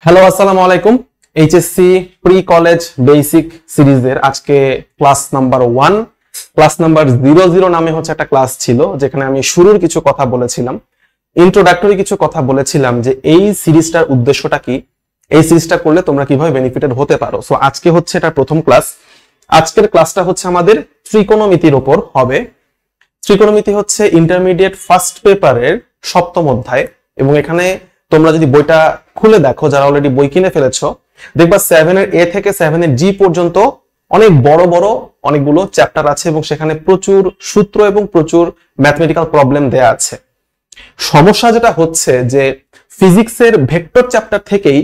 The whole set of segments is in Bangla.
হ্যালো, আসসালামু আলাইকুম। এইচএসসি প্রি কলেজ বেসিক সিরিজের আজকে ক্লাস নাম্বার 1, ক্লাস নাম্বার 00 নামে হচ্ছে একটা ক্লাস ছিল, যেখানে আমি শুরুর কিছু কথা বলেছিলাম, ইন্ট্রোডাক্টরি কিছু কথা বলেছিলাম যে এই সিরিজটার উদ্দেশ্যটা কি, এই সিরিজটা করলে তোমরা কিভাবে বেনিফিটেড হতে পারো। সো আজকে হচ্ছে এটা প্রথম ক্লাস। আজকের ক্লাসটা হচ্ছে আমাদের ত্রিকোণমিতির উপর হবে। ত্রিকোণমিতি হচ্ছে ইন্টারমিডিয়েট ফার্স্ট পেপারের 7ম অধ্যায়, এবং এখানে তোমরা যদি বইটা খুলে দেখো, যারা অলরেডি বই কিনে ফেলেছো, দেখবা 7 এর A থেকে 7 এর G পর্যন্ত অনেক বড় বড় অনেকগুলো চ্যাপ্টার আছে, এবং সেখানে প্রচুর সূত্র এবং প্রচুর ম্যাথমেটিক্যাল প্রবলেম দেয়া আছে। সমস্যা যেটা হচ্ছে যে ফিজিক্সের ভেক্টর চ্যাপ্টার থেকেই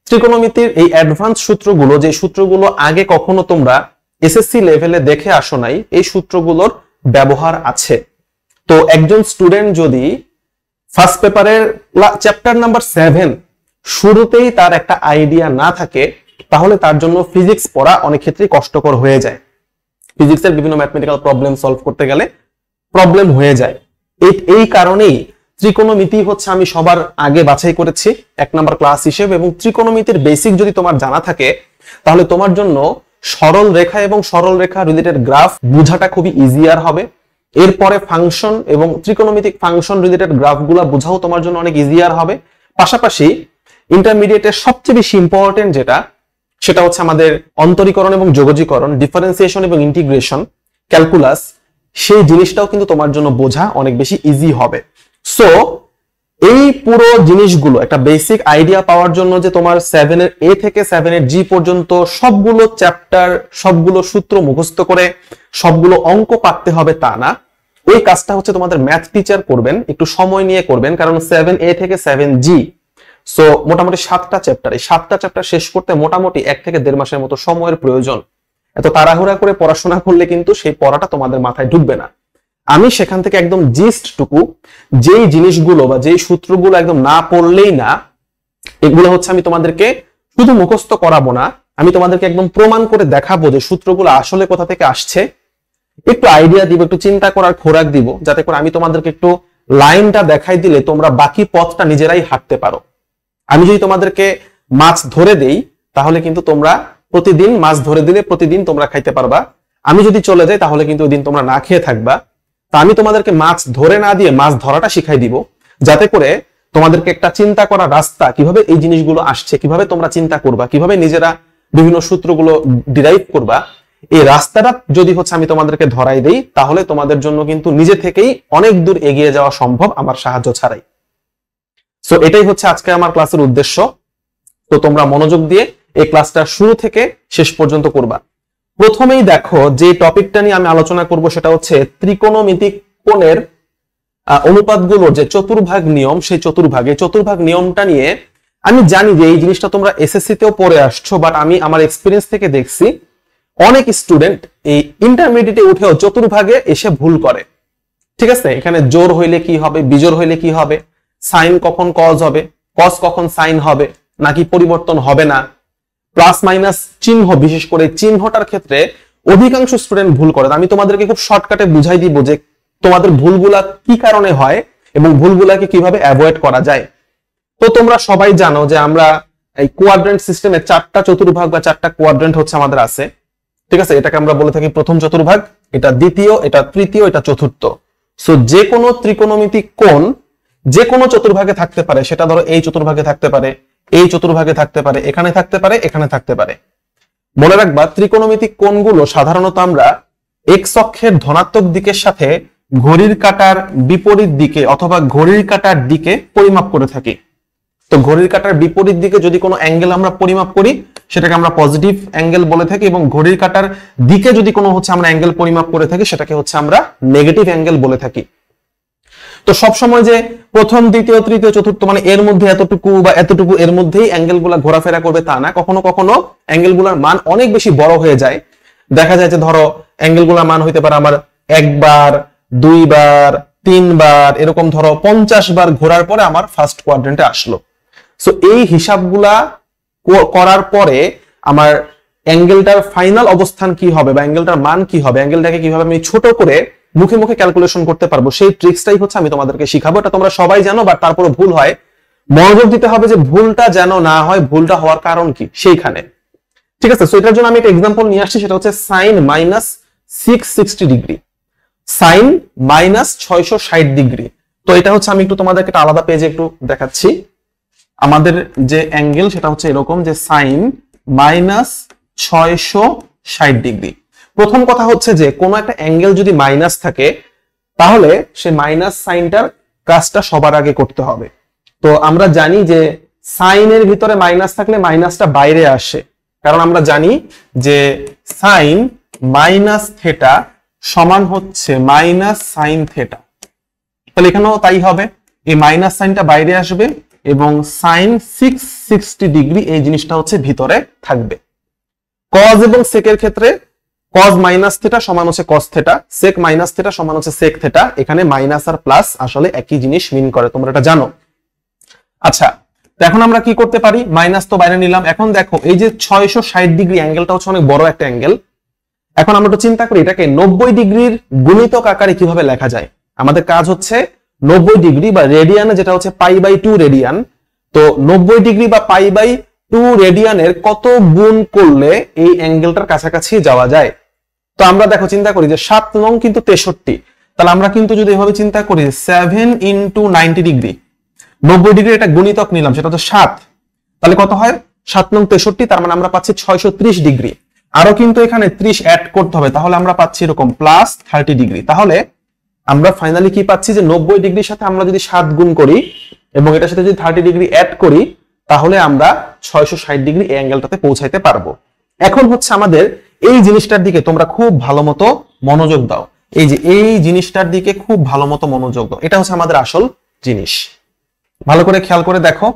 ত্রিকোণমিতির এই অ্যাডভান্স সূত্রগুলো, যে সূত্রগুলো আগে কখনো তোমরা এসএসসি লেভেলে দেখে আসো নাই, এই সূত্রগুলোর ব্যবহার আছে। তো একজন স্টুডেন্ট যদি ফার্স্ট পেপারের চ্যাপ্টার নাম্বার 7 শুরুতেই তার একটা আইডিয়া না থাকে, তাহলে তার জন্য ফিজিক্স পড়া অনেক ক্ষেত্রেই কষ্টকর হয়ে যায়। ফিজিক্সের বিভিন্ন ম্যাথমেটিক্যাল প্রবলেম সলভ করতে গেলে প্রবলেম হয়ে যায়। এই কারণেই ত্রিকোণমিতি হচ্ছে আমি সবার আগে বাছাই করেছি 1 নাম্বার ক্লাস হিসেবে, এবং ত্রিকোণমিতির বেসিক যদি তোমার জানা থাকে, তাহলে তোমার জন্য সরল রেখা এবং সরল রেখা রিলেটেড গ্রাফ বোঝাটা খুবই ইজিয়ার হবে। এরপরে ফাংশন এবং ত্রিকোণমিতিক ফাংশন রিলেটেড গ্রাফগুলো বোঝাও তোমার জন্য অনেক ইজিয়ার হবে। পাশাপাশি ইন্টারমিডিয়েটের সবচেয়ে বেশি ইম্পর্টেন্ট যেটা, সেটা হচ্ছে আমাদের অন্তরীকরণ এবং যোগজীকরণ, ডিফারেন্সিয়েশন এবং ইন্টিগ্রেশন, ক্যালকুলাস, সেই জিনিসটাও কিন্তু তোমার জন্য বোঝা অনেক বেশি ইজি হবে। সো এই পুরো জিনিসগুলো একটা বেসিক আইডিয়া পাওয়ার জন্য, যে তোমার 7 এর A থেকে 7 এর G পর্যন্ত সবগুলো চ্যাপ্টার, সবগুলো সূত্র মুখস্থ করে সবগুলো অঙ্ক পারতে হবে তা না। ওই কাজটা হচ্ছে তোমাদের ম্যাথ টিচার করবেন, একটু সময় নিয়ে করবেন, কারণ 7A থেকে 7G সো মোটামুটি 7টা চ্যাপ্টার, এই 7টা চ্যাপ্টার শেষ করতে মোটামুটি 1 থেকে 1.5 মাসের মতো সময়ের প্রয়োজন। এত তাড়াহুড়া করে পড়াশোনা করলে কিন্তু সেই পড়াটা তোমাদের মাথায় ঢুকবে না। আমি সেখান থেকে একদম জিস্টটুকু, যেই জিনিসগুলো বা যেই সূত্রগুলো একদম না পড়লেই না, এগুলো হচ্ছে আমি তোমাদেরকে শুধু মুখস্থ করাবো না, আমি তোমাদেরকে একদম প্রমাণ করে দেখাবো যে সূত্রগুলো আসলে কোথা থেকে আসছে, একটু আইডিয়া দিব, একটু চিন্তা করার খোরাক দিব, যাতে করে আমি তোমাদেরকে একটু লাইনটা দেখাই দিলে তোমরা বাকি পথটা নিজেরাই হাঁটতে পারো। আমি যদি তোমাদেরকে মাছ ধরে দেই, তাহলে কিন্তু তোমরা প্রতিদিন মাছ ধরে দিলে প্রতিদিন তোমরা খাইতে পারবা। আমি যদি চলে যাই, তাহলে কিন্তু ওই দিন তোমরা না খেয়ে থাকবা। তা আমি তোমাদেরকে মাছ ধরে না দিয়ে মাছ ধরাটা শিখাই দিব, যাতে করে তোমাদেরকে একটা চিন্তা করার রাস্তা, কিভাবে এই জিনিসগুলো আসছে, কিভাবে তোমরা চিন্তা করবা, কিভাবে নিজেরা বিভিন্ন সূত্রগুলো ডিরাইভ করবা, এই রাস্তাটা যদি হচ্ছে আমি তোমাদেরকে ধরাই দেই, তাহলে তোমাদের জন্য কিন্তু নিজে থেকেই অনেক দূর এগিয়ে যাওয়া সম্ভব আমার সাহায্য ছাড়াই। সো এটাই হচ্ছে আজকে আমার ক্লাসের উদ্দেশ্য। তো তোমরা মনোযোগ দিয়ে এই ক্লাসটা শুরু থেকে শেষ পর্যন্ত করবা। প্রথমেই দেখো, যে টপিকটা নিয়ে আমি আলোচনা করব সেটা হচ্ছে ত্রিকোণমিতিক কোণের অনুপাতগুলোর যে চতুর্ভাগ নিয়ম, সেই চতুর্ভাগ নিয়মটা নিয়ে আমি জানি যে এই জিনিসটা তোমরা এসএসসি তেও পড়ে আসছো, বাট আমি আমার এক্সপিরিয়েন্স থেকে দেখছি অনেক স্টুডেন্ট এই ইন্টারমিডিয়েটে উঠেও চতুর্ভাগে এসে ভুল করে। ঠিক আছে, এখানে জোর হইলে কি হবে, বিজোড় হইলে কি হবে, সাইন কখন কজ হবে, কজ কখন সাইন হবে, নাকি পরিবর্তন হবে না, প্লাস মাইনাস চিহ্ন, বিশেষ করে চিহ্নটার ক্ষেত্রে অধিকাংশ স্টুডেন্ট ভুল করে। আমি তোমাদেরকে খুব শর্টকাটে বুঝাই দিব যে তোমাদের ভুলগুলা কি কারণে হয় এবং ভুলগুলাকে কিভাবে অ্যাভয়েড করা যায়। তো তোমরা সবাই জানো যে আমরা এই কোয়াড্রেন্ট সিস্টেমে 4টা চতুর্ভাগ বা 4টা কোয়াড্রেন্ট হচ্ছে আমাদের আছে। ঠিক আছে, এটাকে আমরা বলে থাকি প্রথম চতুর্ভাগ, এটা দ্বিতীয়, এটা তৃতীয়, এটা চতুর্থ। সো যে কোনো ত্রিকোণমিতিক কোণ যে কোনো চতুর্ভাগে থাকতে পারে, সেটা ধরো এই চতুর্ভাগে থাকতে পারে, এই চতুর্ভাগে থাকতে পারে, এখানে থাকতে পারে, এখানে থাকতে পারে। মনে রাখবা, ত্রিকোণমিতিক কোণগুলো সাধারণত আমরা এক্স অক্ষের ধনাত্মক দিকের সাথে ঘড়ির কাঁটার বিপরীত দিকে অথবা ঘড়ির কাঁটার দিকে পরিমাপ করে থাকি। তো ঘড়ির কাঁটার বিপরীত দিকে যদি কোনো অ্যাঙ্গেল আমরা পরিমাপ করি, সেটাকে আমরা পজিটিভ অ্যাঙ্গেল বলে থাকি, এবং ঘড়ির কাঁটার দিকে যদি কোনো হচ্ছে আমরা অ্যাঙ্গেল পরিমাপ করে থাকি, সেটাকে হচ্ছে আমরা নেগেটিভ অ্যাঙ্গেল বলে থাকি। তো সবসময় যে প্রথম, দ্বিতীয়, তৃতীয়, চতুর্থ মানে এর মধ্যে এতটুকু বা এতটুকু এর মধ্যেই অ্যাঙ্গেল গুলা ঘোরাফেরা করবে তা না। কখনো কখনো অ্যাঙ্গেল গুলার মান অনেক বেশি বড় হয়ে যায়। দেখা যায় যে ধরো অ্যাঙ্গেল গুলার মান হইতে পারে আমার 1 বার, 2 বার, 3 বার, এরকম ধরো 50 বার ঘোরার পরে আমার ফার্স্ট কোয়াড্রেন্টে আসলো। সো এই হিসাবগুলা করার পরে আমার অ্যাঙ্গেলটার ফাইনাল অবস্থান কি হবে বা অ্যাঙ্গেলটার মান কি হবে, অ্যাঙ্গেলটাকে কিভাবে আমি ছোট করে মুখে মুখে ক্যালকুলেশন করতে পারবো, সেই ট্রিক্সটাই হচ্ছে আমি তোমাদেরকে শিখাবো। এটা তোমরা সবাই জানো, বাট তারপরে ভুল হয়। মনোযোগ দিতে হবে যে ভুলটা যেন না হয়, ভুলটা হওয়ার কারণ কি সেইখানে। ঠিক আছে, সো এটার জন্য আমি একটা এক্সাম্পল নিয়ে আসছি, সেটা হচ্ছে sine minus 660 degree, sine minus 660 degree. তো এটা হচ্ছে আমি একটু তোমাদেরকে একটা আলাদা পেজে একটু দেখাচ্ছি। আমাদের যে অ্যাঙ্গেল সেটা হচ্ছে এরকম যে সাইন মাইনাস 660 ডিগ্রি। প্রথম কথা হচ্ছে যে কোনো একটা অ্যাঙ্গেল যদি মাইনাস থাকে তাহলে সে মাইনাস সাইনটার কাজটা সবার আগে করতে হবে। তো আমরা জানি যে সাইনের ভিতরে মাইনাস থাকলে মাইনাসটা বাইরে আসে, কারণ আমরা জানি যে সাইন মাইনাস থেটা সমান হচ্ছে মাইনাস সাইন থেটা। তাহলে এখানেও তাই হবে, এই মাইনাস সাইনটা বাইরে আসবে এবং সাইন 660 ডিগ্রি এই জিনিসটা হচ্ছে ভিতরে থাকবে। কজ এবং সেকের ক্ষেত্রে কজ মাইনাস থেটা সমান হচ্ছে cos theta, sec minus theta সমান হচ্ছে সেক থেটা। এখানে মাইনাস আর প্লাস আসলে একই জিনিস মিন করে, তোমরা এটা জানো। আচ্ছা, এখন আমরা কি করতে পারি, মাইনাস তো বাইরে নিলাম। এখন দেখো এই যে 660 ডিগ্রি অ্যাঙ্গেলটা হচ্ছে অনেক বড় একটা অ্যাঙ্গেল। এখন আমরা একটু চিন্তা করি এটাকে 90 ডিগ্রির গুণিতক আকারে কিভাবে লেখা যায়। আমাদের কাজ হচ্ছে 90 ডিগ্রি বা রেডিয়ানে যেটা হচ্ছে π/2 রেডিয়ান। তো 90 ডিগ্রি বা π/2 রেডিয়ানের কত গুণ করলে এই অ্যাঙ্গেলটার কাছাকাছি যাওয়া যায়। তো আমরা দেখো চিন্তা করি যে 7 নং কিন্তু 63, তাহলে আমরা কিন্তু যদি এভাবে চিন্তা করি 7 × 90 ডিগ্রি, 90 ডিগ্রি এটা গুণিতক নিলাম সেটা হচ্ছে 7, তাহলে কত হয় 7 নং 63, তার মানে আমরা পাচ্ছি 630 ডিগ্রি। আরো কিন্তু এখানে 30 অ্যাড করতে হবে, তাহলে আমরা পাচ্ছি এরকম প্লাস 30 ডিগ্রি। তাহলে আমরা ফাইনালি কি পাচ্ছি যে 90 ডিগ্রির সাথে আমরা যদি 7 গুণ করি এবং এটার সাথে যদি 30 ডিগ্রি অ্যাড করি তাহলে আমরা 660 ডিগ্রি এই অ্যাঙ্গেলটাতে পৌঁছাইতে পারবো। এখন হচ্ছে আমাদের এই জিনিসটার দিকে তোমরা খুব ভালো মতো মনোযোগ দাও, এই যে এই জিনিসটার দিকে খুব ভালো মতো মনোযোগ দাও, এটা হচ্ছে আমাদের আসল জিনিস। ভালো করে খেয়াল করে দেখো,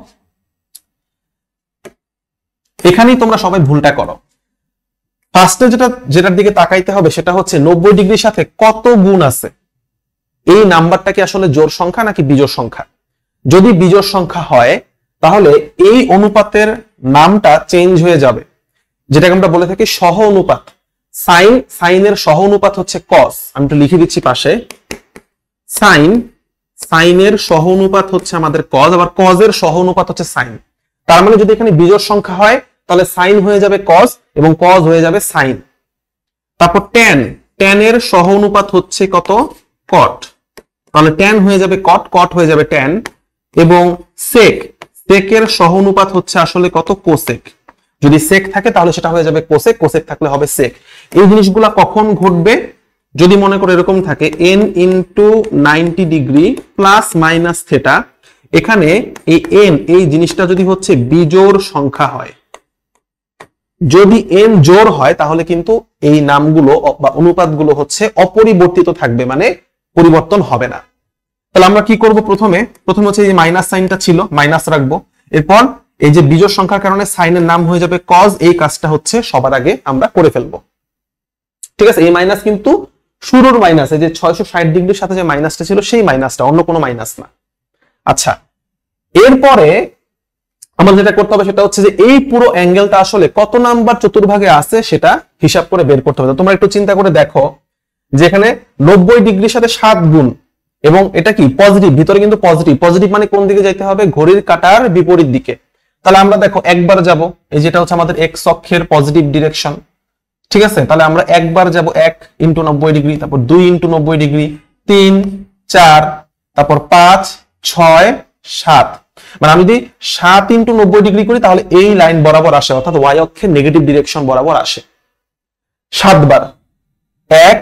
এখানেই তোমরা সবাই ভুলটা করো। ফার্স্টে যেটার দিকে তাকাইতে হবে সেটা হচ্ছে 90 ডিগ্রির সাথে কত গুণ আছে, এই নাম্বারটা কি আসলে জোড় সংখ্যা নাকি বিজোড় সংখ্যা। যদি বিজোড় সংখ্যা হয় তাহলে এই অনুপাতের নামটা চেঞ্জ হয়ে যাবে, যেটাকে আমরা বলে থাকি সহ অনুপাত। সাইনের সহ অনুপাত হচ্ছে কস, আমি একটু লিখে দিচ্ছি পাশে। সাইনের সহ অনুপাত হচ্ছে আমাদের কজ, আবার কজের সহ অনুপাত হচ্ছে সাইন। তার মানে যদি এখানে বিজোড় সংখ্যা হয় তাহলে সাইন হয়ে যাবে কজ এবং কজ হয়ে যাবে সাইন। তারপর ট্যান এর সহ অনুপাত হচ্ছে কত, কট, তাহলে ট্যান হয়ে যাবে কট, কট হয়ে যাবে ট্যান। এবং সেকের সহ অনুপাত হচ্ছে আসলে কত, কোসেক। যদি সেক থাকে তাহলে সেটা হয়ে যাবে কোসেক, কোসেক থাকলে হবে সেক। এই জিনিসগুলা কখন ঘটবে, যদি মনে করো এরকম থাকে n × 90 degree plus minus theta, এখানে এই n এই জিনিসটা যদি হচ্ছে বিজোড় সংখ্যা হয়, যদি n জোড় হয় তাহলে কিন্তু এই নামগুলো বা অনুপাতগুলো হচ্ছে অপরিবর্তিত থাকবে, মানে পরিবর্তন হবে না। তাহলে আমরা কি করব, প্রথমে হচ্ছে এই মাইনাস সাইনটা ছিল মাইনাস রাখবো, এরপর এই যে বিজোড় সংখ্যার কারণে সাইনের নাম হয়ে যাবে কজ, এই কাজটা হচ্ছে সবার আগে আমরা করে ফেলবো। ঠিক আছে, এই মাইনাস কিন্তু শুরুর মাইনাস, এই যে 660 ডিগ্রির সাথে যে মাইনাসটা ছিল সেই মাইনাসটা, অন্য কোনো মাইনাস না। আচ্ছা, এরপরে আমাদের যেটা করতে হবে সেটা হচ্ছে যে এই পুরো অ্যাঙ্গেলটা আসলে কত নাম্বার চতুর্ভাগে আছে সেটা হিসাব করে বের করতে হবে। তোমরা একটু চিন্তা করে দেখো যে এখানে 90 ডিগ্রির সাথে 7 গুণ এবং এটা কি পজিটিভ, ভিতরে কিন্তু পজিটিভ মানে কোন দিকে যাইতে হবে, ঘড়ির কাঁটার বিপরীত দিকে। তাহলে আমরা দেখো একবার যাব, এই যেটা হচ্ছে আমাদের এক্স অক্ষের পজিটিভ ডিরেকশন। ঠিক আছে, তাহলে আমরা একবার যাব 1 × 90 ডিগ্রি, তারপর 2 × 90 ডিগ্রি, 3 4, তারপর 5 6 7। মানে আমি যদি 7 × 90 ডিগ্রি করি তাহলে এই লাইন বরাবর আসে, অর্থাৎ ওয়াই অক্ষের নেগেটিভ ডিরেকশন বরাবর আসে 7 বার। 1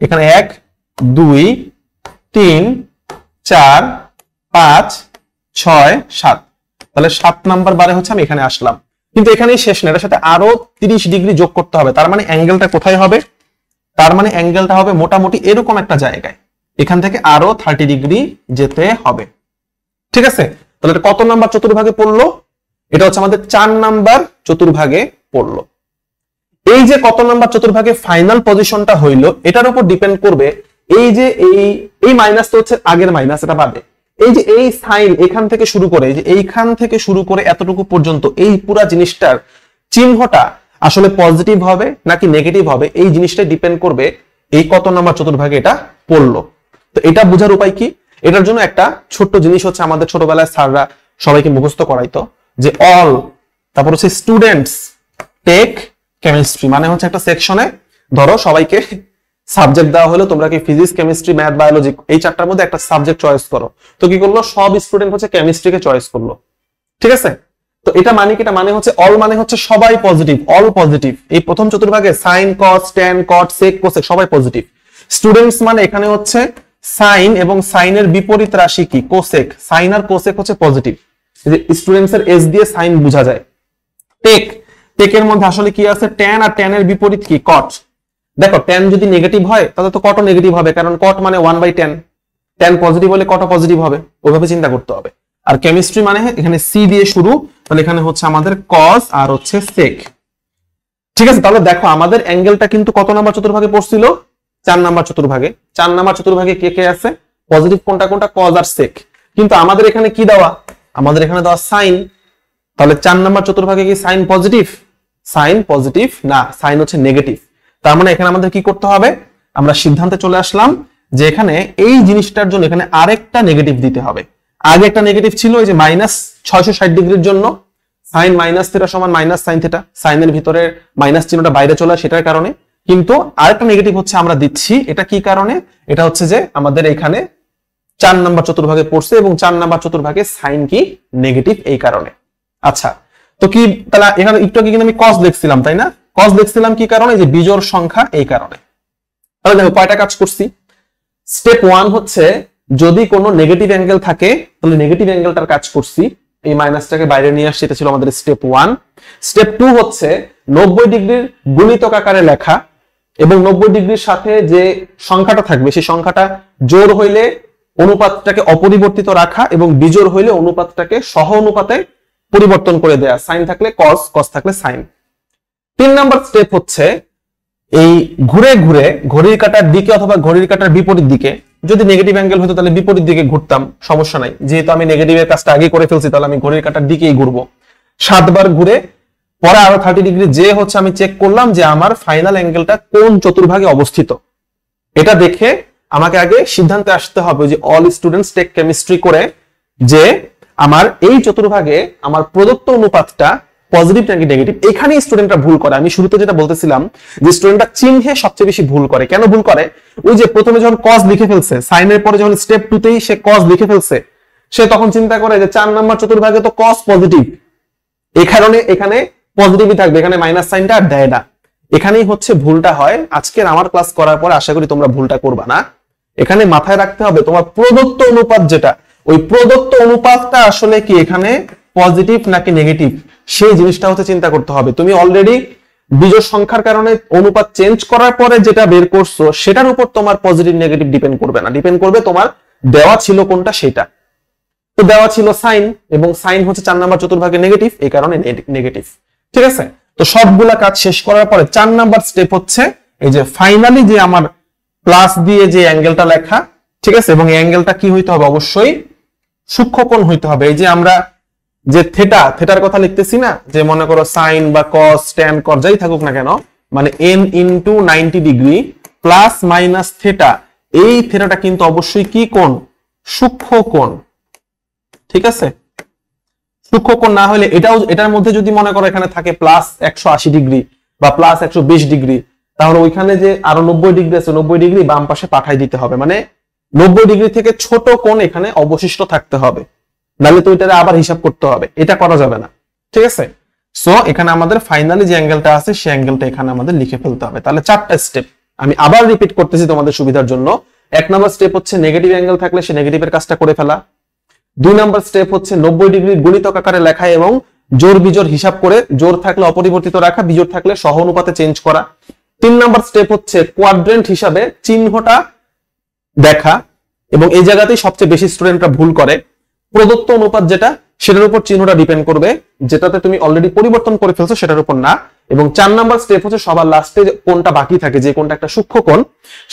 এখানে 1 2 3 4 5 6 7, তাহলে 7 নাম্বার বারে হচ্ছে আমি এখানে আসলাম। কিন্তু এখানেই শেষ না, এটার সাথে আরো 30 ডিগ্রি যোগ করতে হবে। তার মানে অ্যাঙ্গেলটা কোথায় হবে, তার মানে অ্যাঙ্গেলটা হবে মোটামুটি এরকম একটা জায়গায়, এখান থেকে আরো 30 ডিগ্রি যেতে হবে। ঠিক আছে, তাহলে এটা কত নাম্বার চতুর্ভাগে পড়লো, এটা হচ্ছে আমাদের 4 নাম্বার চতুর্ভাগে পড়লো। এই যে কত নাম্বার চতুর্ভাগে ফাইনাল পজিশনটা হইলো এটার উপর ডিপেন্ড করবে এই যে এই মাইনাস তো হচ্ছে আগের মাইনাস, এটা বাদে এই যে এই সাইন এখান থেকে শুরু করে, এই যে এইখান থেকে শুরু করে এতটুকু পর্যন্ত এই পুরা জিনিসটার চিহ্নটা আসলে পজিটিভ হবে নাকি নেগেটিভ হবে, এই জিনিসটা ডিপেন্ড করবে এই কত নাম্বার চতুর্ভাগে এটা পড়লো। তো এটা বোঝার উপায় কি, এটার জন্য একটা ছোট্ট জিনিস হচ্ছে আমাদের ছোটবেলায় স্যাররা সবাইকে মুখস্থ করাইতো যে অল, তারপর হচ্ছে স্টুডেন্টস টেক কেমিস্ট্রি, মানে হচ্ছে একটা সেকশনে ধরো সবাইকে সাবজেক্ট দেওয়া হলো, তোমরা কি ফিজিক্স, কেমিস্ট্রি, ম্যাথ, বায়োলজি এই চারটার মধ্যে একটা সাবজেক্ট চয়েস করো। তো কি করলো, সব স্টুডেন্ট হচ্ছে কেমিস্ট্রিকে চয়েস করলো, ঠিক আছে। তো এটা মানে কি, এটা মানে হচ্ছে অল মানে হচ্ছে সবাই পজিটিভ, অল পজিটিভ। এই প্রথম চতুর্ভাগে সাইন, কস, ট্যান, কট, সেক, কোসেক সবাই পজিটিভ। স্টুডেন্টস মানে এখানে হচ্ছে সাইন এবং সাইনের বিপরীত রাশি কি, কোসেক। সাইন আর কোসেক হচ্ছে পজিটিভ, স্টুডেন্টস এর এস দিয়ে সাইন বোঝা যায়। টেক, টেকের মধ্যে আসলে কি আছে, ট্যান, আর ট্যানের বিপরীত কি, কট। দেখো ট্যান যদি নেগেটিভ হয় তাহলে তো কটও নেগেটিভ হবে, কারণ কট মানে 1/10, ট্যান পজিটিভ হলে কটও পজিটিভ হবে, ওইভাবে চিন্তা করতে হবে। আর কেমিস্ট্রি মানে এখানে সি দিয়ে শুরু, তাহলে এখানে হচ্ছে আমাদের কস আর হচ্ছে সেক, ঠিক আছে। তাহলে দেখো আমাদের অ্যাঙ্গেলটা কিন্তু কত নাম্বার চতুর্ভাগে পড়ছিল, 4 নাম্বার চতুর্ভাগে। 4 নাম্বার চতুর্ভাগে কে কে আছে, পজিটিভ কোনটা কোনটা, কজ আর সেক। কিন্তু আমাদের এখানে কি দেওয়া, আমাদের এখানে দেওয়া সাইন, তাহলে 4 নাম্বার চতুর্ভাগে কি সাইন পজিটিভ, সাইন পজিটিভ না, সাইন হচ্ছে নেগেটিভ। তার মানে এখানে আমাদের কি করতে হবে, আমরা সিদ্ধান্তে চলে আসলাম যে এখানে এই জিনিসটার জন্য এখানে আরেকটা নেগেটিভ দিতে হবে। আগে একটা নেগেটিভ ছিল ওই যে -660 ডিগ্রির জন্য, সাইন মাইনাস থিটা সমান মাইনাস সাইন থিটা, সাইনের ভিতরে মাইনাস চিহ্নটা বাইরে চলে আসে সেটার কারণে। কিন্তু আরেকটা নেগেটিভ হচ্ছে আমরা দিচ্ছি, এটা কি কারণে, এটা হচ্ছে যে আমাদের এখানে 4 নাম্বার চতুর্ভাগে পড়ছে এবং 4 নাম্বার চতুর্ভাগে সাইন কি নেগেটিভ, এই কারণে। আচ্ছা, তো কি তাহলে এখানে একটু আগে কিন্তু আমি কস দেখছিলাম, তাই না? কস দেখছিলাম কি কারণে, যে বিজোড় সংখ্যা, এই কারণে। তাহলে দেখো কয়টা কাজ করছি। স্টেপ 1 হচ্ছে যদি কোনো নেগেটিভ অ্যাঙ্গেল থাকে তাহলে নেগেটিভ অ্যাঙ্গেলটার কাজ করছি, এই মাইনাসটাকে বাইরে নিয়ে আসছে, এটা ছিল আমাদের স্টেপ 1। স্টেপ 2 হচ্ছে 90 ডিগ্রির গুণিতক আকারে লেখা এবং 90 ডিগ্রির সাথে যে সংখ্যাটা থাকবে সেই সংখ্যাটা জোড় হইলে অনুপাতটাকে অপরিবর্তিত রাখা এবং বিজোড় হইলে অনুপাতটাকে সহ অনুপাতে পরিবর্তন করে দেয়া, সাইন থাকলে কস, কস থাকলে সাইন। 3 নাম্বার স্টেপ হচ্ছে এই ঘুরে ঘুরে ঘড়ির কাঁটার দিকে অথবা ঘড়ির কাঁটার বিপরীত দিকে, যদি নেগেটিভ অ্যাঙ্গেল হতো তাহলে বিপরীত দিকে ঘুরতাম, সমস্যা নাই। যেহেতু আমি নেগেটিভের কাজটা আগে করে ফেলছি তাহলে আমি ঘড়ির কাঁটার দিকেই ঘুরবো। 7 বার ঘুরে পরে আরো 30 ডিগ্রি যে হচ্ছে আমি চেক করলাম যে আমার ফাইনাল অ্যাঙ্গেলটা কোন চতুর্ভাগে অবস্থিত। এটা দেখে আমাকে আগে সিদ্ধান্তে আসতে হবে যে অল স্টুডেন্টস টেক কেমিস্ট্রি করে যে আমার এই চতুর্ভাগে আমার প্রদত্ত অনুপাতটা পজিটিভ নাকি নেগেটিভ। এখানেই স্টুডেন্টরা ভুল করে। আমি শুরুতে যেটা বলতেছিলাম যে স্টুডেন্টরা চিহ্নে সবচেয়ে বেশি ভুল করে। কেন ভুল করে? ওই যে প্রথমে যখন কজ লিখে ফেলছে, সাইনের পরে যখন স্টেপ 2 তেই সে কজ লিখে ফেলছে, সে তখন চিন্তা করে যে 4 নাম্বার চতুর্ভাগে তো কজ পজিটিভ, এই কারণে এখানে পজিটিভই থাকবে, এখানে মাইনাস সাইনটা আর দেয় না। এখানেই হচ্ছে ভুলটা হয়। আজকের আমার ক্লাস করার পর আশা করি তোমরা ভুলটা করবা না। এখানে মাথায় রাখতে হবে তোমার প্রদত্ত অনুপাত যেটা, ওই প্রদত্ত অনুপাতটা আসলে কি এখানে পজিটিভ নাকি নেগেটিভ, সেই জিনিসটা হচ্ছে চিন্তা করতে হবে। তুমি অলরেডি বিজোড় সংখ্যার কারণে অনুপাত চেঞ্জ করার পরে যেটা বের করছো সেটার উপর তোমার পজিটিভ নেগেটিভ ডিপেন্ড করবে না, ডিপেন্ড করবে তোমার দেওয়া ছিল কোনটা সেটা। তো দেওয়া ছিল সাইন এবং সাইন হচ্ছে 4 নাম্বার চতুর্ভাগে নেগেটিভ, এই কারণে নেগেটিভ। ঠিক আছে, তো সবগুলা কাজ শেষ করার পরে 4 নাম্বার স্টেপ হচ্ছে এই যে ফাইনালি যে আমার প্লাস দিয়ে যে অ্যাঙ্গেলটা লেখা, ঠিক আছে, এবং এই অ্যাঙ্গেলটা কি হইতে হবে, অবশ্যই সূক্ষ্মকোণ হইতে হবে। এই যে আমরা যে থেটার কথা লিখতেছি না, যে মনে করো সাইন বা কস ট্যান কট যাই থাকুক না কেন, মানে n into 90 degree plus minus theta, এই থেটাটা কিন্তু অবশ্যই কি কোণ, সূক্ষ্মকোণ। ঠিক আছে, সূক্ষ্মকোণ না হলে এটার মধ্যে যদি মনে করো এখানে থাকে প্লাস 180 ডিগ্রি বা প্লাস 120 ডিগ্রি, তাহলে ওইখানে যে আরো 90 ডিগ্রি আছে 90 ডিগ্রি বাম পাশে পাঠাই দিতে হবে, মানে 90 ডিগ্রি থেকে ছোট কোণ এখানে অবশিষ্ট থাকতে হবে, নাহলে তো এটা আবার হিসাব করতে হবে, এটা করা যাবে না। ঠিক আছে, সো এখানে আমাদের ফাইনালি যে অ্যাঙ্গেলটা আছে সেই অ্যাঙ্গেলটা এখানে আমাদের লিখে ফেলতে হবে। তাহলে 4টা স্টেপ আমি আবার রিপিট করতেছি তোমাদের সুবিধার জন্য। 1 নাম্বার স্টেপ হচ্ছে নেগেটিভ অ্যাঙ্গেল থাকলে সে নেগেটিভের কাজটা করে ফেলা। 2 নাম্বার স্টেপ হচ্ছে 90 ডিগ্রি গুণিতক আকারে লেখা এবং জোর বিজোড় হিসাব করে, জোর থাকলে অপরিবর্তিত রাখা, বিজোড় থাকলে সহ অনুপাতে চেঞ্জ করা। 3 নাম্বার স্টেপ হচ্ছে কোয়াড্রেন্ট হিসাবে চিহ্নটা দেখা, এবং এই জায়গাতেই সবচেয়ে বেশি স্টুডেন্টরা ভুল করে। প্রদত্ত অনুপাত যেটা সেটার উপর চিহ্নটা ডিপেন্ড করবে, যেটাতে তুমি অলরেডি পরিবর্তন করে ফেলছো সেটার উপর না। এবং 4 নাম্বার স্টেপ হচ্ছে সবার লাস্টে কোনটা বাকি থাকে, যে কোনটা একটা সূক্ষ্ম কোণ,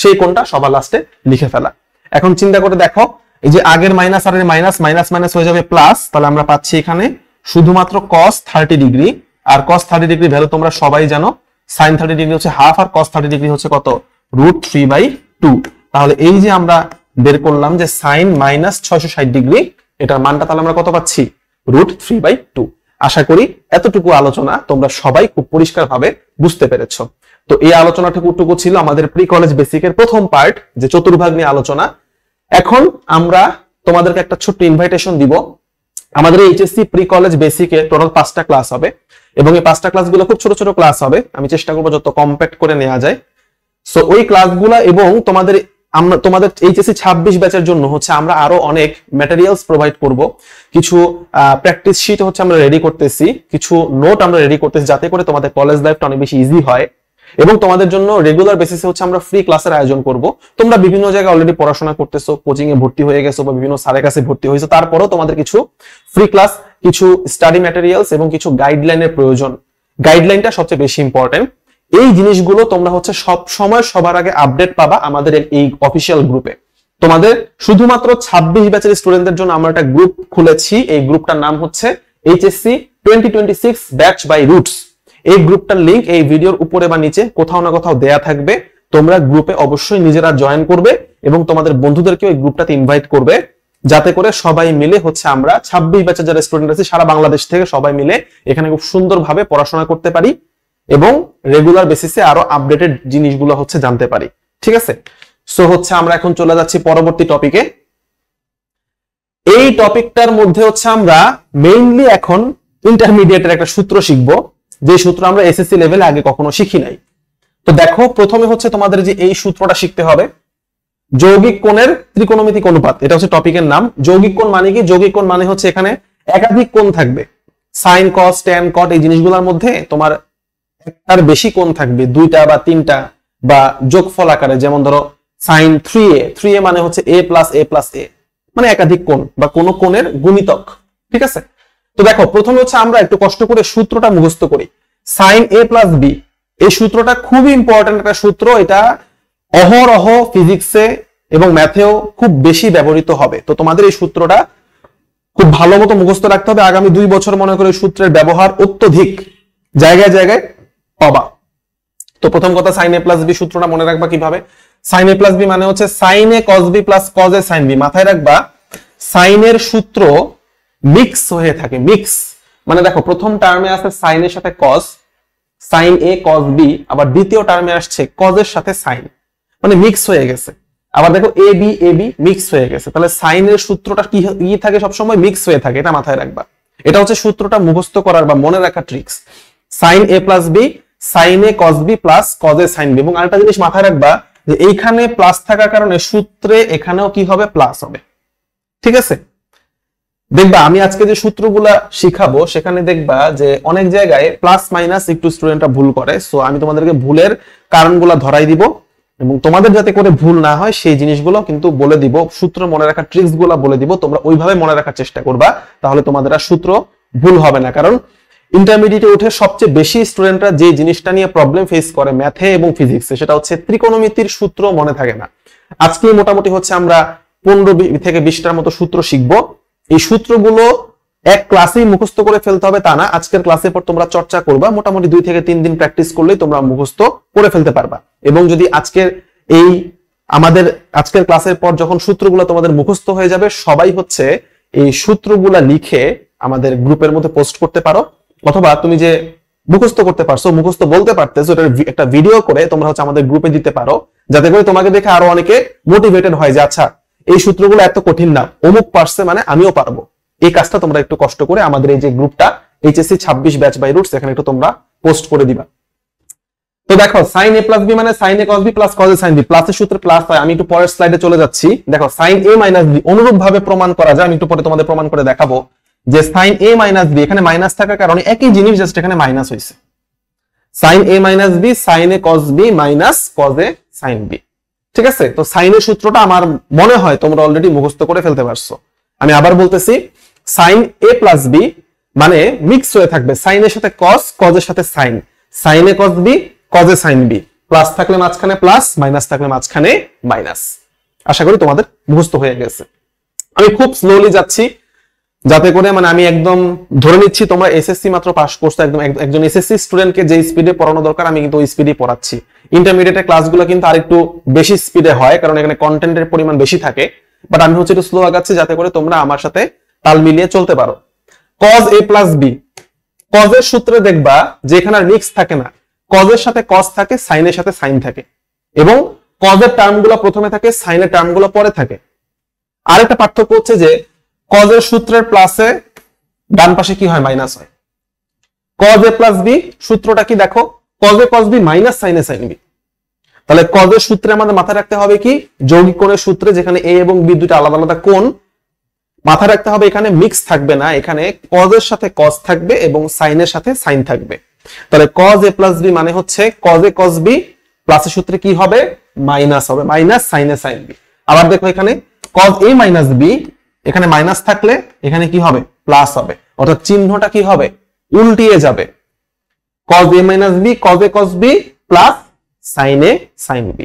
সেই কোনটা সবার লাস্টে লিখে ফেলা। এখন চিন্তা করে দেখো, এই যে আগের মাইনাস আর মাইনাস মাইনাস মাইনাস হয়ে যাবে প্লাস, তাহলে আমরা পাচ্ছি এখানে শুধুমাত্র cos 30 ডিগ্রি, আর cos 30 ডিগ্রি ভ্যালু তোমরা সবাই জানো, sin 30 ডিগ্রি হচ্ছে হাফ আর cos 30 ডিগ্রি হচ্ছে কত, √3/2। তাহলে এই যে আমরা বের করলাম যে sin -660 ডিগ্রি, এটার মানটা তাহলে আমরা কত পাচ্ছি, √3/2। আশা করি এতটুকু আলোচনা তোমরা সবাই খুব পরিষ্কারভাবে বুঝতে পেরেছো। তো এই আলোচনাটুকু ছিল আমাদের প্রি কলেজ বেসিকের প্রথম পার্ট, যে চতুর্ভাগ নিয়ে আলোচনা। এখন আমরা তোমাদেরকে একটা ছোট্ট ইনভাইটেশন দিব। আমাদের এইচএসসি প্রি কলেজ বেসিকে টোটাল 5টা ক্লাস হবে এবং এই 5টা ক্লাসগুলো খুব ছোট ছোট ক্লাস হবে। আমি চেষ্টা করবো যত কম্প্যাক্ট করে নেওয়া যায়। সো ওই ক্লাসগুলো এবং তোমাদের এইচএসসি 26 ব্যাচের জন্য হচ্ছে আমরা আরো অনেক ম্যাটেরিয়ালস প্রোভাইড করব। কিছু প্র্যাকটিস শিট হচ্ছে আমরা রেডি করতেছি, কিছু নোট আমরা রেডি করতেছি, যাতে করে তোমাদের কলেজ লাইফটা অনেক বেশি ইজি হয়। এবং তোমাদের জন্য রেগুলার বেসিসে হচ্ছে আমরা ফ্রি ক্লাসের আয়োজন করব। তোমরা বিভিন্ন জায়গায় অলরেডি পড়াশোনা করতেছো, কোচিং এ ভর্তি হয়ে গেছো বা বিভিন্ন স্যারের কাছে ভর্তি হয়েছো, তারপরেও তোমাদের কিছু ফ্রি ক্লাস, কিছু স্টাডি ম্যাটেরিয়ালস এবং কিছু গাইডলাইনের প্রয়োজন। গাইডলাইনটা সবচেয়ে বেশি ইম্পর্টেন্ট। এই জিনিসগুলো তোমরা হচ্ছে সব সময় সবার আগে আপডেট পাবা আমাদের এই অফিসিয়াল গ্রুপে। তোমাদের শুধুমাত্র 26 ব্যাচের স্টুডেন্টদের জন্য আমরা একটা গ্রুপ খুলেছি। এই গ্রুপটার নাম হচ্ছে এইচএসসি 2026 ব্যাচ বাই রুটস। এই গ্রুপটার লিংক এই ভিডিওর উপরে বা নিচে কোথাও না কোথাও দেয়া থাকবে। তোমরা গ্রুপে অবশ্যই নিজেরা জয়েন করবে এবং তোমাদের বন্ধুদেরকে এই গ্রুপটাতে ইনভাইট করবে, যাতে করে সবাই মিলে হচ্ছে আমরা 26 ব্যাচের যারা স্টুডেন্ট আছে সারা বাংলাদেশ থেকে সবাই মিলে এখানে খুব সুন্দরভাবে পড়াশোনা করতে পারি এবং রেগুলার বেসিসে আরো আপডেটেড জিনিসগুলো হচ্ছে জানতে পারি। ঠিক আছে? সো হচ্ছে আমরা এখন চলে যাচ্ছি পরবর্তী টপিকে। এই টপিকটার মধ্যে হচ্ছে আমরা মেইনলি এখন ইন্টারমিডিয়েটের একটা সূত্র শিখবো, যে সূত্র আমরা এসএসসি লেভেলে আগে কখনো শিখি নাই। তো দেখো, প্রথমে হচ্ছে তোমাদের যে এই সূত্রটা শিখতে হবে, যৌগিক কোণের ত্রিকোণমিতিক অনুপাত। এটা হচ্ছে টপিকের নাম। যৌগিক কোণ মানে কি? যৌগিক কোণ মানে হচ্ছে এখানে একাধিক কোণ থাকবে। সাইন, কস, ট্যান, কট এই জিনিসগুলোর মধ্যে তোমার একটার বেশি কোণ থাকবে, 2টা বা 3টা বা যোগফল আকারে। যেমন ধরো সাইন 3a, 3a মানে হচ্ছে a plus a plus a, মানে একাধিক কোণ বা কোনো কোণের গুণিতক। ঠিক আছে? তো দেখো, প্রথমে হচ্ছে আমরা একটু কষ্ট করে সূত্রটা মুখস্থ করি। সাইন a প্লাস b, এই সূত্রটা খুবই ইম্পর্টেন্ট একটা সূত্র। এটা অহরহ ফিজিক্সে এবং ম্যাথেও খুব বেশি ব্যবহৃত হবে। তো তোমাদের এই সূত্রটা খুব ভালো মতো মুখস্থ রাখতে হবে। আগামী 2 বছর মনে করে সূত্রের ব্যবহার অত্যধিক জায়গায় জায়গায় পাবা। তো প্রথম কথা, সাইন a প্লাস b সূত্রটা মনে রাখবা কিভাবে? সাইন a প্লাস b মানে হচ্ছে sine a cos b plus cos a sin b। মাথায় রাখবা, সাইনের সূত্র মিক্স হয়ে থাকে। মিক্স মানে দেখো, প্রথম টার্মে আছে সাইন এর সাথে cos, sine a cos b, আবার দ্বিতীয় টার্মে আসছে cos এর সাথে সাইন, মানে মিক্স হয়ে গেছে। আবার দেখো a b মিক্স হয়ে গেছে। তাহলে সাইনের সূত্রটা কি থাকে? সবসময় মিক্স হয়ে থাকে, এটা মাথায় রাখবা। এটা হচ্ছে সূত্রটা মুখস্থ করার বা মনে রাখার tricks. Sine a plus b, sine a cos b plus cos a sin b। এবং আরেকটা জিনিস মাথায় রাখবা, যে এইখানে প্লাস থাকার কারণে সূত্রে এখানেও কি হবে? প্লাস হবে। ঠিক আছে? দেখবা আমি আজকে যে সূত্রগুলা শিখাবো সেখানে দেখবা যে অনেক জায়গায় প্লাস মাইনাস একটু স্টুডেন্টরা ভুল করে। সো আমি তোমাদেরকে ভুলের কারণগুলো ধরাই দিব এবং তোমাদের যাতে করে ভুল না হয় সেই জিনিসগুলো কিন্তু বলে দিব। সূত্র মনে রাখার ট্রিক্স গুলা বলে দিব, তোমরা ওইভাবে মনে রাখার চেষ্টা করবা, তাহলে তোমাদের আর সূত্র ভুল হবে না। কারণ ইন্টারমিডিয়েটে উঠে সবচেয়ে বেশি স্টুডেন্টরা যে জিনিসটা নিয়ে প্রবলেম ফেস করে ম্যাথে এবং ফিজিক্সে, সেটা হচ্ছে ত্রিকোণমিতির সূত্র মনে থাকে না। আজকে মোটামুটি হচ্ছে আমরা 15 থেকে 20টার মতো সূত্র শিখবো। এই সূত্রগুলো এক ক্লাসেই মুখস্থ করে ফেলতে হবে তা না, আজকের ক্লাসের পর তোমরা চর্চা করবা। মোটামুটি 2 থেকে 3 দিন প্র্যাকটিস করলেই তোমরা মুখস্থ করে ফেলতে পারবা। এবং যদি আজকের ক্লাসের পর যখন সূত্রগুলো তোমাদের মুখস্থ হয়ে যাবে, সবাই হচ্ছে এই সূত্রগুলা লিখে আমাদের গ্রুপের মধ্যে পোস্ট করতে পারো, অথবা তুমি যে মুখস্থ করতে পারছো, মুখস্থ বলতে পারতেছো, এটার একটা ভিডিও করে তোমরা হচ্ছে আমাদের গ্রুপে দিতে পারো, যাতে করে তোমাকে দেখে আরো অনেকে মোটিভেটেড হয় যে আচ্ছা, এই সূত্রগুলো এত কঠিন না, অমুক পারছে মানে আমিও পারবো। এই কাজটা তোমরা একটু কষ্ট করে আমাদের এই যে গ্রুপটা এইচএসসি 26 ব্যাচ বাই রুটস, এখানে একটু তোমরা পোস্ট করে দিবা। তো দেখো, সাইন a প্লাস b মানে sine a cos b plus cos a sin b। প্লাসের সূত্রে প্লাস হয়। আমি একটু পরের স্লাইডে চলে যাচ্ছি। দেখো, সাইন a মাইনাস b অনুরূপ ভাবে প্রমাণ করা যায়। আমি একটু পরে তোমাদের প্রমাণ করে দেখাবো যে সাইন a মাইনাস b, এখানে মাইনাস থাকার কারণে একই জিনিস, জাস্ট এখানে মাইনাস হয়েছে। Sine a minus b sine a cos b minus cos a sin b। ঠিক আছে? তো সাইনের সূত্রটা আমার মনে হয় তোমরা অলরেডি মুখস্থ করে ফেলতে পারছো। আমি আবার বলতেছি, সাইন a প্লাস b মানে মিক্স হয়ে থাকবে সাইন এর সাথে cos, cos এর সাথে sine, sine a cos b cos a sin b। Plus থাকলে মাঝখানে প্লাস, মাইনাস থাকলে মাঝখানে মাইনাস। আশা করি তোমাদের মুখস্থ হয়ে গেছে। আমি খুব স্লোলি যাচ্ছি, যাতে করে মানে আমি একদম ধরে নিচ্ছি তোমরা এসএসসি মাত্র পাস করছো। একজন এসএসসি স্টুডেন্টকে যে স্পিডে পড়ানো দরকার আমি কিন্তু ওই স্পিডে পড়াচ্ছি। ইন্টারমিডিয়েটের ক্লাসগুলো কিন্তু আরেকটু বেশি স্পিডে হয়, কারণ এখানে কন্টেন্টের পরিমাণ বেশি থাকে। বাট আমি হচ্ছে একটু স্লো আগাচ্ছি, যাতে করে তোমরা আমার সাথে তাল মিলিয়ে চলতে পারো। cos a plus b, cos এর সূত্রে দেখবা যে এখানে আর মিক্স থাকে না, cos এর সাথে cos থাকে, sin এর সাথে sin থাকে, এবং cos এর টার্মগুলো প্রথমে থাকে, sin এর টার্মগুলো পরে থাকে। আরেকটা পার্থক্য হচ্ছে যে cos এর সূত্রের প্লাসে ডান পাশে কি হয়, মাইনাস হয়। cos a প্লাস b সূত্রটা কি দেখো, cos a cos b minus sin a sin b। তাহলে cos এর সূত্রে আমাদের মাথায় রাখতে হবে কি, যৌগিক কোণের সূত্রে যেখানে a এবং b দুটো আলাদা আলাদা কোণ, মাথায় রাখতে হবে এখানে মিক্স থাকবে না, এখানে cos এর সাথে cos থাকবে এবং sin এর সাথে sin থাকবে। তাহলে cos a প্লাস b মানে হচ্ছে cos a cos b প্লাসের সূত্রে কি হবে, মাইনাস হবে, minus sin a sin b। আবার দেখো এখানে cos a মাইনাস b, এখানে মাইনাস থাকলে এখানে কি হবে, প্লাস হবে, অর্থাৎ চিহ্নটা কি হবে, উল্টিয়ে যাবে। cos a minus b cos a cos b plus sin a sin b।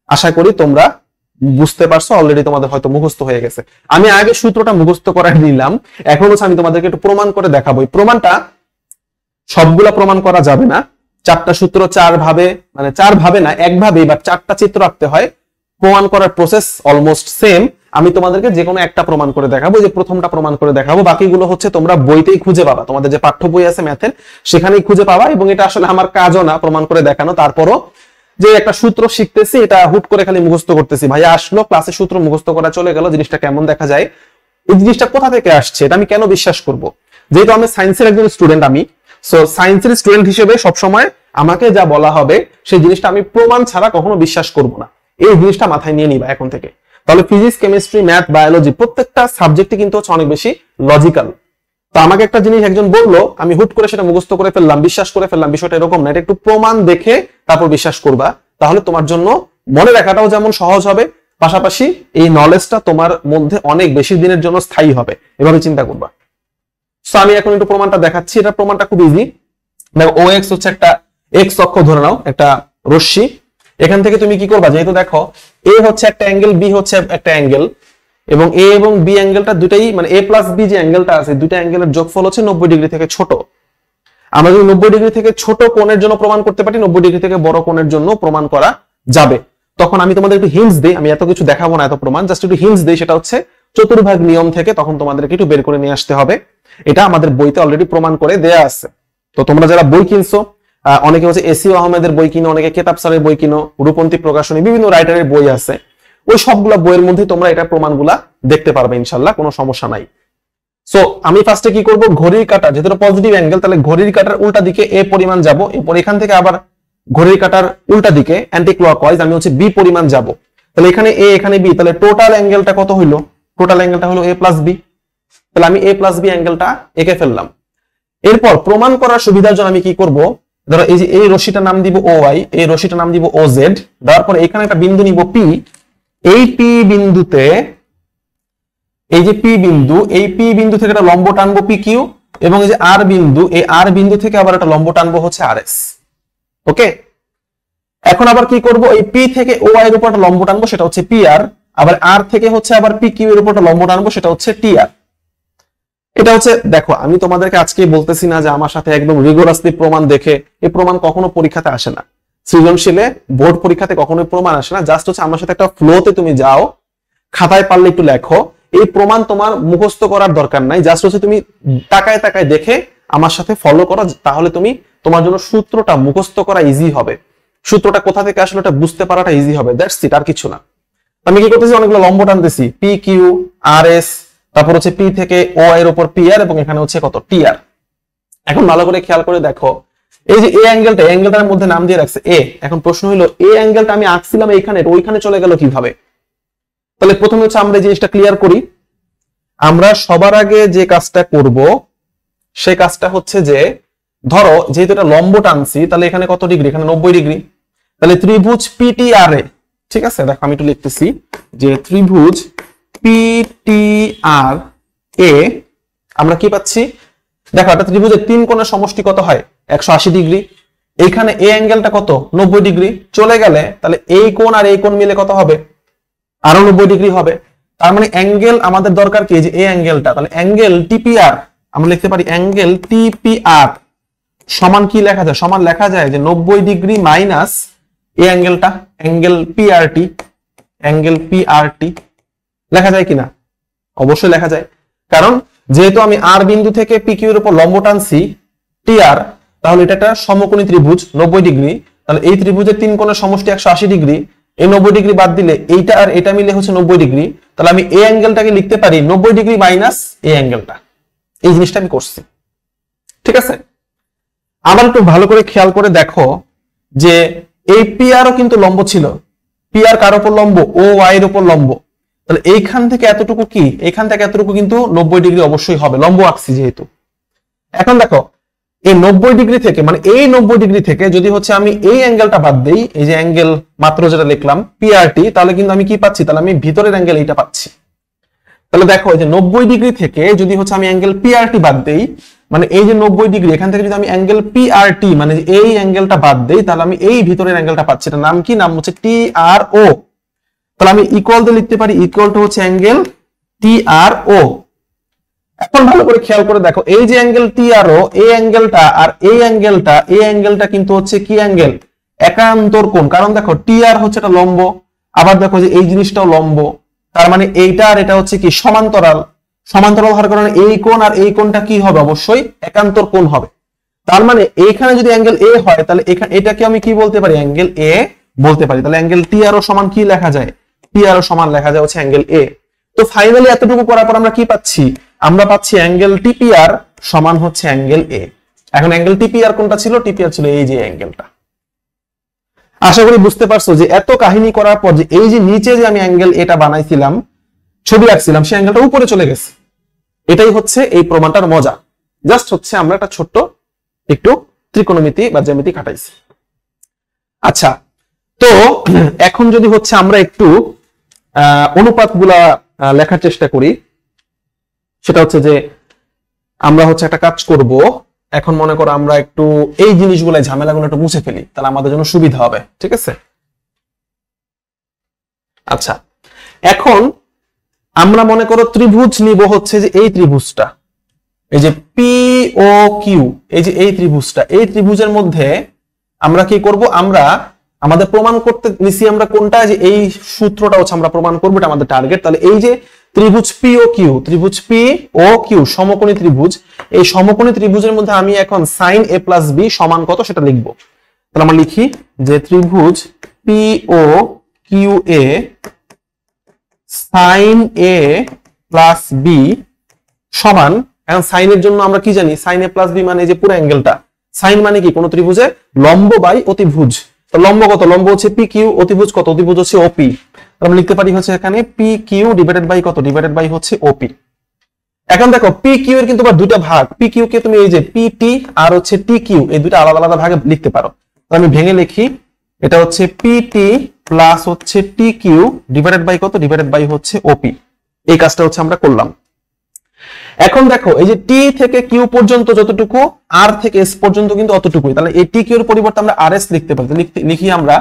আশা করি তোমরা বুঝতে পারছো, অলরেডি তোমাদের হয়তো মুখস্থ হয়ে গেছে। আমি আগে সূত্রটা মুখস্থ করে নিলাম, এখন হচ্ছে আমি তোমাদেরকে একটু প্রমাণ করে দেখাবো। প্রমাণটা সবগুলা প্রমাণ করা যাবে না, চারটা সূত্র চার ভাবে, মানে চার ভাবে না, একভাবেই বা চারটা চিত্র রাখতে হয়। প্রমাণ করার প্রসেস অলমোস্ট সেম। আমি তোমাদেরকে যে কোনো একটা প্রমাণ করে দেখাবো, যে প্রথমটা প্রমাণ করে দেখাবো, বাকিগুলো হচ্ছে তোমরা বইতেই খুঁজে পাবা, তোমাদের যে পাঠ্য বই আছে ম্যাথের সেখানেই খুঁজে পাবা। এবং এটা আসলে আমার কাজও না প্রমাণ করে দেখানো, তারপরও যে একটা সূত্র শিখতেছি এটা হুট করে খালি মুখস্থ করতেছি, ভাইয়া আসলো ক্লাসে সূত্র মুখস্থ করা চলে গেল, জিনিসটা কেমন দেখা যায়, এই জিনিসটা কোথা থেকে আসছে এটা আমি কেন বিশ্বাস করব? যেহেতু আমি সায়েন্সের একজন স্টুডেন্ট, আমি সো সায়েন্সের স্টুডেন্ট হিসেবে সবসময় আমাকে যা বলা হবে সেই জিনিসটা আমি প্রমাণ ছাড়া কখনো বিশ্বাস করব না। এই জিনিসটা মাথায় নিয়ে নিবা এখন থেকে। তাহলে ফিজিক্স, কেমিস্ট্রি, ম্যাথ, বায়োলজি প্রত্যেকটা সাবজেক্টই কিন্তু হচ্ছে অনেক বেশি লজিক্যাল। তো আমাকে একটা জিনিস একজন বললো, আমি হুট করে সেটা মুখস্থ করে ফেললাম, বিশ্বাস করে ফেললাম, বিষয়টা এরকম না। এটা একটু প্রমাণ দেখে তারপর বিশ্বাস করবা, তাহলে তোমার জন্য মনে রাখাটাও যেমন সহজ হবে, পাশাপাশি এই নলেজটা তোমার মধ্যে অনেক বেশি দিনের জন্য স্থায়ী হবে। এভাবে চিন্তা করবা। সো আমি এখন একটু প্রমাণটা দেখাচ্ছি। এটা প্রমাণটা খুব ইজি। দেখো OX হচ্ছে একটা এক্স অক্ষ ধরে নাও, একটা রশ্মি। এখান থেকে তুমি কি করবা, যেহেতু দেখো A হচ্ছে একটা অ্যাঙ্গেল, B হচ্ছে একটা অ্যাঙ্গেল, এবং A এবং B অ্যাঙ্গেলটা দুটাই, মানে A প্লাস B যে অ্যাঙ্গেলটা আছে, দুইটা অ্যাঙ্গেলের যোগফল হচ্ছে 90 ডিগ্রি থেকে ছোট। আমরা যদি 90 ডিগ্রি থেকে ছোট কোণের জন্য প্রমাণ করতে পারি, 90 ডিগ্রি থেকে বড় কোণের জন্য প্রমাণ করা যাবে। তখন আমি তোমাদের একটু হিন্টস দিই, আমি এত কিছু দেখাবো না, এত প্রমাণ, জাস্ট একটু হিন্টস দিই। সেটা হচ্ছে চতুর্ভাগ নিয়ম থেকে তখন তোমাদেরকে একটু বের করে নিয়ে আসতে হবে। এটা আমাদের বইতে অলরেডি প্রমাণ করে দেয়া আছে। তো তোমরা যারা বই কিনছো, অনেকে হচ্ছে এসিও আহমেদের বই কিনো, অনেকে কেতাব স্যারের বই কিনো, রূপন্তী প্রকাশনী, বিভিন্ন রাইটারের বই আছে, ওই সবগুলা বইয়ের মধ্যে তোমরা এটা প্রমাণগুলা দেখতে পারবে ইনশাল্লাহ, কোনো সমস্যা নাই। সো আমি ফার্স্টে কি করব, ঘড়ির কাঁটা যেহেতু পজিটিভ অ্যাঙ্গেল, তাহলে ঘড়ির কাঁটার উল্টা দিকে A পরিমাণ যাব, এরপর এখান থেকে আবার ঘড়ির কাঁটার উল্টা দিকে অ্যান্টি ক্লকওয়াইজ আমি হচ্ছে B পরিমাণ যাব। তাহলে এখানে A এখানে B, তাহলে টোটাল অ্যাঙ্গেলটা কত হইলো, টোটাল অ্যাঙ্গেলটা হলো A প্লাস B। তাহলে আমি A প্লাস B অ্যাঙ্গেলটা এঁকে ফেললাম। এরপর প্রমাণ করার সুবিধার জন্য আমি কি করব, ধরো এই যে এই রশ্মিটার নাম দিব OY, এই রশ্মিটার নাম দিব OZ, দেওয়ার পর এখানে একটা বিন্দু নিব P। এই P বিন্দুতে, এই যে P বিন্দু, এই P বিন্দু থেকে একটা লম্ব টানবো PQ, এবং এই যে R বিন্দু, এই R বিন্দু থেকে আবার একটা লম্ব টানবো হচ্ছে RS। ওকে, এখন আবার কি করব, এই P থেকে OY এর উপর একটা লম্ব টানবো, সেটা হচ্ছে PR, আবার R থেকে হচ্ছে আবার PQ এর উপর একটা লম্ব টানবো, সেটা হচ্ছে TR। এটা হচ্ছে, দেখো আমি তোমাদেরকে আজকে বলতেছি না যে আমার সাথে একদম রিগোরাসলি প্রমাণ দেখে, এই প্রমাণ কখনো পরীক্ষাতে আসে না, সৃজনশীলে বোর্ড পরীক্ষাতে কখনোই প্রমাণ আসে না। জাস্ট হচ্ছে আমার সাথে একটা ফ্লোতে তুমি যাও, খাতায় পারলে একটু লেখো, এই প্রমাণ তোমার মুখস্থ করার দরকার নাই, জাস্ট হচ্ছে তুমি তাকায় তাকায় দেখে আমার সাথে ফলো করো, তাহলে তুমি, তোমার জন্য সূত্রটা মুখস্থ করা ইজি হবে, সূত্রটা কোথা থেকে আসলে এটা বুঝতে পারাটা ইজি হবে, দ্যাটস ইট, আর কিছু না। আমি কি করতেছি, অনেকগুলো লম্ব টানতেছি, PQ RS, তারপর হচ্ছে P থেকে O এর উপর PR, এবং এখানে হচ্ছে কত TR। এখন ভালো করে খেয়াল করে দেখো, এই যে A অ্যাঙ্গেলটা, অ্যাঙ্গেলটার মধ্যে নাম দিয়ে রাখছে A। এখন প্রশ্ন হলো, A অ্যাঙ্গেলটা আমি আঁকছিলাম এইখানে, ওইখানে চলে গেল কিভাবে? তাহলে প্রথমে হচ্ছে আমরা এই জিনিসটা ক্লিয়ার করি। আমরা সবার আগে যে কাজটা করব সেই কাজটা হচ্ছে যে, ধরো যেহেতু এটা লম্ব টানছি, তাহলে এখানে কত ডিগ্রি, এখানে 90 ডিগ্রি। তাহলে ত্রিভুজ PTR এ, ঠিক আছে, দেখো আমি একটু লিখতেছি যে ত্রিভুজ PTR এ আমরা কি পাচ্ছি, দেখো একটা ত্রিভুজের তিন কোণের সমষ্টি কত হয়, 180 ডিগ্রি। এইখানে A অ্যাঙ্গেলটা কত, 90 ডিগ্রি চলে গেলে, তাহলে এই কোণ আর এই কোণ মিলে কত হবে, আরো 90 ডিগ্রি হবে। তার মানে অ্যাঙ্গেল আমাদের দরকার কি, যে এই অ্যাঙ্গেলটা, তাহলে অ্যাঙ্গেল TPR আমরা লিখতে পারি, অ্যাঙ্গেল TPR সমান কি লেখা যায়, সমান লেখা যায় যে 90 ডিগ্রি মাইনাস এই অ্যাঙ্গেলটা, অ্যাঙ্গেল PRT, অ্যাঙ্গেল PRT লেখা যায় কিনা, অবশ্যই লেখা যায়। কারণ যেহেতু আমি আর বিন্দু থেকে পি কিউ এর উপর লম্ব টানছি টি আর, তাহলে এটা একটা সমকোণী ত্রিভুজ 90 ডিগ্রি। তাহলে এই ত্রিভুজের তিন কোণের সমষ্টি 180 ডিগ্রি। এই 90 ডিগ্রি বাদ দিলে এইটা আর এটা মিলে হচ্ছে 90 ডিগ্রি। তাহলে আমি এই অ্যাঙ্গেলটাকে লিখতে পারি 90 ডিগ্রি মাইনাস এই অ্যাঙ্গেলটা। এই জিনিসটা আমি করছি, ঠিক আছে। আবার একটু ভালো করে খেয়াল করে দেখো যে এই পি আরও কিন্তু লম্ব ছিল। পি আর কার উপর লম্ব? ও ওয়াই এর উপর লম্ব। তাহলে এইখান থেকে এতটুকু কি, এইখান থেকে এতটুকু কিন্তু 90 ডিগ্রি অবশ্যই হবে, লম্ব আঁকছি যেহেতু। এখন দেখো এই 90 ডিগ্রি থেকে, মানে এই 90 ডিগ্রি থেকে যদি হচ্ছে আমি এই অ্যাঙ্গেলটা বাদ দেই, এই যে অ্যাঙ্গেল মাত্র যেটা লিখলাম পিআরটি, তাহলে কিন্তু আমি কি পাচ্ছি? তাহলে আমি ভিতরের অ্যাঙ্গেল এইটা পাচ্ছি। তাহলে দেখো এই যে 90 ডিগ্রি থেকে যদি হচ্ছে আমি অ্যাঙ্গেল পিআরটি বাদ দেই, মানে এই যে 90 ডিগ্রি এখান থেকে যদি আমি অ্যাঙ্গেল পিআরটি মানে এই অ্যাঙ্গেলটা বাদ দেই, তাহলে আমি এই ভিতরের অ্যাঙ্গেলটা পাচ্ছি। এটার নাম কি? নাম হচ্ছে টি আর ও। তাহলে আমি ইকুয়াল দিয়ে লিখতে পারি, ইকুয়াল টু হচ্ছে অ্যাঙ্গেল টি আর ও। এখন ভালো করে খেয়াল করে দেখো এই যে অ্যাঙ্গেল টি আর ও, এই অ্যাঙ্গেলটা আর এই অ্যাঙ্গেলটা কিন্তু হচ্ছে কি অ্যাঙ্গেল? একান্তর কোণ। কারণ দেখো টি আর হচ্ছে এটা লম্ব, আবার দেখো যে এই জিনিসটাও লম্ব, তার মানে এইটা আর এটা হচ্ছে কি সমান্তরাল। সমান্তরাল হওয়ার কারণে এই কোণ আর এই কোণটা কি হবে? অবশ্যই একান্তর কোণ হবে। তার মানে এইখানে যদি অ্যাঙ্গেল এ হয়, তাহলে এটাকে আমি কি বলতে পারি? অ্যাঙ্গেল এ বলতে পারি। তাহলে অ্যাঙ্গেল টি আর ও সমান কি লেখা যায়? টি আর ও সমান লেখা যায় হচ্ছে অ্যাঙ্গেল এ। তো ফাইনালি এতটুকু করার পর আমরা কি পাচ্ছি? আমরা পাচ্ছি অ্যাঙ্গেল টিপিআর সমান হচ্ছে অ্যাঙ্গেল এ। এখন অ্যাঙ্গেল টিপিআর কোনটা ছিল? টিপিআর ছিল এই যে অ্যাঙ্গেলটা। আশা করি বুঝতে পারছো যে এত কাহিনী করার পর যে এই যে নিচে যে আমি অ্যাঙ্গেল এটা বানাইছিলাম, ছবি আঁকছিলাম, সেই অ্যাঙ্গেলটা উপরে চলে গেছে। এটাই হচ্ছে এই প্রমাণটার মজা। জাস্ট হচ্ছে আমরা একটা ছোট্ট একটু ত্রিকোণমিতি বা জ্যামিতি খাটাইছি। আচ্ছা, তো এখন যদি হচ্ছে আমরা একটু অনুপাতগুলা লেখার চেষ্টা করি, সেটা হচ্ছে যে আমরা হচ্ছে একটা কাজ করব। এখন মনে করো আমরা একটু এই জিনিসগুলো, ঝামেলাগুলো একটু মুছে ফেলি, তাহলে আমাদের জন্য সুবিধা হবে, ঠিক আছে? আচ্ছা, এখন আমরা মনে করো ত্রিভুজ নিব হচ্ছে যে এই ত্রিভুজটা, এই যে পি ও কিউ, এই যে এই ত্রিভুজটা, এই ত্রিভুজের মধ্যে আমরা কি করব? আমরা আমাদের প্রমাণ করতে নিছি আমরা কোনটা? যে এই সূত্রটা হচ্ছে আমরা প্রমাণ করবো, এটা আমাদের টার্গেট। তাহলে এই যে ত্রিভুজ পি ও কিউ, ত্রিভুজ পি ও কিউ সমকোণী ত্রিভুজ, এই সমকোণী ত্রিভুজের মধ্যে আমি এখন সাইন এ প্লাস বি সমান কত সেটা লিখব। তাহলে আমরা লিখি যে ত্রিভুজ পি ও কিউ এ সাইন এ প্লাস বি সমান, এখন সাইনের জন্য আমরা কি জানি? সাইন এ প্লাস বি মানে যে পুরো অ্যাঙ্গেলটা। সাইন মানে কি? কোন ত্রিভুজে লম্ব বাই অতিভুজ। তো লম্ব কত? লম্ব হচ্ছে পি কিউ, অতিভুজ কত? অতিভুজ হচ্ছে ওপি। আমরা লিখতে পারি হচ্ছে এখানে পি কিউ ডিভাইডেড বাই কত? ডিভাইডেড বাই হচ্ছে ওপি। এখন দেখো পি কিউ এর কিন্তু আবার দুটো ভাগ। পি কিউ কে তুমি এই যে পিটি আর হচ্ছে টি কিউ, এই দুটো আলাদা আলাদা ভাগে লিখতে পারো। তো আমি ভেঙে লিখি, এটা হচ্ছে পিটি প্লাস হচ্ছে টি কিউ ডিভাইডেড বাই কত? ডিভাইডেড বাই হচ্ছে ওপি। এই কাজটা হচ্ছে আমরা করলাম। এখন দেখো এই যে টি থেকে কিউ পর্যন্ত যতটুকু, আর থেকে এস পর্যন্ত কিন্তু অতটুকুই। তাহলে এই টি কিউ এর পরিবর্তে আমরা আর এস লিখতে পারি। লিখি আমরা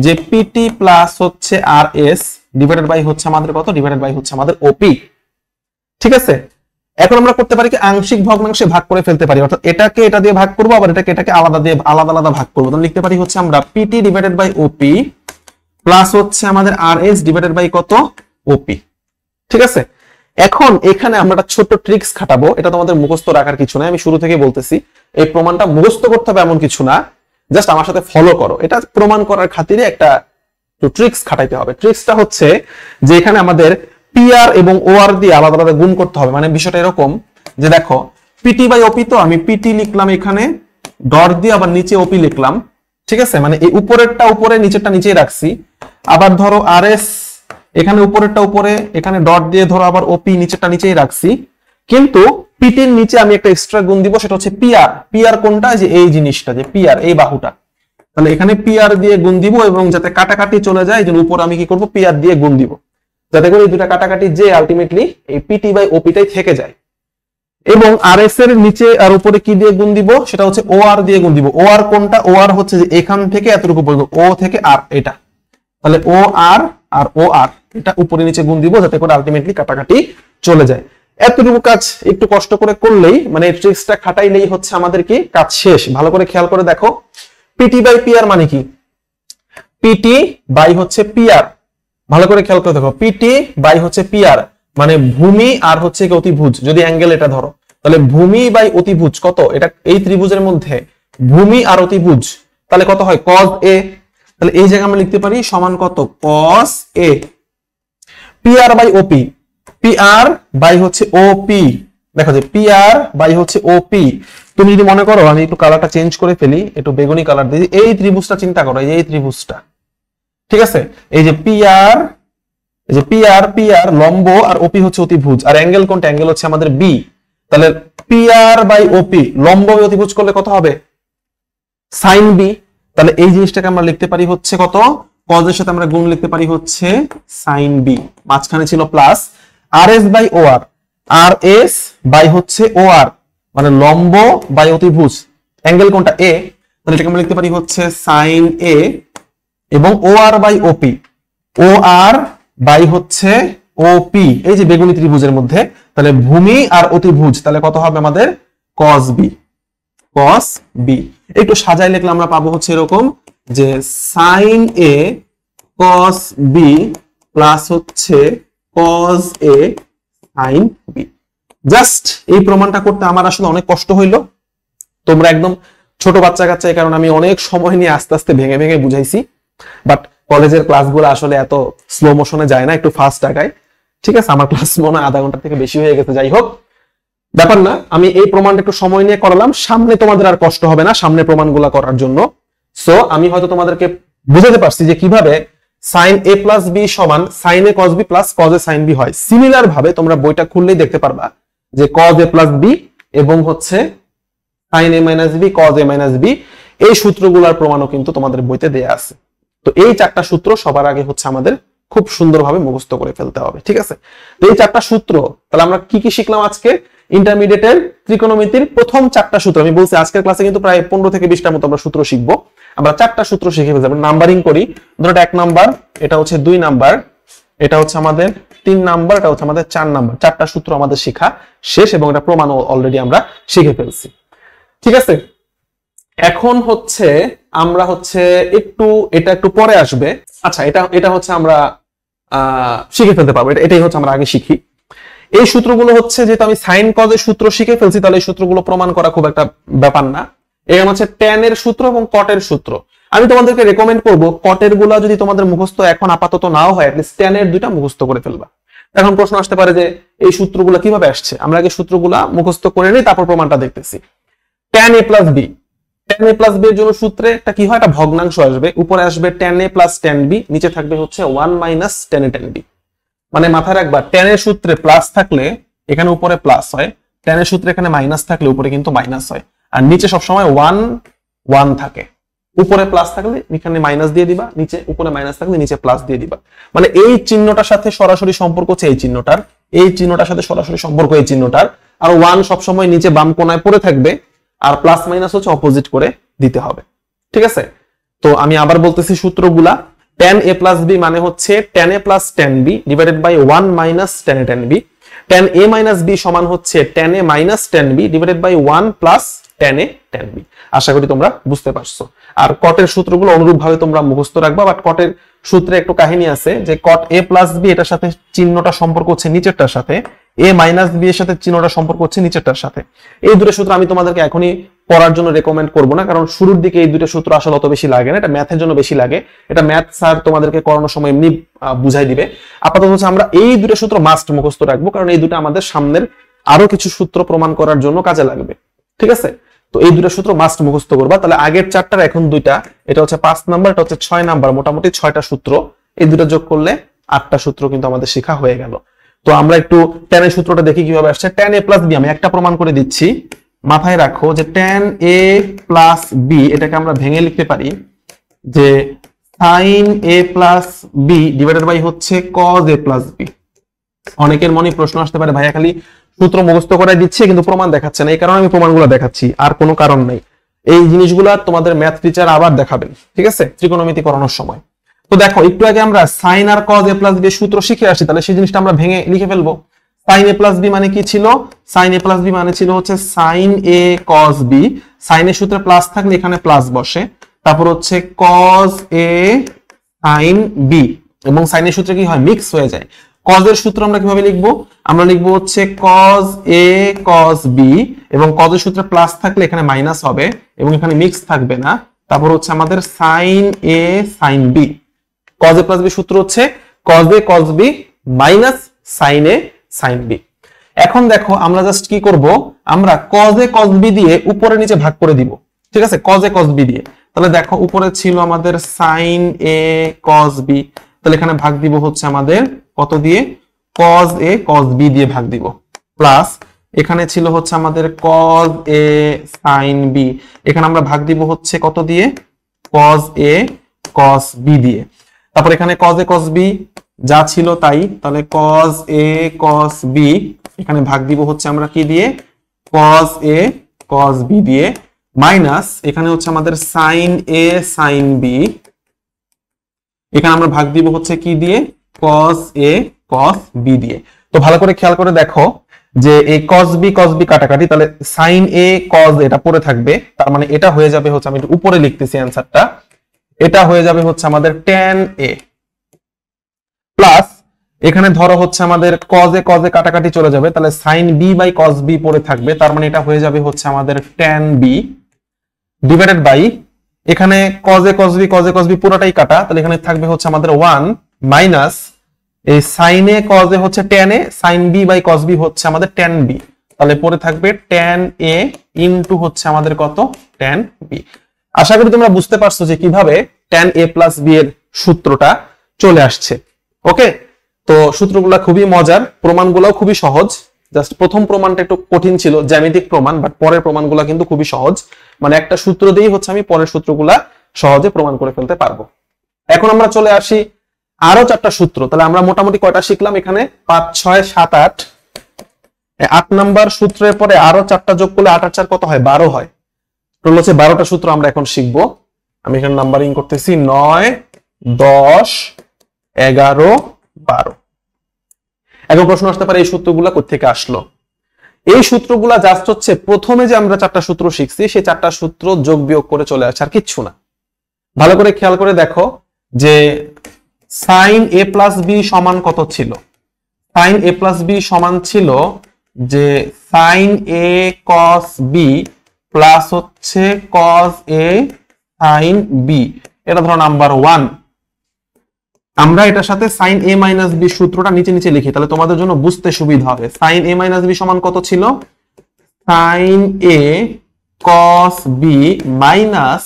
যে পিটি প্লাস হচ্ছে আর এস ডিভাইডেড বাই হচ্ছে আমাদের কত? ডিভাইডেড বাই হচ্ছে আমাদের ওপি। ঠিক আছে, এখন আমরা করতে পারি কি? আংশিক ভগ্নাংশে ভাগ করে ফেলতে পারি। অর্থাৎ এটাকে এটা দিয়ে ভাগ করবো, আবার এটাকে আলাদা দিয়ে আলাদা আলাদা ভাগ করবো। তাহলে লিখতে পারি হচ্ছে আমরা PT divided by OP plus হচ্ছে আমাদের আর এস ডিভাইডেড বাই কত? ওপি। ঠিক আছে, এখন এখানে আমরা একটা ছোট্ট ট্রিক্স খাটাবো। এটা তোমাদের মুখস্থ রাখার কিছু নাই, আমি শুরু থেকে বলতেছি। এই প্রমাণটা মুখস্থ করতে হবে এমন কিছু না, জাস্ট আমার সাথে ফলো করো। এটা প্রমাণ করার খাতিরে একটা ট্রিক্স খাটাইতে হবে। ট্রিক্সটা হচ্ছে যে এখানে আমাদের পি আর এবং ও আর দিয়ে আলাদা আলাদা গুণ করতে হবে। মানে বিষয়টা এরকম যে দেখো পিটি বাই ওপি, তো আমি পিটি লিখলাম এখানে ডট দিয়ে, আবার নিচে ওপি লিখলাম। ঠিক আছে, মানে এই উপরেরটা উপরে, নিচেরটা নিচেই রাখছি। আবার ধরো আর এস এখানে উপরেরটা উপরে, এখানে ডট দিয়ে ধরো আবার ওপি নিচেরটা নিচেই রাখছি। কিন্তু পিটির নিচে আমি একটা এক্সট্রা গুণ দিব, সেটা হচ্ছে পিআর। পিআর কোনটা? যে এই জিনিসটা, যে পিআর এই বাহুটা। তাহলে এখানে পিআর দিয়ে গুণ দিব, এবং যাতে কাটাকাটি চলে যায় এই জন্য উপর আমি কি করব? পিআর দিয়ে গুণ দিব, যাতে করে এই দুটা কাটাকাটি যে আলটিমেটলি এই পিটি বাই ওপিটাই থেকে যায়। এবং আর এস এর নিচে আর উপরে কি দিয়ে গুণ দিব? সেটা হচ্ছে ও আর দিয়ে গুণ দিব। ও আর কোনটা? ও আর হচ্ছে যে এখান থেকে এতটুকু পর্যন্ত, ও থেকে আর এটা। তাহলে ও আর আর ও আর এটা উপরে নিচে গুণ দিব, যাতে করে আলটিমেটলি কাটাকাটি চলে যায়। এতটুকু কাজ একটু কষ্ট করে করলেই, মানে ট্রিক্সটা খাটাইলেই হচ্ছে আমাদের কি কাজ শেষ। ভালো করে খেয়াল করে দেখো, পিটি বাই পিআর মানে কি? পিটি বাই হচ্ছে পিআর। ভালো করে খেয়াল করে দেখো, পিটি বাই হচ্ছে পিআর। মানে ভূমি আর হচ্ছে কি অতিভুজ, যদি অ্যাঙ্গেল এটা ধরো, তাহলে ভূমি বাই অতিভুজ কত, এটা এই ত্রিভুজের মধ্যে ভূমি আর অতিভুজ, তাহলে কত হয় cos a। তাহলে এই জায়গায় আমরা লিখতে পারি সমান কত cos a। pr by op, pr by হচ্ছে op, দেখো যে pr বাই হচ্ছে op। তুমি যদি মনে করো আমি একটু কালারটা চেঞ্জ করে ফেলি, একটু বেগুনি কালার দিই, এই ত্রিভুজটা চিন্তা করো, এই ত্রিভুজটা, ঠিক আছে, এই যে pr, এই যে pr লম্ব আর op হচ্ছে অতিভুজ, আর অ্যাঙ্গেল কোনটা, অ্যাঙ্গেল হচ্ছে আমাদের b। তাহলে pr বাই op লম্ব বাই অতিভুজ করলে কত হবে sin b। তাহলে এই জিনিসটাকে আমরা লিখতে পারি হচ্ছে কত, cos এর সাথে আমরা গুণ লিখতে পারি হচ্ছে sin b, মাঝখানে ছিল plus rs by or, rs by হচ্ছে or মানে লম্ব বাই অতিভুজ, অ্যাঙ্গেল কোনটা a, তাহলে এটাকে আমরা লিখতে পারি হচ্ছে sin a এবং or by op, or by হচ্ছে op, এই যে বেগুনি ত্রিভুজের মধ্যে, তাহলে ভূমি আর অতিভুজ, তাহলে কত হবে আমাদের cos b, cos b। একটু সাজাই লিখলে আমরা পাবো হচ্ছে এরকম যে sin a cos b plus হচ্ছে cos a sin b। Just এই প্রমাণটা করতে আমার আসলে অনেক কষ্ট হইলো, তোমরা একদম ছোট বাচ্চা কাচ্চা, এই কারণে আমি অনেক সময় নিয়ে আস্তে আস্তে ভেঙে ভেঙে বুঝাইছি, বাট কলেজের ক্লাসগুলো আসলে এত স্লো মোশনে যায় না, একটু ফাস্ট আগায়, ঠিক আছে। আমার ক্লাস মনে হয় আধা ঘন্টা থেকে বেশি হয়ে গেছে, যাই হোক ব্যাপার না, আমি এই প্রমাণটা একটু সময় নিয়ে করালাম, সামনে তোমাদের আর কষ্ট হবে না সামনে প্রমাণগুলো করার জন্য। সো আমি হয়তো তোমাদেরকে বুঝাতে পারছি যে কিভাবে sin a প্লাস b সমান sin a cos b plus cos a sin b হয়। সিমিলার ভাবে তোমরা বইটা খুললেই দেখতে পারবা যে cos a প্লাস b এবং হচ্ছে sin a minus b cos a minus b, এই সূত্রগুলোর প্রমাণও কিন্তু তোমাদের বইতে দেয়া আছে। তো এই চারটা সূত্র সবার আগে হচ্ছে আমাদের খুব সুন্দরভাবে মুখস্থ করে ফেলতে হবে, ঠিক আছে। তো এই চারটা সূত্র, তাহলে আমরা কি কি শিখলাম আজকে, ইন্টারমিডিয়েটের ত্রিকোণমিতির প্রথম চারটা সূত্র, আমি বলছি আজকের ক্লাসে কিন্তু প্রায় 15 থেকে 20টার মতো আমরা সূত্র শিখবো। আমরা চারটা সূত্র শিখে ফেলছি, আমরা নাম্বারিং করি, ধরো এটা 1 নাম্বার, এটা হচ্ছে 2 নাম্বার, এটা হচ্ছে আমাদের 3 নাম্বার, এটা হচ্ছে আমাদের 4 নাম্বার। চারটা সূত্র আমাদের শেখা শেষ এবং এটা প্রমাণ অলরেডি আমরা শিখে ফেলছি, ঠিক আছে। এখন হচ্ছে আমরা হচ্ছে এটা একটু পরে আসবে, আচ্ছা এটা হচ্ছে আমরা শিখে ফেলতে পারবো, এটাই হচ্ছে আমরা আগে শিখি। এই সূত্রগুলো হচ্ছে যেহেতু আমি সাইন কজ এর সূত্র শিখে ফেলছি, তাহলে এই সূত্রগুলো প্রমাণ করা খুব একটা ব্যাপার না। এখানে হচ্ছে ট্যান এর সূত্র এবং কটের সূত্র। আমি তোমাদেরকে রেকমেন্ড করব কটের গুলা যদি তোমাদের মুখস্থ এখন আপাতত নাও হয়, অ্যাটলিস্ট ট্যান এর দুইটা মুখস্থ করে ফেলবা। এখন প্রশ্ন আসতে পারে যে এই সূত্রগুলো কিভাবে আসছে, আমরা আগে সূত্রগুলা মুখস্থ করে নিই, তারপর প্রমাণটা দেখতেছি। Tan A plus B, tan A plus B এর জন্য সূত্রে একটা কি হয়, একটা ভগ্নাংশ আসবে, উপরে আসবে tan A plus tan B, নিচে থাকবে হচ্ছে 1 minus tan A tan B. মানে মাথায় রাখবা ট্যান এর সূত্রে প্লাস থাকলে এখানে উপরে প্লাস হয়, ট্যান এর সূত্রে এখানে মাইনাস থাকলে উপরে কিন্তু মাইনাস হয়, আর নিচে সবসময় 1 1 থাকে। উপরে প্লাস থাকলে এখানে মাইনাস দিয়ে দিবা, নিচে উপরে মাইনাস থাকলে নিচে প্লাস দিয়ে দিবা। মানে এই চিহ্নটার সাথে সরাসরি সম্পর্ক হচ্ছে এই চিহ্নটার, এই চিহ্নটার সাথে সরাসরি সম্পর্ক এই চিহ্নটার, আর 1 সবসময় নিচে বাম কোণায় পড়ে থাকবে, আর প্লাস মাইনাস হচ্ছে অপোজিট করে দিতে হবে, ঠিক আছে। তো আমি আবার বলতেছি সূত্রগুলা, tan a plus b মানে হচ্ছে tan a plus tan b divided by 1 minus tan a tan b, tan a minus b সমান হচ্ছে tan a minus tan b divided by 1 plus tan a tan b। আশা করি তোমরা বুঝতে পারছো। আর কটের সূত্রগুলো অনুরূপ ভাবে তোমরা মুখস্থ রাখবা, বাট কটের সূত্রে একটু কাহিনী আছে যে cot a plus b এটার সাথে চিহ্নটা সম্পর্ক হচ্ছে নিচেরটার সাথে, a minus b এর সাথে চিহ্নটা সম্পর্ক হচ্ছে নিচেরটার সাথে। এই দুটো সূত্র আমি তোমাদেরকে এখনই পড়ার জন্য রেকমেন্ড করব না, কারণ শুরুর দিকে এই দুটো সূত্র আসলে অত বেশি লাগে না, এটা ম্যাথের জন্য বেশি লাগে, এটা ম্যাথ স্যার তোমাদেরকে করানোর সময় এমনি বুঝাই দিবে। আপাতত হচ্ছে আমরা এই দুটো সূত্র মাস্ট মুখস্থ রাখবো, কারণ এই দুটো আমাদের সামনের আরো কিছু সূত্র প্রমাণ করার জন্য কাজে লাগবে, ঠিক আছে। তো এই দুটো সূত্র মাস্ট মুখস্থ করবা। তাহলে আগের চারটার এখন দুইটা, এটা হচ্ছে 5 নাম্বার, এটা হচ্ছে 6 নাম্বার, মোটামুটি 6টা সূত্র, এই দুটো যোগ করলে 8টা সূত্র কিন্তু আমাদের শেখা হয়ে গেল। তো আমরা একটু tan এর সূত্রটা দেখি কিভাবে আসছে। tan a plus b আমি একটা প্রমাণ করে দিচ্ছি, মাথায় রাখো যে tan a plus b এটাকে আমরা ভেঙে লিখতে পারি যে sin a plus b divided by হচ্ছে cos a plus b। অনেকের মনে প্রশ্ন আসতে পারে ভাইয়া খালি সূত্র মুখস্থ করাই দিচ্ছে কিন্তু প্রমাণ দেখাচ্ছে না, এই কারণে আমি প্রমাণগুলো দেখাচ্ছি, আর কোনো কারণ নাই। এই জিনিসগুলো তোমাদের ম্যাথ টিচার আবার দেখাবেন, ঠিক আছে, ত্রিকোণমিতি করানোর সময়। তো দেখো একটু আগে আমরা sin R cos a plus b সূত্র শিখে আসি, তাহলে সেই জিনিসটা আমরা ভেঙে লিখে ফেলবো। sin a plus b মানে কি ছিল, sin a plus b মানে ছিল হচ্ছে sin a cos b, sin এর সূত্রে প্লাস থাকলে এখানে প্লাস বসে, তারপর হচ্ছে cos a sin b, এবং sin এর সূত্রে কি হয় মিক্স হয়ে যায়, cos এর সূত্র আমরা কিভাবে লিখবো? আমরা লিখবো হচ্ছে cos a cos b, এবং cos এর সূত্রে প্লাস থাকলে এখানে মাইনাস হবে এবং এখানে মিক্স থাকবে না। তারপর হচ্ছে আমাদের sin a sin b। cos a plus b সূত্র হচ্ছে cos a cos b minus sin a sin b। এখন দেখো আমরা জাস্ট কি করব, আমরা cos a cos b দিয়ে উপরে নিচে ভাগ করে দিব, ঠিক আছে, cos a cos b দিয়ে। তাহলে দেখো উপরে ছিল আমাদের sin a cos b, তাহলে এখানে ভাগ দিব হচ্ছে আমাদের কত দিয়ে, cos a cos b দিয়ে ভাগ দিব, প্লাস এখানে ছিল হচ্ছে আমাদের cos a sin b, এখানে আমরা ভাগ দিব হচ্ছে কত দিয়ে, cos a cos b দিয়ে। তারপর এখানে cos a cos b যা ছিল তাই, তাহলে cos a cos b এখানে ভাগ দিব হচ্ছে আমরা কি দিয়ে, cos a cos b দিয়ে, মাইনাস এখানে হচ্ছে আমাদের sin a sin b, এখানে আমরা ভাগ দিব হচ্ছে কি দিয়ে, cos a cos b দিয়ে। তো ভালো করে খেয়াল করে দেখো যে এই cos b কাটাকাটি, তাহলে sin a cos এটা পড়ে থাকবে, তার মানে এটা হয়ে যাবে হচ্ছে, আমি একটু উপরে লিখতেছি অ্যানসারটা, এটা হয়ে যাবে হচ্ছে আমাদের tan a, প্লাস এখানে ধরো হচ্ছে আমাদের cos a কাটাকাটি চলে যাবে, তাহলে sin b by cos b পড়ে থাকবে, তার মানে এটা হয়ে যাবে হচ্ছে আমাদের tan b ডিভাইডেড বাই এখানে cos a cos b পুরোটাই কাটা, তাহলে এখানে থাকবে হচ্ছে আমাদের 1 মাইনাস এই sin a cos a হচ্ছে tan a, sin b by cos b হচ্ছে আমাদের tan b, তাহলে পরে থাকবে tan a ইনটু হচ্ছে আমাদের কত, tan b। আশা করি তোমরা বুঝতে পারছো যে কিভাবে tan a প্লাস b এর সূত্রটা চলে আসছে। ওকে, তো সূত্রগুলো খুবই মজার, প্রমাণগুলোও খুবই সহজ। জাস্ট প্রথম প্রমাণটা একটু কঠিন ছিল, জ্যামিতিক প্রমাণ, বাট পরের প্রমাণগুলো কিন্তু খুবই সহজ। মানে একটা সূত্র দিয়েই হচ্ছে আমি পরের সূত্রগুলা সহজে প্রমাণ করে ফেলতে পারবো। এখন আমরা চলে আসি আরো 4টা সূত্র। তাহলে আমরা মোটামুটি কয়টা শিখলাম এখানে, 5 6 7 8, 8 নাম্বার সূত্রের পরে আরো 4টা যোগ করলে 8 আর 4 কত হয়, 12 হয়। টোটাল হচ্ছে 12টা সূত্র আমরা এখন শিখবো। আমি এখানে নাম্বারিং করতেছি 9 10 11 12। এখন প্রশ্ন আসতে পারে এই সূত্রগুলা কোত্থেকে আসলো। এই সূত্রগুলা জাস্ট হচ্ছে প্রথমে যে আমরা 4টা সূত্র শিখছি সেই 4টা সূত্র যোগ বিয়োগ করে চলে আসছে, আর কিচ্ছু না। ভালো করে খেয়াল করে দেখো যে sin a প্লাস b সমান কত ছিল, sin a প্লাস b সমান ছিল যে sin a cos b plus হচ্ছে cos a sin b, এটা ধরো নাম্বার 1। আমরা এটার সাথে sin a মাইনাস b সূত্রটা নিচে নিচে লিখি, তাহলে তোমাদের জন্য বুঝতে সুবিধা হবে। sin a মাইনাস b সমান কত ছিল, sin a cos b minus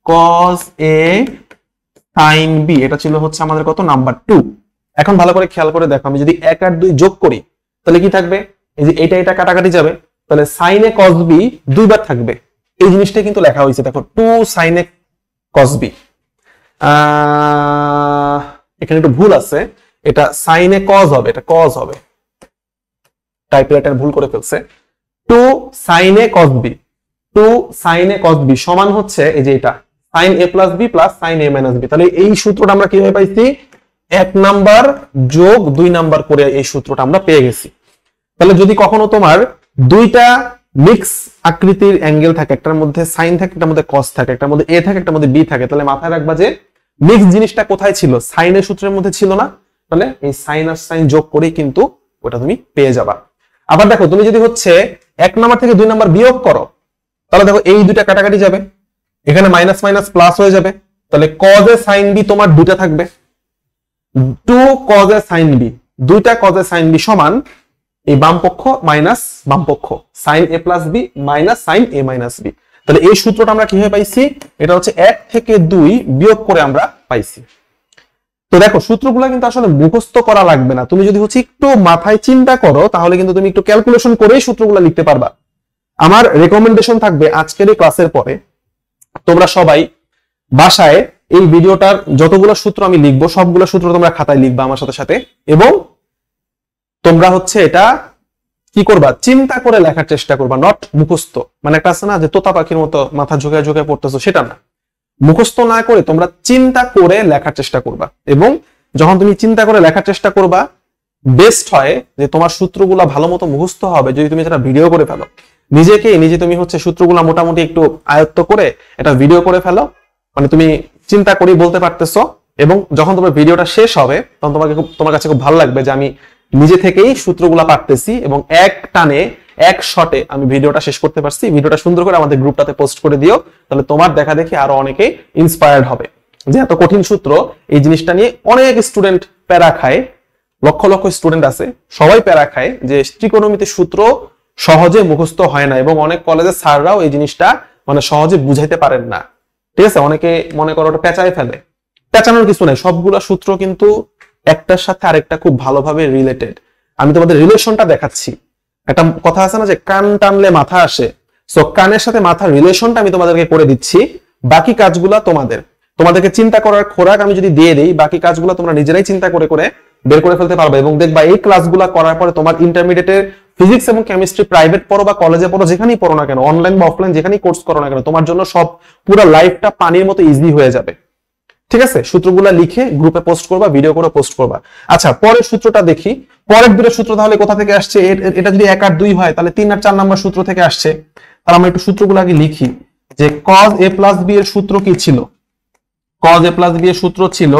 cos a sin b, এটা ছিল হচ্ছে আমাদের কত, নাম্বার 2। এখন ভালো করে খেয়াল করে দেখো, আমি যদি 1 আর 2 যোগ করি তাহলে কি থাকবে, এই যে এটা কাটাকাটি যাবে, তাহলে sin a cos b দুইবার থাকবে। এই জিনিসটা কিন্তু লেখা হয়েছে, দেখো 2 sin a cos b, এখানে একটু ভুল আছে, এটা sin a cos হবে, এটা cos হবে, টাইপরাইটার ভুল করে ফেলছে। 2 sin a cos b, 2 sin a cos b সমান হচ্ছে এই যে এটা sin a plus b plus sin a minus b। তাহলে এই সূত্রটা আমরা কিভাবে পাইছি, 1 নাম্বার যোগ 2 নাম্বার করে এই সূত্রটা আমরা পেয়ে গেছি। তাহলে যদি কখনো তোমার দুইটা মিক্স আকৃতির অ্যাঙ্গেল থাকে, একটার মধ্যে sin থাকে, একটার মধ্যে cos থাকে, একটার মধ্যে a থাকে, একটার মধ্যে b থাকে, তাহলে মাথায় রাখবা যে মিক্স জিনিসটা কোথায় ছিল, sin এর সূত্রের মধ্যে ছিল না, তাহলে এই sin আর sin যোগ করেই কিন্তু ওটা তুমি পেয়ে যাবা। আবার দেখো তুমি যদি হচ্ছে 1 নাম্বার থেকে 2 নাম্বার বিয়োগ করো, তাহলে দেখো এই দুইটা কাটাকাটি যাবে, এখানে মাইনাস মাইনাস প্লাস হয়ে যাবে, তাহলে cos a sin b তোমার দুইটা থাকবে, 2 cos a sin b, দুইটা cos a sin b সমান এই বাম পক্ষ মাইনাস বাম পক্ষ sin a plus b minus sin a minus b। তাহলে এই সূত্রটা আমরা কিভাবে পাইছি, এটা হচ্ছে 1 থেকে 2 বিয়োগ করে আমরা পাইছি। তো দেখো সূত্রগুলো কিন্তু আসলে মুখস্থ করা লাগবে না, তুমি যদি হচ্ছে একটু মাথায় চিন্তা করো তাহলে কিন্তু তুমি একটু ক্যালকুলেশন করেই সূত্রগুলো লিখতে পারবা। আমার রেকমেন্ডেশন থাকবে আজকের এই ক্লাসের পরে তোমরা সবাই বাসায় এই ভিডিওটার যতগুলো সূত্র আমি লিখবো সবগুলো সূত্র তোমরা খাতায় লিখবা আমার সাথে সাথে, এবং তোমরা হচ্ছে এটা কি করবা, চিন্তা করে লেখার চেষ্টা করবা, নট মুখস্থ। মানে একটা আছে না যে তোতা পাখির মতো মাথা ঝুঁকায় ঝুঁকায় পড়তেছো, সেটা না। মুখস্থ না করে তোমরা চিন্তা করে লেখার চেষ্টা করবা, এবং যখন তুমি চিন্তা করে লেখার চেষ্টা করবা বেস্ট হয় যে তোমার সূত্রগুলা ভালো মতো মুখস্থ হবে যদি তুমি যেটা ভিডিও করে ফেলো। নিজে তুমি হচ্ছে সূত্রগুলা মোটামুটি একটু আয়ত্ত করে এটা ভিডিও করে ফেলো, মানে তুমি চিন্তা করে বলতে পারতেছো, এবং যখন তোমার ভিডিওটা শেষ হবে তখন তোমার কাছে খুব ভালো লাগবে যে আমি নিজে থেকেই সূত্রগুলা পারতেছি এবং এক টানে এক শটে আমি ভিডিওটা শেষ করতে পারছি। ভিডিওটা সুন্দর করে আমাদের গ্রুপটাতে পোস্ট করে দিও, তাহলে তোমার দেখা দেখি আরো অনেকেই ইন্সপায়ার্ড হবে। যে এত কঠিন সূত্র, এই জিনিসটা নিয়ে অনেক স্টুডেন্ট প্যারা খায়, লক্ষ লক্ষ স্টুডেন্ট আছে, সবাই প্যারা খায় যে ত্রিকোণমিতির সূত্র সহজে মুখস্থ হয় না, এবং অনেক কলেজের স্যাররাও এই জিনিসটা মানে সহজে বুঝাইতে পারেন না। ঠিক আছে, অনেকে মনে করো ওটা পেঁচায় ফেলে। পেঁচানোর কিছু নাই, সবগুলা সূত্র কিন্তু একটার সাথে আরেকটা খুব ভালোভাবে রিলেটেড। আমি তোমাদের রিলেশনটা দেখাচ্ছি। একটা কথা আছে না যে কান টানলে মাথা আসে, সো কানের সাথে মাথার রিলেশনটা আমি তোমাদেরকে করে দিচ্ছি। বাকি কাজগুলা তোমাদেরকে চিন্তা করার খোরাক আমি যদি দিয়ে দেই, বাকি কাজগুলো তোমরা নিজেরাই চিন্তা করে করে বের করে ফেলতে পারবে। এবং দেখবা এই ক্লাসগুলো করার পরে তোমার ইন্টারমিডিয়েটের ফিজিক্স এবং কেমিস্ট্রি প্রাইভেট পড়ো বা কলেজে পড়ো, যেখানেই পড়ো না কেন, অনলাইন বা অফলাইন যেখানেই কোর্স করো না কেন, তোমার জন্য সব পুরো লাইফটা পানির মতো ইজি হয়ে যাবে। ঠিক আছে, সূত্রগুলো লিখে গ্রুপে পোস্ট করবা, ভিডিও করে পোস্ট করবা। আচ্ছা, পরের সূত্রটা দেখি। পরের দুটো সূত্র তাহলে কোথা থেকে আসছে? এটা যদি 1 আর 2 হয় তাহলে 3 আর 4 নাম্বার সূত্র থেকে আসছে। তাহলে আমরা একটু সূত্রগুলো আগে লিখি যে cos a plus b এর সূত্র কি ছিল? cos a plus b এর সূত্র ছিল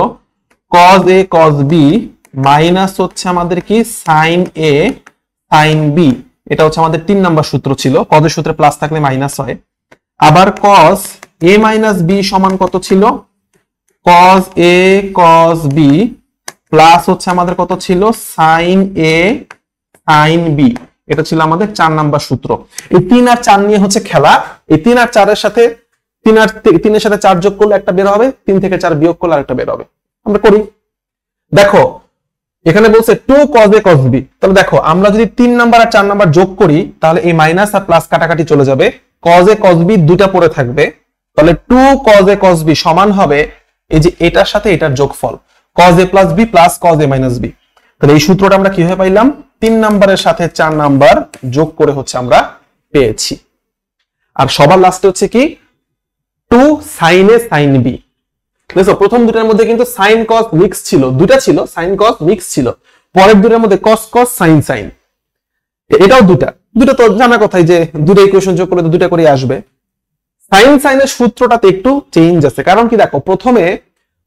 cos a cos b minus হচ্ছে আমাদের কি sin a sin b। এটা হচ্ছে আমাদের 3 নাম্বার সূত্র ছিল। cos এর সূত্রে প্লাস থাকলে মাইনাস হয়। আবার cos a minus b সমান কত ছিল? cos a cos b plus হচ্ছে আমাদের কত ছিল? sin a sin b। এটা ছিল আমাদের 4 নাম্বার সূত্র। এই 3 আর 4 নিয়ে হচ্ছে খেলা। এই 3 আর 4 এর সাথে 3 এর সাথে 4 যোগ করলে একটা বের হবে, 3 থেকে 4 বিয়োগ করলে আরেকটা বের হবে। আমরা করি। দেখো এখানে বলছে 2 cos a cos b। তাহলে দেখো আমরা যদি 3 নাম্বার আর 4 নাম্বার যোগ করি তাহলে এই মাইনাস আর প্লাস কাটাকাটি চলে যাবে, cos a cos b দুইটা পড়ে থাকবে। তাহলে 2 cos a cos b সমান হবে এই যে এটার সাথে এটার যোগফল cos a plus b plus cos a minus b। তাহলে এই সূত্রটা আমরা কিভাবে পাইলাম? 3 নাম্বারের সাথে 4 নাম্বার যোগ করে হচ্ছে আমরা পেয়েছি। আর সবার লাস্টে হচ্ছে কি 2 sin a sin b। দেখো প্রথম দুটার মধ্যে কিন্তু sin cos মিক্স ছিল, দুটা ছিল sin cos মিক্স ছিল। পরের দুটার মধ্যে cos cos sin sin, এটাও দুটা তো জানা কথাই যে দুটো ইকুয়েশন যোগ করলে দুটা করে আসবে। sin sin এর সূত্রটাতে একটু চেঞ্জ আছে, কারণ কি দেখো প্রথমে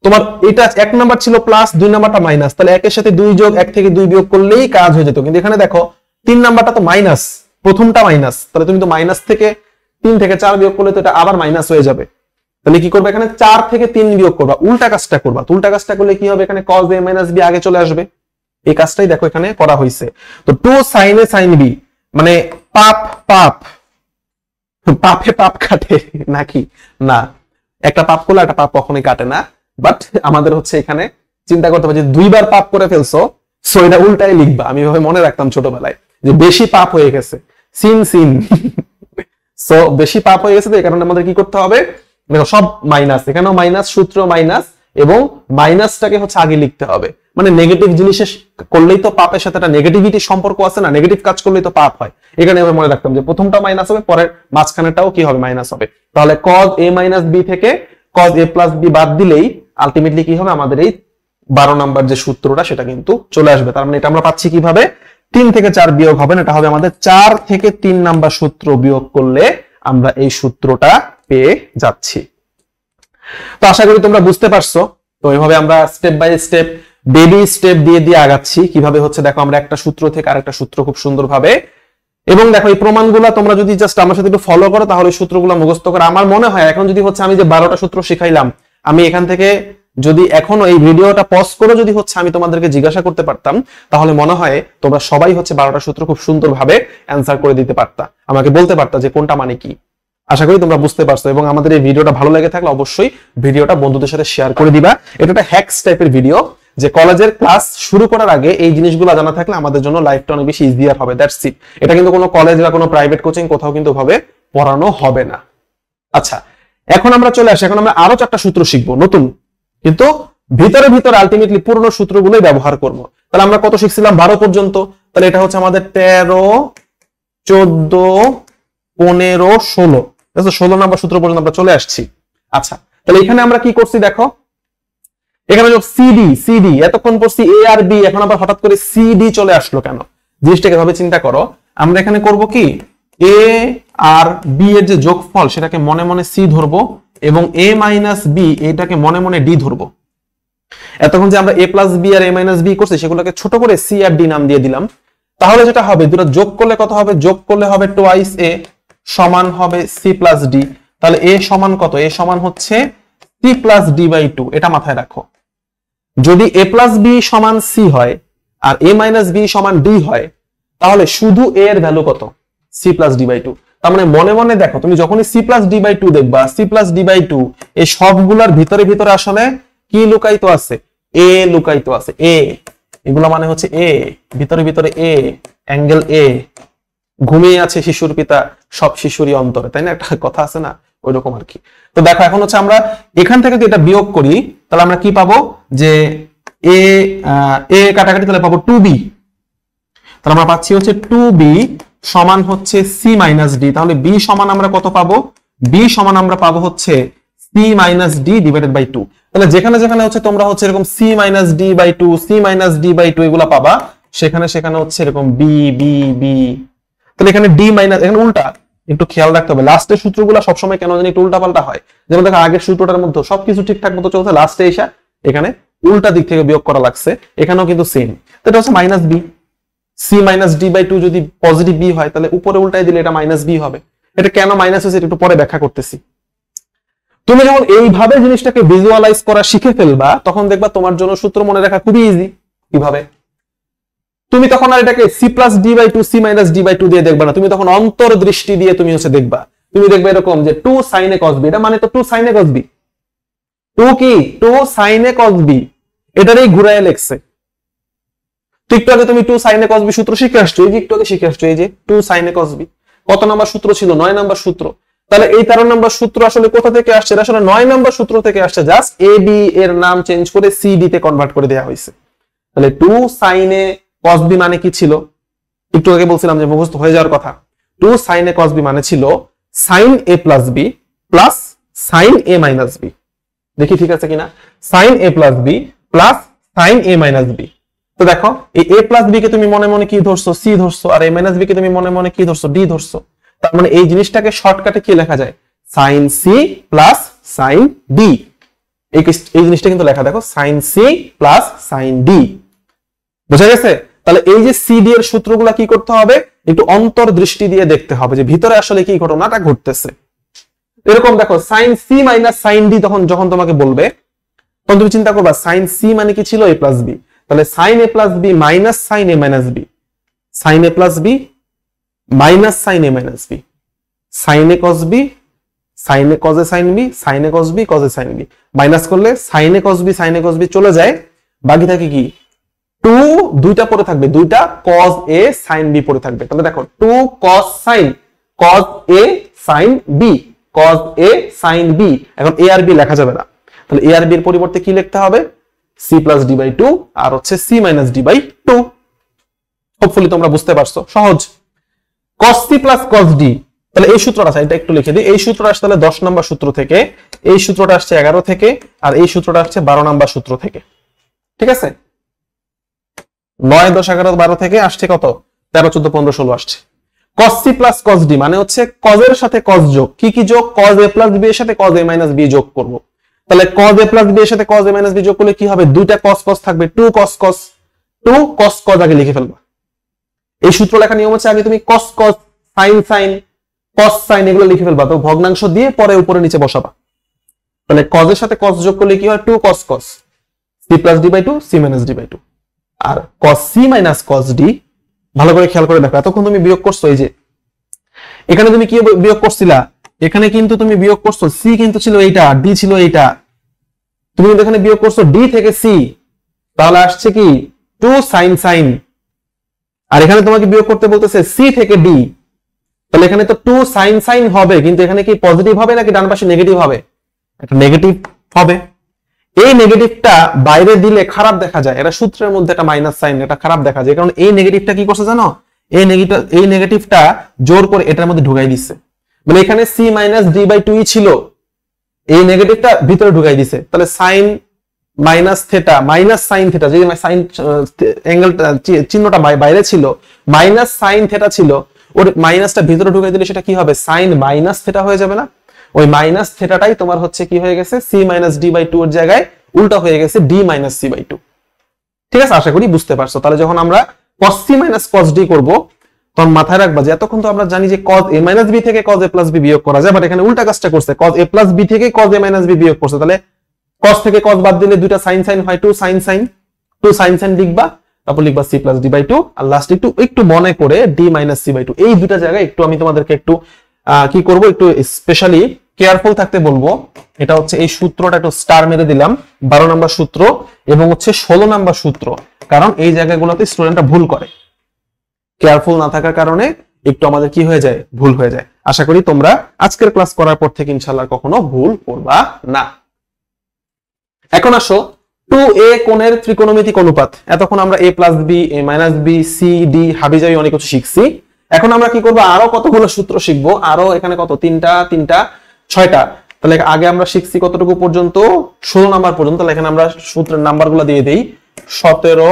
তোমার এটা 1 নাম্বার ছিল প্লাস, 2 নাম্বারটা মাইনাস, তাহলে 1 এর সাথে 2 যোগ 1 থেকে 2 বিয়োগ করলেই কাজ হয়ে যেত। কিন্তু এখানে দেখো 3 নাম্বারটা তো মাইনাস, প্রথমটা মাইনাস, তাহলে তুমি তো মাইনাস থেকে 3 থেকে 4 বিয়োগ করলে তো এটা আবার মাইনাস হয়ে যাবে। তাহলে কি করবে? এখানে 4 থেকে 3 বিয়োগ করবা, উল্টা কাজটা করবা। উল্টা কাজটা করলে কি হবে? এখানে cos a minus b আগে চলে আসবে। এই কাজটাই দেখো এখানে করা হয়েছে। তো 2 sin a sin b মানে পাপ পাপে পাপ কাটে নাকি? না, একটা পাপ করলে একটা পাপ কখনোই কাটে না। বাট আমাদের হচ্ছে এখানে চিন্তা করতে হবে যে 2 বার পাপ করে ফেলছো, সো এটা উল্টাই লিখবা। আমি এভাবে মনে রাখতাম ছোটবেলায় যে বেশি পাপ হয়ে গেছে, সিন সিন। সো বেশি পাপ হয়ে গেছে, তো এই কারণে আমাদের কি করতে হবে? দেখো সব মাইনাস, এখানেও মাইনাস, সূত্র মাইনাস, এবং মাইনাসটাকে হচ্ছে আগে লিখতে হবে। মানে নেগেটিভ জিনিস করলেই তো পাপের সাথে একটা নেগেটিভিটি সম্পর্ক আছে না, নেগেটিভ কাজ করলেই তো পাপ হয়। এখানে আমি মনে রাখতাম যে প্রথমটা মাইনাস হবে, পরের মাঝখানেটাও কি হবে? মাইনাস হবে। তাহলে cos a minus b থেকে cos a plus b বাদ দিলেই আলটিমেটলি কি হবে? আমাদের এই 12 নাম্বার যে সূত্রটা সেটা কিন্তু চলে আসবে। তার মানে এটা আমরা পাচ্ছি কিভাবে? 3 থেকে 4 বিয়োগ হবে না, এটা হবে আমাদের 4 থেকে 3 নাম্বার সূত্র বিয়োগ করলে আমরা এই সূত্রটা পেয়ে যাচ্ছি। তো আশা করি তোমরা বুঝতে পারছো। তো এইভাবে আমরা step by step, baby step দিয়ে দিয়ে আগাচ্ছি। কিভাবে হচ্ছে দেখো আমরা একটা সূত্র থেকে আরেকটা সূত্র খুব সুন্দরভাবে, এবং দেখো এই প্রমাণগুলো তোমরা যদি জাস্ট আমার সাথে একটু ফলো করো তাহলে সূত্রগুলো মুখস্থ করে, আমার মনে হয় এখন যদি হচ্ছে আমি যে 12টা সূত্র শিখাইলাম, আমি এখান থেকে যদি এখনো এই ভিডিওটা পজ করে যদি হচ্ছে আমি তোমাদেরকে জিজ্ঞাসা করতে পারতাম, তাহলে মনে হয় তোমরা সবাই হচ্ছে 12টা সূত্র খুব সুন্দরভাবে অ্যান্সার করে দিতে পারতা, আমাকে বলতে পারতা যে কোনটা মানে কি। আশা করি তোমরা বুঝতে পারছো, এবং আমাদের এই ভিডিওটা ভালো লেগে থাকলে অবশ্যই ভিডিওটা বন্ধুদের সাথে শেয়ার করে দিবা। এটা একটা হ্যাকস টাইপের ভিডিও, যে কলেজের ক্লাস শুরু করার আগে এই জিনিসগুলো জানা থাকলে আমাদের জন্য লাইফটা অনেক বেশি ইজিয়ার হবে। That's it. এটা কিন্তু কোনো কলেজ বা কোনো প্রাইভেট কোচিং কোথাও কিন্তু ভাবে পড়ানো হবে না। আচ্ছা, এখন আমরা চলে আসি, এখন আমরা আরো 4টা সূত্র শিখবো নতুন, কিন্তু ভিতরে আলটিমেটলি পুরনো সূত্রগুলোই ব্যবহার করব। তাহলে আমরা কত শিখছিলাম? 12 পর্যন্ত। তাহলে এটা হচ্ছে আমাদের 13, 14, 15, 16। 16 নাম্বার সূত্র পর্যন্ত আমরা চলে আসছি। আচ্ছা, তাহলে এখানে আমরা কি করছি দেখো, এখানে সিডি এতক্ষণ পড়ছি এ আর বি, এখন আবার হঠাৎ করে সিডি চলে আসলো কেন? জিনিসটাকে ভাবে চিন্তা করো। আমরা এখানে করব কি, এ আর বি এর যে যোগফল সেটাকে মনে মনে সি ধরবো, এবং এ মাইনাস বি এটাকে মনে মনে ডি ধরবো। এতক্ষণ যে আমরা a প্লাস বি আর a মাইনাস বি করছি সেগুলোকে ছোট করে সি আর ডি নাম দিয়ে দিলাম। তাহলে যেটা হবে দুটো যোগ করলে কত হবে, যোগ করলে হবে টোয়াইস এ সমান হবে সি প্লাস ডি। তাহলে এ সমান কত, এ সমান হচ্ছে C plus D by two. এটা মাথায় রাখো, যদি এ প্লাস বি সমান সি হয় আর এ মাইনাস বি সমান ডি হয় তাহলে শুধু এ এর ভ্যালু কত, C plus D by two. তার মানে মনে মনে দেখো তুমি যখনই C plus D by two দেখবা, C plus D by two এই সবগুলার ভিতরে ভিতরে আসলে কি লুকায়িত আছে, এ লুকায়িত আছে। এ এগুলো মানে হচ্ছে এ, ভিতরে ভিতরে এ, অ্যাঙ্গেল এ। ঘুমিয়ে আছে শিশুর পিতা সব শিশুরই অন্তরে, তাই না, একটা কথা আছে না, ওই রকম আর কি। তো দেখো এখন হচ্ছে আমরা এখান থেকে যদি এটা বিয়োগ করি তাহলে আমরা কি পাবো, যে এ এ কাটাকাটি তাহলে পাবো 2b। তাহলে আমরা পাচ্ছি হচ্ছে 2b সমান হচ্ছে সি মাইনাস ডি। তাহলে বি সমান আমরা কত পাবো, বি সমান আমরা পাবো হচ্ছে C minus D divided by 2। তাহলে যেখানে যেখানে হচ্ছে তোমরা হচ্ছে এরকম C minus D by 2, C minus D by 2 এগুলা পাবা, সেখানে সেখানে হচ্ছে এরকম বি বি বি। তাহলে এখানে ডি মাইনাস, এখানে উল্টা, একটু খেয়াল রাখতে হবে লাস্টের সূত্রগুলো সবসময় কেন জানি একটু উল্টা পাল্টা হয়। যেমন দেখো আগের সূত্রটার মধ্যে সবকিছু ঠিকঠাক মতো চলছে, লাস্টে এসে এখানে উল্টা দিক থেকে বিয়োগ করা লাগছে, এখানেও কিন্তু সেম। তো এটা হচ্ছে minus B, C minus D by two যদি পজিটিভ বি হয় তাহলে উপরে উল্টাই দিলে এটা মাইনাস বি হবে। এটা কেন মাইনাস হয়েছে একটু পরে ব্যাখ্যা করতেছি। তুমি যখন এইভাবে জিনিসটাকে ভিজুয়ালাইজ করা শিখে ফেলবা তখন দেখবা তোমার জন্য সূত্র মনে রাখা খুবই ইজি। কিভাবে, তুমি তখন আর এটাকে C plus D by two, C minus D by two দিয়ে দেখবা না, তুমি তখন অন্তর্দৃষ্টি দিয়ে তুমি হচ্ছে দেখবা। তুমি দেখবে এরকম যে 2 sin a cos b, এটা মানে তো 2 sin a cos b, 2 কি 2 sin a cos b, এটারই ঘুরায় লেখছে। তো একটু আগে তুমি 2 sin a cos b সূত্র শিখে আসছো, এই যে একটু আগে শিখে আসছো, এই যে 2 sin a cos b কত নাম্বার সূত্র ছিল, 9 নাম্বার সূত্র। তাহলে এই 13 নাম্বার সূত্র আসলে কোথা থেকে আসছে, এটা আসলে 9 নাম্বার সূত্র থেকে আসছে, জাস্ট এ বি এর নাম চেঞ্জ করে সি ডি তে কনভার্ট করে দেওয়া হয়েছে। তাহলে 2 sin a cos b মানে কি ছিল, একটু আগে বলছিলাম যে মুখস্থ হয়ে যাওয়ার কথা। 2 sin a cos b মানে ছিল sin a plus b plus sin a minus b। দেখি ঠিক আছে কিনা, sin a plus b plus sin a minus b। তো দেখো এই a plus b কে তুমি মনে মনে কি ধরছো, c ধরছো, আর a minus b কে তুমি মনে মনে কি ধরছো, d ধরছো। তার মানে এই জিনিসটাকে শর্টকাটে কি লেখা যায়, sin c plus sin d। এই জিনিসটা কিন্তু লেখা দেখো sin c plus sin d। বুঝা গেছে? তাহলে এই যে সি ডি এর সূত্রগুলা কি করতে হবে, একটু অন্তর্দৃষ্টি দিয়ে দেখতে হবে যে ভিতরে আসলে কি ঘটনাটা ঘটতেছে। এরকম দেখো sin c minus sin d যখন তোমাকে বলবে তখন তুমি চিন্তা করবা sin c মানে কি ছিল, a প্লাস b। তাহলে sin a plus b minus sin a minus b, sin a plus b minus sin a minus b, sin a cos b, sin a cos a sin b, sin a cos b cos a sin b। Minus করলে sin a cos b sin a cos b চলে যায়, বাকি থাকে কি 2, দুইটা পড়ে থাকবে, দুইটা cos a sin b পড়ে থাকবে। তাহলে দেখো 2 cos sin cos a sin b, cos a sin b। এখন a আর b লেখা যাবে না, তাহলে a আর b এর পরিবর্তে কি লিখতে হবে, c প্লাস d বাই 2 আর হচ্ছে c minus d by 2। Hopefully তোমরা বুঝতে পারছো, সহজ। cos c plus cos d, তাহলে এই সূত্রটা আছে, এটা একটু লিখে দিই। এই সূত্রটা আসছে তাহলে 10 নম্বর সূত্র থেকে, এই সূত্রটা আসছে 11 থেকে, আর এই সূত্রটা আসছে 12 নম্বর সূত্র থেকে। ঠিক আছে, 9, 10, 11, 12 থেকে আসছে কত, 13, 14, 15, 16 আসছে। cos c plus cos d মানে হচ্ছে cos এর সাথে cos যোগ, কি কি যোগ, cos a প্লাস b এর সাথে cos a মাইনাস b যোগ করব। তাহলে cos a প্লাস b এর সাথে cos a মাইনাস b যোগ করলে কি হবে, দুইটা cos cos থাকবে, 2 cos cos, 2 cos cos আগে লিখে ফেলবা। এই সূত্র লেখা নিয়ম হচ্ছে আগে তুমি cos cos, sin sin, cos sin এগুলো লিখে ফেলবা, তো ভগ্নাংশ দিয়ে পরে উপরে নিচে বসাবা। তাহলে cos এর সাথে cos যোগ করলে কি হয়, 2 cos cos, c plus d by 2, c minus d by 2। আর cos c minus cos d, ভালো করে খেয়াল করে দেখো, এতক্ষণ তুমি বিয়োগ করছো, এই যে এখানে তুমি কি বিয়োগ করছিলা, এখানে কিন্তু তুমি বিয়োগ করছো c কিন্তু ছিল এইটা, d ছিল এইটা, তুমি কিন্তু এখানে বিয়োগ করছো d থেকে c, তাহলে আসছে কি 2 sin sin। আর এখানে তোমাকে বিয়োগ করতে বলতেছে c থেকে d, তাহলে এখানে তো 2 sin sin হবে, কিন্তু এখানে কি পজিটিভ হবে নাকি ডান পাশে নেগেটিভ হবে, এটা নেগেটিভ হবে। এই নেগেটিভটা বাইরে দিলে খারাপ দেখা যায়, এটা সূত্রের মধ্যে একটা মাইনাস সাইন, এটা খারাপ দেখা যায়, কারণ এই নেগেটিভটা কি করছে জানো, এই নেগেটিভটা জোর করে এটার মধ্যে ঢুকাই দিচ্ছে। মানে এখানে c মাইনাস d বাই 2 ছিল, এই নেগেটিভটা ভিতরে ঢুকাই দিছে। তাহলে sine minus theta minus sine theta, যে সাইন অ্যাঙ্গেল চিহ্নটা বাইরে ছিল, মাইনাস সাইন থেটা ছিল, ওর মাইনাসটা ভিতরে ঢুকাই দিলে সেটা কি হবে, সাইন মাইনাস থেটা হয়ে যাবে না। ওই মাইনাস থেটাটাই তোমার হচ্ছে কি হয়ে গেছে, c মাইনাস d বাই 2 এর জায়গায় উল্টা হয়ে গেছে d মাইনাস c বাই 2। ঠিক আছে, আশা করি বুঝতে পারছো। তাহলে যখন আমরা cos c minus cos d করব, তখন মাথায় রাখবা যে এতক্ষণ তো আমরা জানি যে cos a মাইনাস b থেকে cos a প্লাস b বিয়োগ করা যায়, বাট এখানে উল্টা কাজটা করছে, cos a প্লাস b থেকে cos a মাইনাস b বিয়োগ করছে। তাহলে cos থেকে cos বাদ দিলে দুইটা sin sin হয়, 2 sin sin, 2 sin sin লিখবা, তারপর লিখবা c প্লাস d বাই 2, আর লাস্ট একটু মনে করে d মাইনাস c বাই 2। এই দুটা জায়গায় একটু আমি তোমাদেরকে একটু কি করব, একটু স্পেশালি কেয়ারফুল থাকতে বলবো। এটা হচ্ছে এই সূত্রটা একটু স্টার মেরে দিলাম, 12 নম্বর সূত্র এবং হচ্ছে 16 নম্বর সূত্র, কারণ এই জায়গাগুলোতে স্টুডেন্টরা ভুল করে, কেয়ারফুল না থাকার কারণে একটু আমাদের কি হয়ে যায়, ভুল হয়ে যায়। আশা করি তোমরা আজকের ক্লাস করার পর থেকে ইনশাআল্লাহ কখনো ভুল করবা না। এখন আসো 2a কোণের ত্রিকোণমিতিক অনুপাত। এতক্ষণ আমরা a plus b, a minus b, c, d হাবিজাবি অনেক কিছু শিখছি। এখন আমরা কি করব, আরো কতগুলো সূত্র শিখবো, আরো এখানে কত, তিনটা 6টা। তাহলে আগে আমরা শিখছি কতটুকু পর্যন্ত, 16 নাম্বার পর্যন্ত। তাহলে এখানে আমরা সূত্রের নাম্বারগুলো দিয়ে দেই, 17,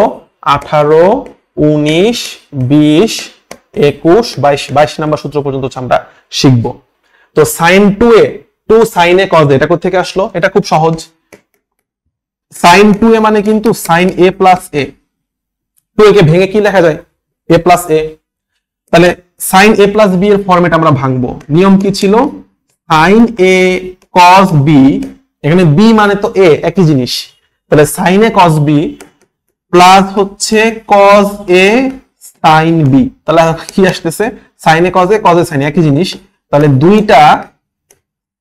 18, 19, 20, 21, 22 নাম্বার সূত্র পর্যন্ত আমরা শিখবো। তো sin 2a, 2 sin a cos a, এটা কোথা থেকে আসলো? এটা খুব সহজ। sin 2a মানে কিন্তু sin a plus a, 2a কে ভেঙে কি লেখা যায়, a প্লাস a। তাহলে sin a প্লাস b এর ফরম্যাট আমরা ভাঙবো। নিয়ম কি ছিল, sin a cos b, এখানে b মানে তো a, একই জিনিস। তাহলে sin a cos b plus হচ্ছে cos a sin b, তাহলে কি আসতেছে, sin a cos a sin a, একই জিনিস। তাহলে দুইটা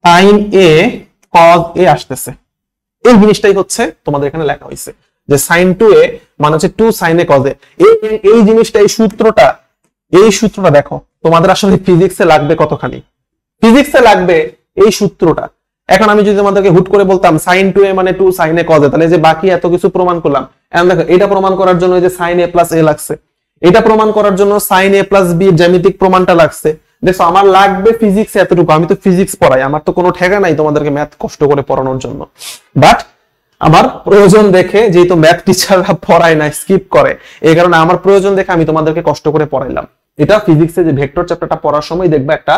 sin a cos a আসতেছে। এই জিনিসটাই হচ্ছে তোমাদের এখানে লেখা হয়েছে যে sin 2a মানে হচ্ছে 2 sin a cos a। এই জিনিসটা, এই সূত্রটা দেখো, তোমাদের আসলে ফিজিক্সে লাগবে কতখানি, ফিজিক্সে লাগবে এই সূত্রটা। এখন আমি যদি তোমাদেরকে হুট করে বলতাম sin 2a মানে 2 sin a cos a, তাহলে যে বাকি এত কিছু প্রমাণ করলাম, এখন দেখো এটা প্রমাণ করার জন্য যে sin a plus a লাগছে, এটা প্রমাণ করার জন্য sin a plus b এর জ্যামিতিক প্রমাণটা লাগছে। দেখো আমার লাগবে ফিজিক্সে এতটুকু, আমি তো ফিজিক্স পড়াই, আমার তো কোনো ঠেকা নাই তোমাদেরকে ম্যাথ কষ্ট করে পড়ানোর জন্য, বাট আমার প্রয়োজন দেখে, যেহেতু ম্যাথ টিচাররা পড়ায় না, স্কিপ করে, এই কারণে আমার প্রয়োজন দেখে আমি তোমাদেরকে কষ্ট করে পড়াইলাম। এটা ফিজিক্সে যে ভেক্টর চ্যাপ্টারটা পড়ার সময় দেখবে একটা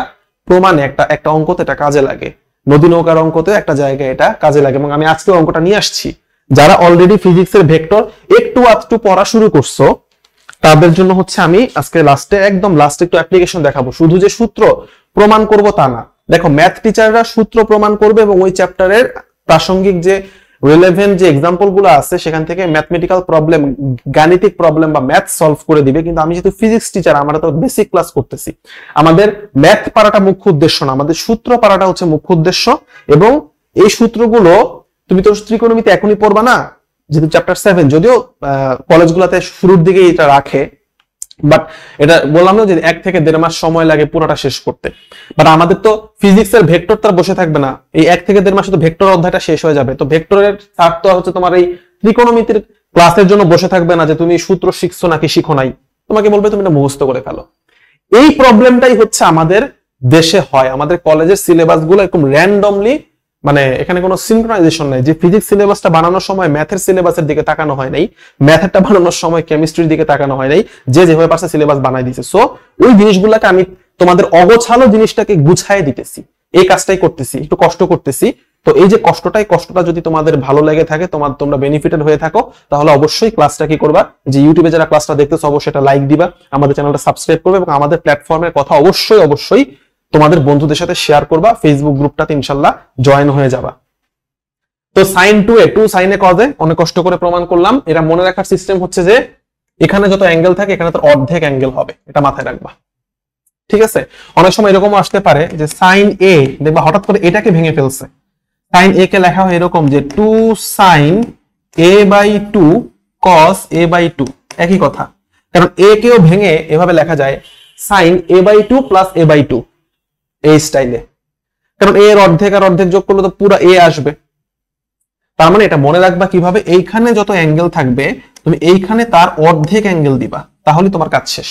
প্রমাণে, একটা অঙ্কতে এটা কাজে লাগে, নদী নৌকার অঙ্কতে একটা জায়গায় এটা কাজে লাগে। এবং আমি আজকে অঙ্কটা নিয়ে আসছি, যারা অলরেডি ফিজিক্সের ভেক্টর একটু আধটু পড়া শুরু করছো তাদের জন্য হচ্ছে আমি আজকে একদম লাস্টে একটু অ্যাপ্লিকেশন দেখাবো। শুধু যে সূত্র প্রমাণ করব তা না, দেখো ম্যাথ টিচাররা সূত্র প্রমাণ করবে এবং ওই চ্যাপ্টারের প্রাসঙ্গিক যে রিলেভেন্ট যে এক্সাম্পল গুলো আছে সেখান থেকে ম্যাথমেটিক্যাল প্রবলেম, গাণিতিক প্রবলেম বা ম্যাথ সলভ করে দিবে। কিন্তু আমি যেহেতু ফিজিক্স টিচার, আমরা তো বেসিক ক্লাস করতেছি, আমাদের ম্যাথ পারাটা মুখ্য উদ্দেশ্য না, আমাদের সূত্র পারাটা হচ্ছে মুখ্য উদ্দেশ্য। এবং এই সূত্রগুলো তুমি তো ত্রিকোণমিতি এখনই পড়বা না, যেহেতু চ্যাপ্টার 7, যদিও কলেজগুলোতে শুরুর দিকে এটা রাখে, বাট এটা বললাম না যে 1 থেকে 1.5 মাস সময় লাগে পুরোটা শেষ করতে। বাট আমাদের তো ফিজিক্সের ভেক্টর তার বসে থাকবে না, এই 1 থেকে 1.5 মাসে তো ভেক্টর অধ্যায়টা শেষ হয়ে যাবে। তো ভেক্টরের স্যার তো হচ্ছে তোমার এই ত্রিকোণমিতির ক্লাসের জন্য বসে থাকবে না যে তুমি সূত্র শিখছো নাকি শিখো নাই, তোমাকে বলবে তুমি এটা মুখস্থ করে ফেলো। এই প্রবলেমটাই হচ্ছে আমাদের দেশে হয়, আমাদের কলেজের সিলেবাস গুলো এরকম র্যান্ডমলি, মানে এখানে কোনো সিনক্রোনাইজেশন নাই যে ফিজিক্স সিলেবাসটা বানানোর সময় ম্যাথের সিলেবাসের দিকে তাকানো হয় নাই, ম্যাথেরটা বানানোর সময় কেমিস্ট্রির দিকে তাকানো হয় নাই, যে যেভাবে পারছে সিলেবাস বানাই দিয়েছে। সো ওই জিনিসগুলোকে আমি তোমাদের অগোছালো জিনিসটাকে গুছায় দিতেছি, এই কাজটাই করতেছি, একটু কষ্ট করতেছি। তো এই যে কষ্টটা যদি তোমাদের ভালো লেগে থাকে, তোমরা বেনিফিটেড হয়ে থাকো, তাহলে অবশ্যই ক্লাসটা কি করবা, যে ইউটিউবে যারা ক্লাসটা দেখতেছো অবশ্যই এটা লাইক দিবা, আমাদের চ্যানেলটা সাবস্ক্রাইব করবে এবং আমাদের প্ল্যাটফর্মের কথা অবশ্যই তোমাদের বন্ধুদের সাথে শেয়ার করবা, ফেসবুক গ্রুপটাতে ইনশাআল্লাহ জয়েন হয়ে যাবা। তো sin 2a 2 sin a cos a অনেক কষ্ট করে প্রমাণ করলাম। এটা মনে রাখার সিস্টেম হচ্ছে যে এখানে যত অ্যাঙ্গেল থাকে এখানে তার অর্ধেক অ্যাঙ্গেল হবে, এটা মাথায় রাখবা, ঠিক আছে? অনেক সময় এরকমও আসতে পারে যে sin a, দেখবা হঠাৎ করে এটাকে ভেঙে ফেলছে, sin a কে লেখা হয় এরকম যে 2 sin a by 2 cos a by 2, একই কথা। কারণ a কেও ভেঙে এভাবে লেখা যায় sin a by 2 plus a by 2, এই স্টাইলে। কারণ a এর অর্ধেক আর অর্ধেক যোগ করলে তো পুরো a আসবে। তার মানে এটা মনে রাখবা কিভাবে, এইখানে যত অ্যাঙ্গেল থাকবে তুমি এইখানে তার অর্ধেক অ্যাঙ্গেল দিবা, তাহলে তোমার কাজ শেষ।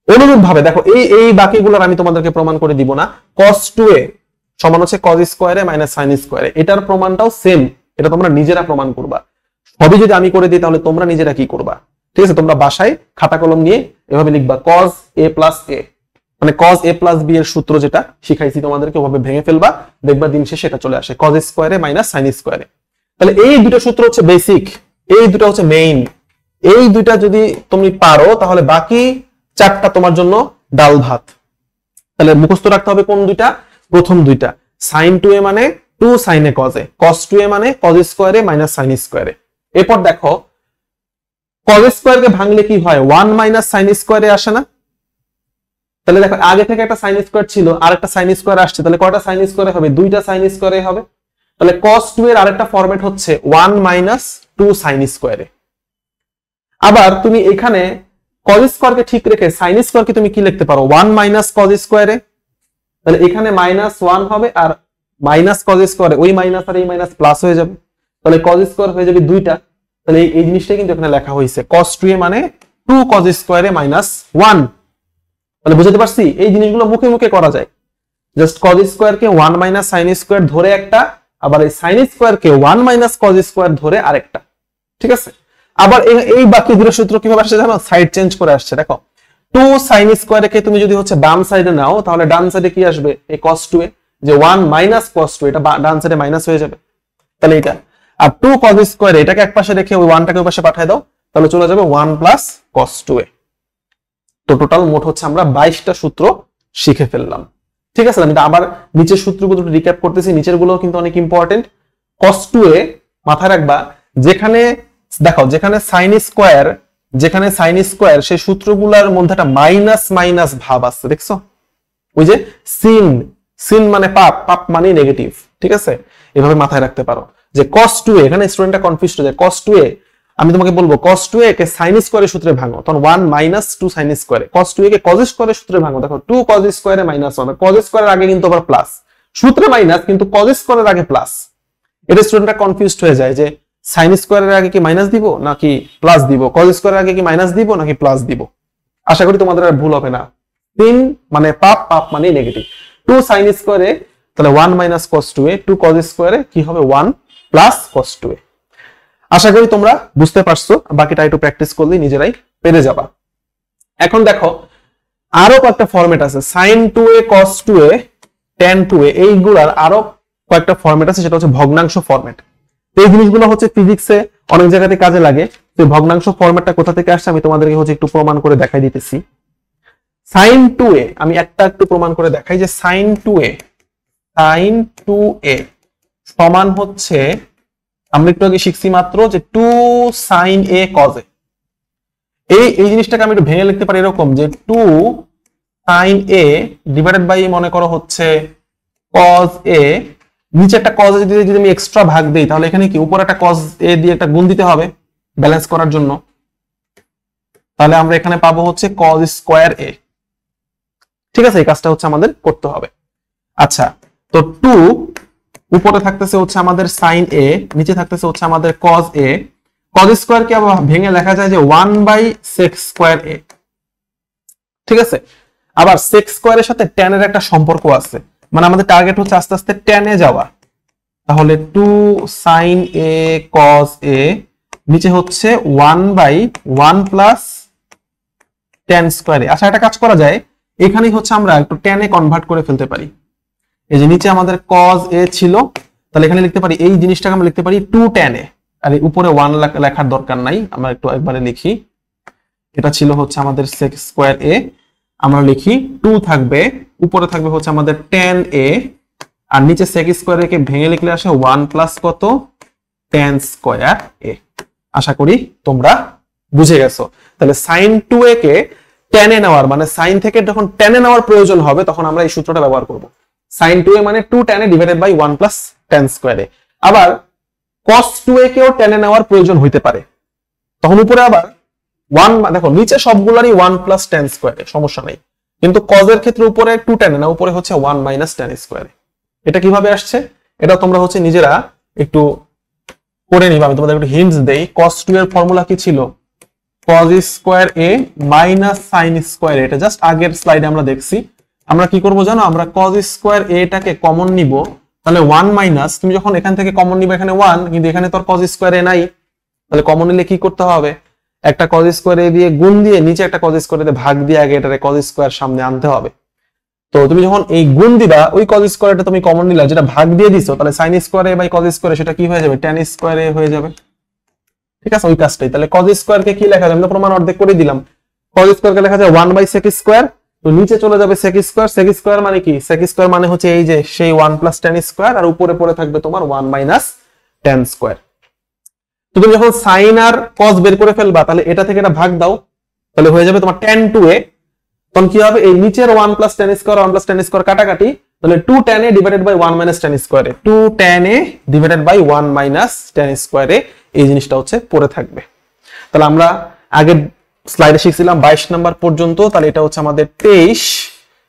অনুরূপ ভাবে দেখো এই বাকিগুলোর আমি তোমাদেরকে প্রমাণ করে দিব না। cos 2a সমান হচ্ছে cos স্কয়ারে মাইনাস sin স্কয়ারে, এটার প্রমাণটাও সেম, এটা তোমরা নিজেরা প্রমাণ করবা। সবই যদি আমি করে দিই তাহলে তোমরা নিজেরা কি করবা, ঠিক আছে? তোমরা বাসায় খাতা কলম নিয়ে এভাবে লিখবা cos a plus a, মানে cos a plus b এর সূত্র যেটা শিখাইছি তোমাদেরকে ওভাবে ভেঙে ফেলবা, দেখবা দিন শেষে এটা চলে আসে cos স্কয়ারে মাইনাস sin স্কয়ারে। তাহলে এই দুটো সূত্র হচ্ছে বেসিক, এই দুটো হচ্ছে মেইন। এই দুইটা যদি তুমি পারো তাহলে বাকি চারটা তোমার জন্য ডাল ভাত। তাহলে মুখস্থ রাখতে হবে কোন দুইটা? প্রথম দুইটা, sin 2a মানে 2 sin a cos a, cos 2a মানে cos স্কয়ারে মাইনাস sin স্কয়ারে। এরপর দেখো cos স্কয়ার কে ভাঙলে কি হয়? 1 মাইনাস sin স্কয়ারে আসে না? তাহলে দেখো আগে থেকে একটা sin স্কয়ার ছিল আর একটা sin স্কয়ার আসছে, তাহলে কয়টা sin স্কয়ারে হবে? দুইটা sin স্কয়ারে হবে। তাহলে cos 2 এর আরেকটা ফরম্যাট হচ্ছে 1 মাইনাস 2 sin স্কয়ারে। আবার তুমি এখানে cos স্কয়ারকে ঠিক রেখে sin স্কয়ারকে তুমি কি লিখতে পারো? 1 মাইনাস cos স্কয়ারে। তাহলে এখানে মাইনাস 1 হবে আর মাইনাস cos স্কয়ারে ওই মাইনাস আর এই মাইনাস প্লাস হয়ে যাবে, তাহলে cos স্কয়ার হয়ে যাবে দুইটা। তাহলে এই জিনিসটাই কিন্তু এখানে লেখা হয়েছে, cos 2a মানে 2 cos স্কয়ারে মাইনাস 1। তাহলে বুঝতে পারছি? এই জিনিসগুলো মুখে মুখে করা যায়। জাস্ট cos স্কয়ার কে 1 মাইনাস sin স্কয়ার ধরে একটা, আবার এই sin স্কয়ার কে 1 মাইনাস cos স্কয়ার ধরে আরেকটা। ঠিক আছে? আবার এই বাকি দুটো সূত্র কিভাবে আসছে জানো? সাইড চেঞ্জ করে আসছে। দেখো 2 sin স্কয়ার কে তুমি যদি হচ্ছে বাম সাইডে নাও তাহলে ডান সাইডে কি আসবে? এই cos 2a, যে 1 মাইনাস cos 2, এটা ডান সাইডে মাইনাস হয়ে যাবে। তাহলে এটা আর 2 cos স্কয়ার এটাকে একপাশে রেখে ওই 1টাকে ওই পাশে পাঠিয়ে দাও, তাহলে চলে যাবে 1 প্লাস cos 2a। তো টোটাল মোট হচ্ছে আমরা 22টা সূত্র শিখে ফেললাম। ঠিক আছে, আমি আবার নিচের সূত্রগুলো একটু রিক্যাপ করতেছি, নিচের গুলো কিন্তু অনেক ইম্পর্টেন্ট। cos 2a মাথায় রাখবা, যেখানে দেখো যেখানে sin স্কয়ার সেই সূত্রগুলোর মধ্যে একটা মাইনাস মাইনাস ভাব আছে, দেখছো? ওই যে sin মানে পাপ, পাপ মানে নেগেটিভ। ঠিক আছে, এভাবে মাথায় রাখতে পারো যে cos 2a, এখানে স্টুডেন্টটা কনফিউজড হয়ে যায়। cos 2a আমি তোমাকে বলবো cos 2a কে sin স্কয়ারের সূত্রে ভাঙো, তখন 1 মাইনাস 2 sin স্কয়ারে। cos 2a কে cos স্কয়ারের সূত্রে ভাঙো, দেখো 2 cos স্কয়ারে মাইনাস 1, cos স্কয়ারের আগে কিন্তু আবার প্লাস, সূত্রে মাইনাস কিন্তু cos স্কয়ারের আগে প্লাস। এটা স্টুডেন্টরা কনফিউজড হয়ে যায় যে sin স্কয়ারের আগে কি মাইনাস দিব নাকি প্লাস দিব, cos স্কয়ারের আগে কি মাইনাস দিব নাকি প্লাস দিব। আশা করি তোমাদের আর ভুল হবে না। sin মানে পাপ, পাপ মানে নেগেটিভ। 2 sin স্কয়ারে তাহলে 1 মাইনাস cos 2a, 2 cos স্কয়ারে কি হবে? 1 প্লাস cos 2a। আশা করি তোমরা বুঝতে পারছো, বাকিটা একটু প্র্যাকটিস করলে নিজেরাই পেরে যাবা। এখন দেখো আরো কয়েকটা ফরম্যাট আছে, sin 2a, cos 2a, tan 2a, এইগুলার আরো কয়েকটা ফরম্যাট আছে, সেটা হচ্ছে ভগ্নাংশ ফরম্যাট। এই জিনিসগুলো হচ্ছে ফিজিক্সে অনেক জায়গাতে কাজে লাগে। তো ভগ্নাংশ ফরম্যাটটা কোথা থেকে আসছে আমি তোমাদেরকে হচ্ছে একটু প্রমাণ করে দেখাই দিতেছি। sin 2a আমি একটু প্রমাণ করে দেখাই যে sin 2a সমান হচ্ছে, আমরা একটু আগে শিখছি মাত্র যে 2 sin a cos a। এই জিনিসটাকে আমি একটু ভেঙে লিখতে পারি এরকম যে 2 sin a ডিভাইডেড বাই মনে করো হচ্ছে cos a, নিচে একটা cos a যদি আমি এক্সট্রা ভাগ দেই তাহলে এখানে কি উপরে একটা cos a দিয়ে একটা গুণ দিতে হবে ব্যালেন্স করার জন্য, তাহলে আমরা এখানে পাবো হচ্ছে cos স্কয়ার a। ঠিক আছে, এই কাজটা হচ্ছে আমাদের করতে হবে। আচ্ছা, তো 2 উপরে থাকতেছে হচ্ছে আমাদের sin a, নিচে থাকতেছে হচ্ছে আমাদের cos a। cos স্কয়ার কে আবার ভেঙে লেখা যায় যে 1 বাই sec স্কয়ার a। ঠিক আছে, আবার sec স্কয়ারের সাথে tan এর একটা সম্পর্ক আছে, মানে আমাদের টার্গেট হচ্ছে আস্তে আস্তে tan এ যাওয়া। তাহলে 2 sin a cos a নিচে হচ্ছে 1 by 1 plus tan square a। আচ্ছা, একটা কাজ করা যায়, এখানেই হচ্ছে আমরা একটু tan এ কনভার্ট করে ফেলতে পারি। এই যে নিচে আমাদের cos a ছিল, তাহলে এখানে লিখতে পারি এই জিনিসটাকে আমরা লিখতে পারি 2 tan a, আর উপরে 1 লেখার দরকার নাই, আমরা একটু একবারে লিখি। এটা ছিল হচ্ছে আমাদের sec স্কয়ার a, আমরা লিখি 2 থাকবে, উপরে থাকবে হচ্ছে আমাদের tan a, আর নিচে sec স্কয়ার a কে ভেঙে লিখলে আসে 1 প্লাস কত tan স্কয়ার a। আশা করি তোমরা বুঝে গেছো। তাহলে sin 2a কে tan এ নেওয়ার মানে sin থেকে যখন tan এ নেওয়ার প্রয়োজন হবে তখন আমরা এই সূত্রটা ব্যবহার করব। sin 2a মানে 2 tan a divided by 1 plus tan square a। আবার cos 2a কেও tan এ নেওয়ার প্রয়োজন হইতে পারে, তখন উপরে আবার 1, দেখো নিচে সবগুলারই 1 প্লাস tan স্কয়ার a, সমস্যা নাই, কিন্তু cos এর ক্ষেত্রে উপরে 2 tan a না, উপরে হচ্ছে 1 মাইনাস tan স্কয়ার a। এটা কিভাবে আসছে এটা তোমরা হচ্ছে নিজেরা একটু করে নিবা, আমি তোমাদের একটু হিন্টস দেই। cos 2 এর ফর্মুলা কি ছিল? cos square a minus sin square a। এটা জাস্ট আগের স্লাইডে আমরা দেখছি। আমরা কি করব জানো? আমরা cos স্কয়ার a টাকে কমন নিব, তাহলে 1 মাইনাস, তুমি যখন এখান থেকে কমন নিবে এখানে 1, কিন্তু এখানে তো cos স্কয়ার a নাই, তাহলে কমন নিলে কি করতে হবে? একটা cos স্কয়ার a দিয়ে গুণ দিয়ে নিচে একটা cos স্কয়ার a দিয়ে ভাগ দিয়ে আগে এটারে cos স্কয়ার সামনে আনতে হবে। তো তুমি যখন এই গুণ দিবা ওই কজ স্কয়ারটা তুমি কমন নিলা, যেটা ভাগ দিয়ে দিছো, তাহলে সাইন স্কয়ারে বাই কজ স্কয়ারে সেটা কি হয়ে যাবে, ট্যান স্কয়ারে হয়ে যাবে। ঠিক আছে, ওই কাজটাই। তাহলে কজ স্কয়ারকে কি লেখা যায়, আমরা প্রমাণ অর্ধেক করে দিলাম। কজ স্কয়ারকে লেখা যায় 1 বাই সেক স্কয়ার, তো নিচে চলে যাবে সেক স্কয়ার। সেক স্কয়ার মানে কি, সেক স্কয়ার মানে হচ্ছে এই যে সেই 1 প্লাস ট্যান স্কয়ার, আর উপরে পড়ে থাকবে তোমার 1 মাইনাস ট্যান স্কয়ার। তো তুমি যখন সাইন আর কজ বের করে ফেলবা, তাহলে এটা থেকে এটা ভাগ দাও, তাহলে হয়ে যাবে তোমার ট্যান 2a। তখন কি হবে, এই নিচের 1 plus tan square 1 plus tan square কাটাকাটি, তাহলে 2 tan a divided by 1 minus tan স্কয়ারে, 2 tan a divided by 1 minus tan স্কয়ারে এই জিনিসটা হচ্ছে পড়ে থাকবে। তাহলে আমরা আগে স্লাইডে শিখছিলাম 22 নাম্বার পর্যন্ত, তাহলে এটা হচ্ছে আমাদের 23,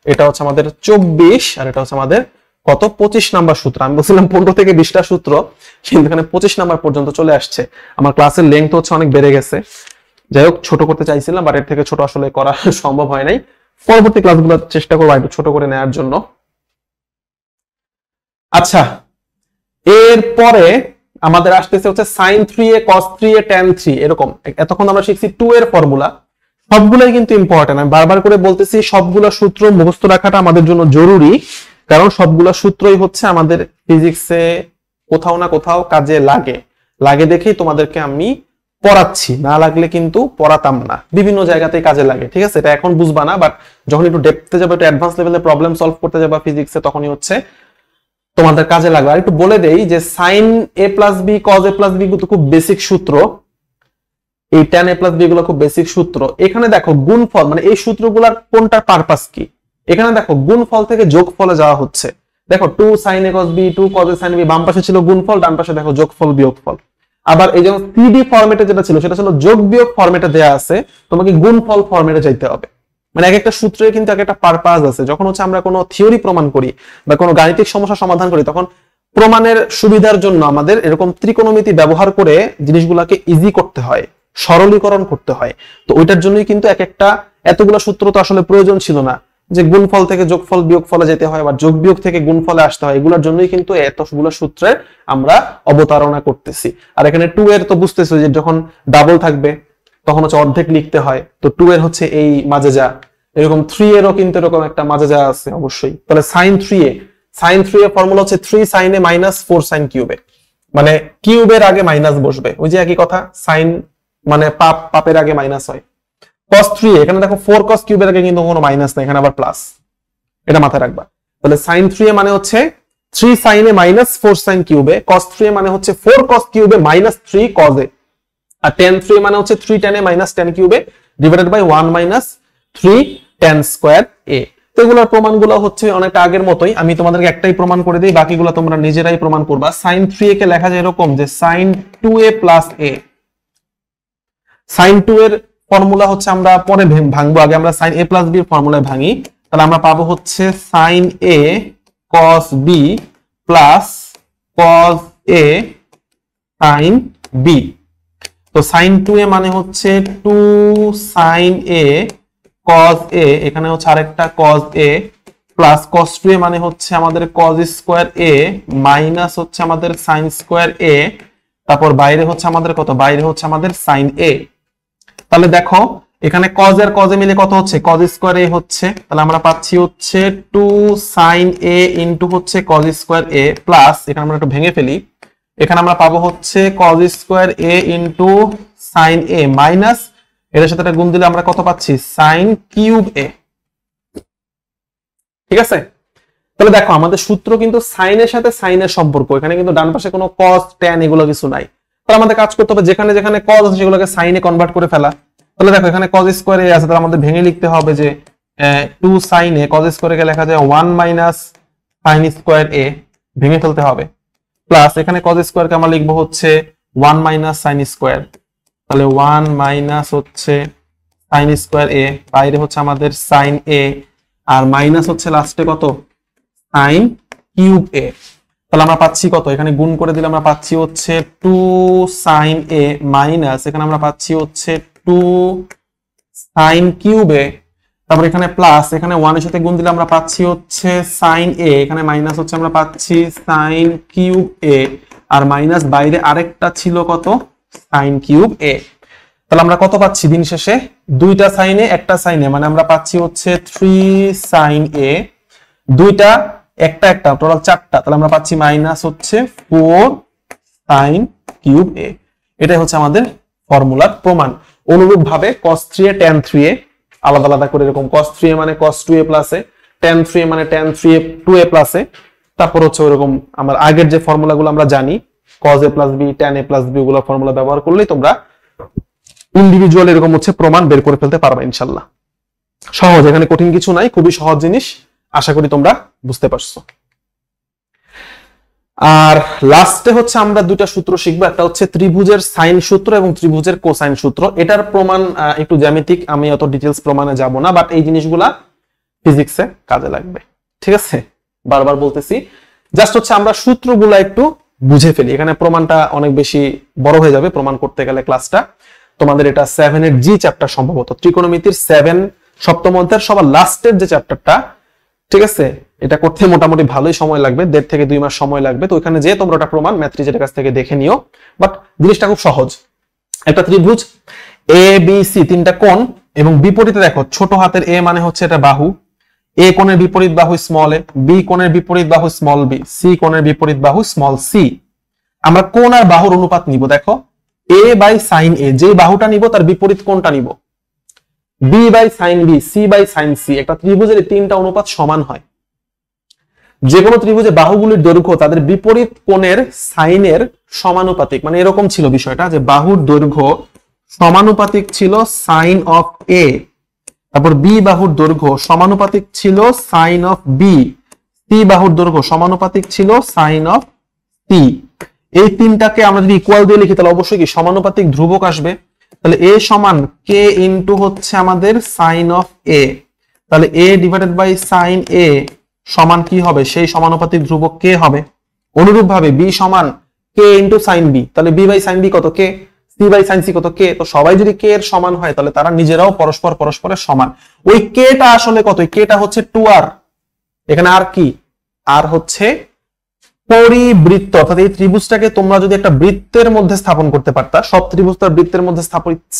এটা হচ্ছে আমাদের 24, আর এটা হচ্ছে আমাদের কত 25 নাম্বার সূত্র। আমি বলছিলাম 15 থেকে 20টা সূত্র, কিন্তু এখানে 25 নাম্বার পর্যন্ত চলে আসছে। আমার ক্লাসের লেন্থ হচ্ছে অনেক বেড়ে গেছে, যাই হোক ছোট করতে চাইছিলাম, বাট এর থেকে ছোট আসলে করা সম্ভব হয় নাই। পরবর্তী ক্লাসগুলো চেষ্টা করবো একটু ছোট করে নেওয়ার জন্য। আচ্ছা, এরপরে আমাদের আসতেছে হচ্ছে sin 3a cos 3a tan 3, এরকম। এতক্ষণ আমরা শিখছি 2 এর ফর্মুলা, সবগুলাই কিন্তু ইম্পর্টেন্ট। আমি বারবার করে বলতেছি সবগুলা সূত্র মুখস্থ রাখাটা আমাদের জন্য জরুরি, কারণ সবগুলা সূত্রই হচ্ছে আমাদের ফিজিক্সে কোথাও না কোথাও কাজে লাগে। লাগে দেখেই তোমাদেরকে আমি পড়াচ্ছি, না লাগলে কিন্তু পড়াতাম না। বিভিন্ন জায়গাতেই কাজে লাগে, ঠিক আছে? এটা এখন বুঝবা না, বাট যখন একটু ডেপথে যাবে, একটু অ্যাডভান্স লেভেলে প্রবলেম সলভ করতে যাবা ফিজিক্সে, তখনই হচ্ছে তোমাদের কাজে লাগবে। আর একটু বলে দেই যে sine a plus B cos a plus B কিন্তু খুব বেসিক সূত্র, এই tan a প্লাস বি গুলো খুব বেসিক সূত্র। এখানে দেখো গুণফল, মানে এই সূত্রগুলোর কোনটার পারপাস কি, এখানে দেখো গুণফল থেকে যোগফলে যাওয়া হচ্ছে। দেখো 2 sin a cos b 2 cos a sin b, বাম পাশে ছিল গুণফল, ডান পাশে দেখো যোগফল বিয়োগফল। আবার এই যেমন 3D ফরম্যাটে যেটা ছিল সেটা ছিল যোগ বিয়োগ ফরম্যাটে দেয়া আছে, তোমাকে গুণফল ফরম্যাটে যাইতে হবে। মানে এক একটা সূত্রের কিন্তু এক একটা পারপাস আছে। যখন হচ্ছে আমরা কোনো থিওরি প্রমাণ করি বা কোনো গাণিতিক সমস্যা সমাধান করি, তখন প্রমাণের সুবিধার জন্য আমাদের এরকম ত্রিকোণমিতি ব্যবহার করে জিনিসগুলোকে ইজি করতে হয়, সরলীকরণ করতে হয়। তো ওইটার জন্যই কিন্তু এক একটা এতগুলো সূত্র তো আসলে প্রয়োজন ছিল না, যে গুণফল থেকে যোগফল বিয়োগফলে যেতে হয় বা যোগ বিয়োগ থেকে গুণফলে আসতে হয়। এগুলোর জন্যই কিন্তু এতগুলো সূত্রের আমরা অবতারণা করতেছি। আর এখানে 2 এর তো বুঝতেছো যে যখন ডাবল থাকবে তখন হচ্ছে অর্ধেক লিখতে হয়, তো 2 এর হচ্ছে এই মাঝে যা, এরকম 3 এরও কিন্তু এরকম একটা মাঝে যা আছে অবশ্যই। তাহলে sin 3a, sin 3a formula হচ্ছে 3 sin a মাইনাস 4 sin কিউবে, মানে কিউবের আগে মাইনাস বসবে, ওই যে একই কথা, সাইন মানে পাপের আগে মাইনাস হয়। cos 3a, এখানে দেখো 4 cos কিউবের আগে কিন্তু কোনো মাইনাস নাই, এখানে আবার প্লাস, এটা মাথায় রাখবা। তাহলে sin 3a মানে হচ্ছে 3 sin a মাইনাস 4 sin কিউবে, cos 3a মানে হচ্ছে 4 cos কিউবে মাইনাস 3 cos a, আর tan 3a মানে হচ্ছে 3 tan a মাইনাস tan কিউবে divided by 1 minus 3 tan square a। তো এগুলোর প্রমাণগুলো হচ্ছে অনেকটা আগের মতোই, আমি তোমাদেরকে একটাই প্রমাণ করে দিই, বাকিগুলো তোমরা নিজেরাই প্রমাণ করবা। sin 3a কে লেখা যায় এরকম যে sin 2a plus a। sin 2 এর ফর্মুলা হচ্ছে আমরা পরে ভাঙবো, আগে আমরা sin a প্লাস b এর ফর্মুলায় ভাঙি। তাহলে আমরা পাবো হচ্ছে sin a cos b plus cos a sin b। তো sin 2a মানে হচ্ছে 2 sin a cos a, এখানে হচ্ছে আরেকটা cos a, plus cos 2a মানে হচ্ছে আমাদের cos স্কয়ার a মাইনাস হচ্ছে আমাদের sin স্কয়ার a, তারপর বাইরে হচ্ছে আমাদের কত, বাইরে হচ্ছে আমাদের sin a। তাহলে দেখো এখানে cos এর cos এ মিলে কত হচ্ছে, cos স্কয়ার a হচ্ছে, তাহলে আমরা পাচ্ছি হচ্ছে 2 sin a ইনটু হচ্ছে cos স্কয়ার a, প্লাস এখানে আমরা একটু ভেঙে ফেলি, এখানে আমরা পাবো হচ্ছে cos square a into sin a minus এর সাথে একটা গুণ দিলে আমরা কত পাচ্ছি, sin কিউব a। ঠিক আছে, তাহলে দেখো আমাদের সূত্র কিন্তু sin এর সাথে sin এর সম্পর্ক, এখানে কিন্তু ডান পাশে কোনো cos tan এগুলো কিছু নাই। তাহলে আমাদের কাজ করতে হবে যেখানে যেখানে cos আছে সেগুলোকে sin এ কনভার্ট করে ফেলা। তাহলে দেখো এখানে cos স্কয়ার a আছে, তাহলে আমাদের ভেঙে লিখতে হবে যে 2 sin a, cos স্কয়ার কে লেখা যায় 1 মাইনাস sin স্কয়ার a, ভেঙে ফেলতে হবে, প্লাস এখানে cos স্কয়ার কে আমরা লিখবো হচ্ছে 1 মাইনাস sin স্কয়ার, তাহলে 1 মাইনাস হচ্ছে sin স্কয়ার a, বাইরে হচ্ছে আমাদের sin a, আর মাইনাস হচ্ছে লাস্টে কত, sin কিউব a। তাহলে আমরা পাচ্ছি কত, এখানে গুণ করে দিলে আমরা পাচ্ছি হচ্ছে 2 sin a মাইনাস এখানে আমরা পাচ্ছি হচ্ছে 2 sin কিউব a, তারপর এখানে প্লাস এখানে 1 এর সাথে গুণ দিলে আমরা পাচ্ছি হচ্ছে sin a, এখানে মাইনাস হচ্ছে আমরা পাচ্ছি sin কিউব a, আর মাইনাস বাইরে আরেকটা ছিল কত, sin কিউব a। তাহলে আমরা কত পাচ্ছি দিন শেষে, দুইটা sin a একটা sin a, মানে আমরা পাচ্ছি হচ্ছে 3 sin a দুইটা একটা একটা টোটাল 4টা, তাহলে আমরা পাচ্ছি মাইনাস হচ্ছে 4 sin কিউব a। এটাই হচ্ছে আমাদের ফর্মুলার প্রমাণ। অনুরূপ ভাবে cos 3a tan 3a আলাদা আলাদা করে এরকম cos 3a মানে cos 2a plus a, tan 3a মানে tan 3a 2a plus a, তারপর হচ্ছে ওরকম আমার আগের যে ফর্মুলাগুলো আমরা জানি cos a plus b tan a plus b গুলো ফর্মুলা ব্যবহার করলেই তোমরা ইন্ডিভিজুয়াল এরকম হচ্ছে প্রমাণ বের করে ফেলতে পারবে ইনশাআল্লাহ। সহজ, এখানে কঠিন কিছু নাই, খুবই সহজ জিনিস, আশা করি তোমরা বুঝতে পারছো। আর লাস্টে হচ্ছে আমরা দুইটা সূত্র শিখবো, একটা হচ্ছে ত্রিভুজের সাইন সূত্র এবং ত্রিভুজের কোসাইন সূত্র। এটার প্রমাণ একটু জ্যামিতিক, আমি অত ডিটেইলস প্রমাণে যাব না, বাট এই জিনিসগুলা ফিজিক্সে কাজে লাগবে, ঠিক আছে? বারবার বলতেছি, জাস্ট হচ্ছে আমরা সূত্রগুলা একটু বুঝে ফেলি, এখানে প্রমাণটা অনেক বেশি বড় হয়ে যাবে প্রমাণ করতে গেলে ক্লাসটা। তোমাদের এটা 7 এর জি চ্যাপ্টার, সম্ভবত ত্রিকোণমিতির 7 সপ্তম অধ্যায়ের সবার লাস্টের যে চ্যাপ্টারটা, ঠিক আছে? এটা করতে মোটামুটি ভালোই সময় লাগবে, 1.5 থেকে 2 মাস সময় লাগবে। তো ওখানে যে তোমরা ওটা প্রমাণ ম্যাথ্রিজের কাছ থেকে দেখে নিও, বাট জিনিসটা খুব সহজ। একটা ত্রিভুজ এ বি সি, তিনটা কোণ, এবং বিপরীতে দেখো ছোট হাতের এ মানে হচ্ছে এটা বাহু, এ কোণের বিপরীত বাহু স্মল এ, বি কোণের বিপরীত বাহু স্মল বি, সি কোণের বিপরীত বাহু স্মল সি। আমরা কোণ আর বাহুর অনুপাত নিব। দেখো এ বাই সাইন এ, যে বাহুটা নিব তার বিপরীত কোণটা নিব, B by sine B, C by sine C. একটা ত্রিভুজের এই তিনটা অনুপাত সমান হয়। যে কোনো ত্রিভুজে বাহুগুলির দৈর্ঘ্য তাদের বিপরীত কোণের সাইনের সমানুপাতিক, মানে এরকম ছিল বিষয়টা যে বাহুর দৈর্ঘ্য সমানুপাতিক ছিল সাইন অফ এ, তারপর বি বাহুর দৈর্ঘ্য সমানুপাতিক ছিল সাইন অফ বি, সি বাহুর দৈর্ঘ্য সমানুপাতিক ছিল সাইন অফ সি। এই তিনটাকে আমরা যদি ইকুয়াল দিয়ে লিখি তাহলে অবশ্যই কি সমানুপাতিক ধ্রুবক আসবে। তাহলে এ সমান কে ইন্টু হচ্ছে আমাদের সাইন অফ এ, তাহলে এ ডিভাইডেড বাই সাইন এ সমান কি হবে, সেই সমানুপাতিক ধ্রুবক কে হবে। অনুরূপ ভাবে বি সমান কে ইন্টু সাইন বি, তাহলে বি বাই সাইন বি কত কে, সি বাই সাইন সি কত কে। তো সবাই যদি কে এর সমান হয় তাহলে তারা নিজেরাও পরস্পরের সমান। ওই কে টা আসলে কত, কে টা হচ্ছে 2r, এখানে আর কি, আর হচ্ছে পরিবৃত্ত। অর্থাৎ এই ত্রিভুজটাকে তোমরা যদি একটা বৃত্তের মধ্যে স্থাপন করতে পারতা, সব ত্রিভুজ তো বৃত্তের মধ্যে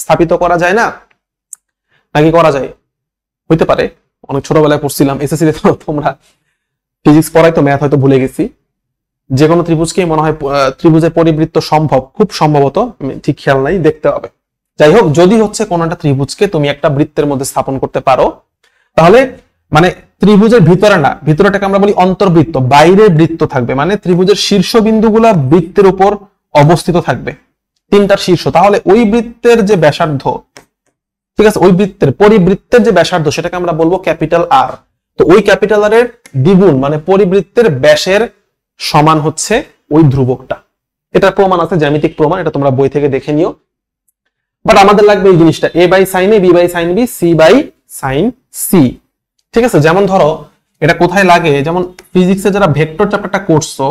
স্থাপিত করা যায় না, নাকি করা যায়? হইতে পারে, অনেক ছোটবেলায় পড়ছিলাম এসএসসি তে, তোমরা ফিজিক্স পড়াই তো, ম্যাথ হয়তো ভুলে গেছি। যে কোনো ত্রিভুজকেই মনে হয় ত্রিভুজের পরিবৃত্ত সম্ভব, খুব সম্ভবত, ঠিক খেয়াল নাই, দেখতে হবে। যাই হোক, যদি হচ্ছে কোন একটা ত্রিভুজকে তুমি একটা বৃত্তের মধ্যে স্থাপন করতে পারো, তাহলে মানে ত্রিভুজের ভিতরে না, ভিতরেটাকে আমরা বলি অন্তর্বৃত্ত, বাইরে বৃত্ত থাকবে, মানে ত্রিভুজের শীর্ষবিন্দুগুলা বৃত্তের উপর অবস্থিত থাকবে, তিনটার শীর্ষ। তাহলে ওই বৃত্তের যে ব্যাসার্ধ, ঠিক আছে, ওই বৃত্তের পরিবৃত্তের যে ব্যাসার্ধ সেটাকে আমরা বলবো ক্যাপিটাল আর। তো ওই ক্যাপিটাল আর এর দ্বিগুণ মানে পরিবৃত্তের ব্যাসের সমান হচ্ছে ওই ধ্রুবকটা। এটা প্রমাণ আছে, জ্যামিতিক প্রমাণ, এটা তোমরা বই থেকে দেখে নিও। বাট আমাদের লাগবে এই জিনিসটা, A by sine A, B by sine B, C by sine C, ঠিক আছে? যেমন ধরো এটা কোথায় লাগে, যেমন ফিজিক্সে যারা ভেক্টর চ্যাপ্টারটা করছো,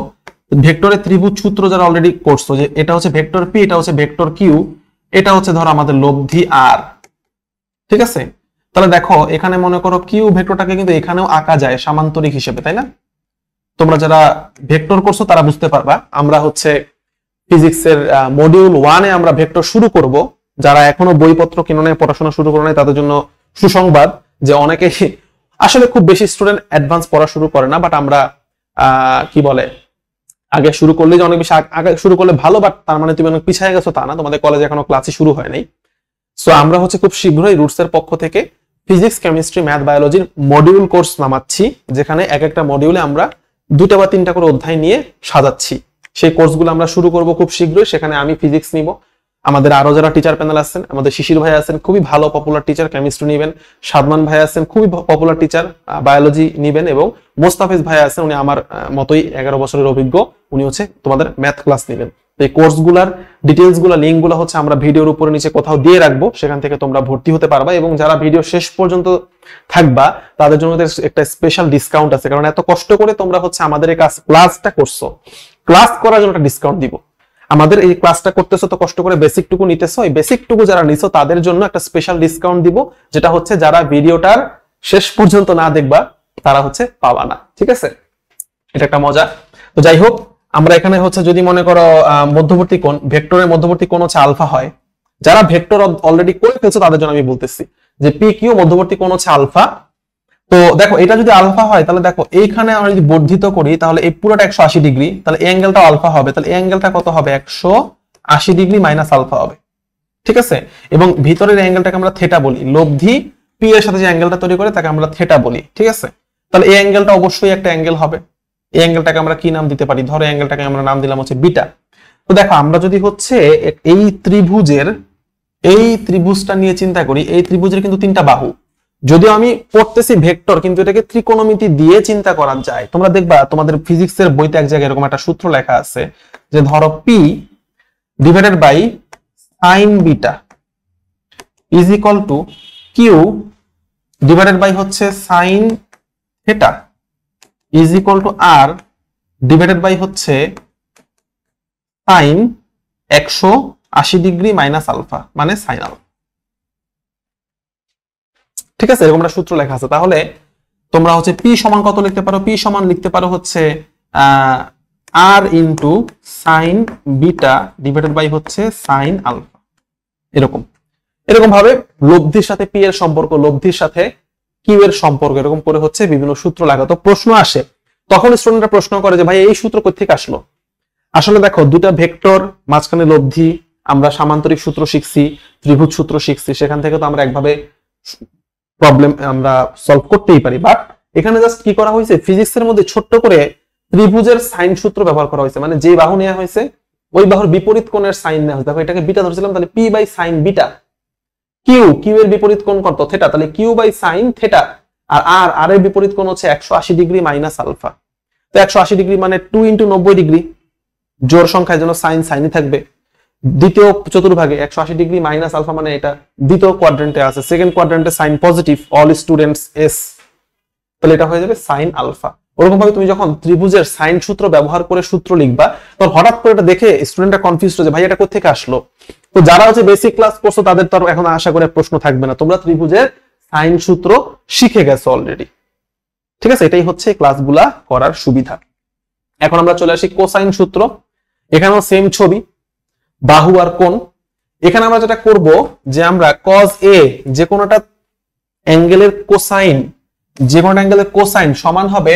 ভেক্টরের ত্রিভুজ সূত্র যারা অলরেডি করছো, যে এটা হচ্ছে ভেক্টর পি, এটা হচ্ছে ভেক্টর কিউ, এটা হচ্ছে ধরো আমাদের লব্ধি আর, ঠিক আছে? তাহলে দেখো এখানে মনে করো কিউ ভেক্টরটাকে কিন্তু এখানেও আঁকা যায় সামান্তরিক হিসেবে, তাই না? তোমরা যারা ভেক্টর করছো তারা বুঝতে পারবা। আমরা হচ্ছে ফিজিক্সের মডিউল 1 এ আমরা ভেক্টর শুরু করব। যারা এখনো বইপত্র কিনে পড়াশোনা শুরু করে নাই তাদের জন্য সুসংবাদ, যে অনেকে আসলে খুব বেশি স্টুডেন্ট অ্যাডভান্স পড়া শুরু করে না, বাট আমরা কি বলে আগে শুরু করলে যে অনেক বেশি আগে শুরু করলে ভালো, বাট তার মানে তুমি অনেক পিছিয়ে গেছো তা না, তোমাদের কলেজে এখনো ক্লাসই শুরু হয় নাই। সো আমরা হচ্ছে খুব শীঘ্রই রুটস এর পক্ষ থেকে ফিজিক্স, কেমিস্ট্রি, ম্যাথ, বায়োলজির মডিউল কোর্স নামাচ্ছি, যেখানে এক একটা মডিউলে আমরা 2টা বা 3টা করে অধ্যায় নিয়ে সাজাচ্ছি। সেই কোর্সগুলো আমরা শুরু করব খুব শীঘ্রই। সেখানে আমি ফিজিক্স নিব, আমাদের আরো যারা টিচার প্যানেল আছেন, আমাদের শিশির ভাই আছেন খুবই ভালো পপুলার টিচার, কেমিস্ট্রি নেবেন, সাদমান ভাই আছেন খুবই পপুলার টিচার, বায়োলজি নেবেন, এবং মোস্তাফিজ ভাই আছেন, উনি আমার মতোই 11 বছরের অভিজ্ঞ, উনি হচ্ছে তোমাদের ম্যাথ ক্লাস নেবেন। এই কোর্সগুলোর ডিটেইলস গুলো, লিঙ্ক গুলো হচ্ছে আমরা ভিডিওর উপরে নিচে কোথাও দিয়ে রাখবো, সেখান থেকে তোমরা ভর্তি হতে পারবা। এবং যারা ভিডিও শেষ পর্যন্ত থাকবা তাদের জন্য একটা স্পেশাল ডিসকাউন্ট আছে, কারণ এত কষ্ট করে তোমরা হচ্ছে আমাদের এই ক্লাসটা করছো, ক্লাস করার জন্য একটা ডিসকাউন্ট দিব। আমাদের এই ক্লাসটা করতেছো তো কষ্ট করে, বেসিক টুকু নিতেছো, এই বেসিক টুকু যারা নিছো তাদের জন্য একটা স্পেশাল ডিসকাউন্ট দিব, যেটা হচ্ছে যারা ভিডিওটার শেষ পর্যন্ত না দেখবা তারা হচ্ছে পাবা না, ঠিক আছে? এটা একটা মজা। তো যাই হোক, আমরা এখানে হচ্ছে যদি মনে করো মধ্যবর্তী কোণ, ভেক্টরের মধ্যবর্তী কোণ হচ্ছে আলফা হয়। যারা ভেক্টর অলরেডি করে ফেলছো তাদের জন্য আমি বলতেছি যে পি কিউ মধ্যবর্তী কোণ হচ্ছে আলফা। তো তো দেখো এটা যদি আলফা হয় তাহলে দেখো এইখানে আমরা যদি বর্ধিত করি তাহলে এই পুরোটা 180 ডিগ্রি, তাহলে এই অ্যাঙ্গেলটা আলফা হবে, তাহলে এই অ্যাঙ্গেলটা কত হবে 180 ডিগ্রি মাইনাস আলফা হবে, ঠিক আছে। এবং ভিতরের অ্যাঙ্গেলটাকে আমরা থিটা বলি, লব্ধি পি এর সাথে যে অ্যাঙ্গেলটা তৈরি করে তাকে আমরা থিটা বলি, ঠিক আছে। তাহলে এই অ্যাঙ্গেলটা অবশ্যই একটা অ্যাঙ্গেল হবে, এই অ্যাঙ্গেলটাকে আমরা কি নাম দিতে পারি, ধরো অ্যাঙ্গেলটাকে আমরা নাম দিলাম হচ্ছে বিটা। তো দেখো আমরা যদি হচ্ছে এই ত্রিভুজটা নিয়ে চিন্তা করি, এই ত্রিভুজের কিন্তু 3টা বাহু, যদিও আমি পড়তেছি ভেক্টর কিন্তু এটাকে ত্রিকোণমিতি দিয়ে চিন্তা করা যায়। তোমরা দেখবা তোমাদের ফিজিক্সের বইতে এক জায়গায় এরকম একটা সূত্র লেখা আছে যে ধরো P divided by sine beta is equal to Q divided by হচ্ছে sine theta is equal to R divided by হচ্ছে সাইন 180 ডিগ্রি মাইনাস আলফা মানে সাইন আলফা, ঠিক আছে। এরকম একটা সূত্র লেখা আছে। তাহলে তোমরা হচ্ছে পি সমান কত লিখতে পারো, পি সমান লিখতে পারো হচ্ছে R into sine beta divided by হচ্ছে সাইন আলফা, এরকম ভাবে লব্ধির সাথে পি এর সম্পর্ক, লব্ধির সাথে কিউ এর সম্পর্ক, এরকম করে হচ্ছে বিভিন্ন সূত্র লেখা। তো প্রশ্ন আসে, তখন স্টুডেন্টরা প্রশ্ন করে যে ভাই এই সূত্র কোথা থেকে আসলো। আসলে দেখো দুটা ভেক্টর মাঝখানে লব্ধি, আমরা সামান্তরিক সূত্র শিখছি, ত্রিভুজ সূত্র শিখছি, সেখান থেকে তো আমরা একভাবে প্রবলেম আমরা সলভ করতেই পারি। বাট এখানে জাস্ট কি করা হয়েছে, ফিজিক্সের মধ্যে ছোট্ট করে ত্রিভুজের সাইন সূত্র ব্যবহার করা হয়েছে, মানে যে বাহু নেওয়া হয়েছে ওই বাহুর বিপরীত কোণের সাইন নেওয়া হয়েছে। দেখো এটাকে বিটা ধরেছিলাম, তাহলে P by sine beta, Q এর বিপরীত কোণ কত থিটা, তাহলে কিউ বাই সাইন থিটা, আর আর এর বিপরীত কোণ হচ্ছে 180 ডিগ্রি মাইনাস আলফা। তো 180 ডিগ্রি মানে 2 × 90 ডিগ্রি, জোড় সংখ্যার জন্য সাইন সাইনই থাকবে। দ্বিতীয় চতুর্ভাগে 180 ডিগ্রি মাইনাস আলফা মানে এটা দ্বিতীয় কোয়াড্রেন্টে আছে, সেকেন্ড কোয়াড্রেন্টে sine positive, all students S, তাহলে এটা হয়ে যাবে সাইন আলফা। ওরকম ভাবে তুমি যখন ত্রিভুজের সাইন সূত্র ব্যবহার করে সূত্র লিখবা তখন হঠাৎ করে এটা দেখে স্টুডেন্টরা কনফিউজড হয়ে যায়, ভাই এটা কোথা থেকে আসলো। তো যারা হচ্ছে বেসিক ক্লাস করছো তাদের তো এখন আশা করে প্রশ্ন থাকবে না, তোমরা ত্রিভুজের সাইন সূত্র শিখে গেছো অলরেডি, ঠিক আছে। এটাই হচ্ছে ক্লাসগুলা করার সুবিধা। এখন আমরা চলে আসি কোসাইন সূত্র। এখানেও সেম ছবি, বাহু আর কোণ। এখানে আমরা যেটা করব যে আমরা cos a যে কোনটা অ্যাঙ্গেলের কোসাইন, যে কোনটা অ্যাঙ্গেলের কোসাইন সমান হবে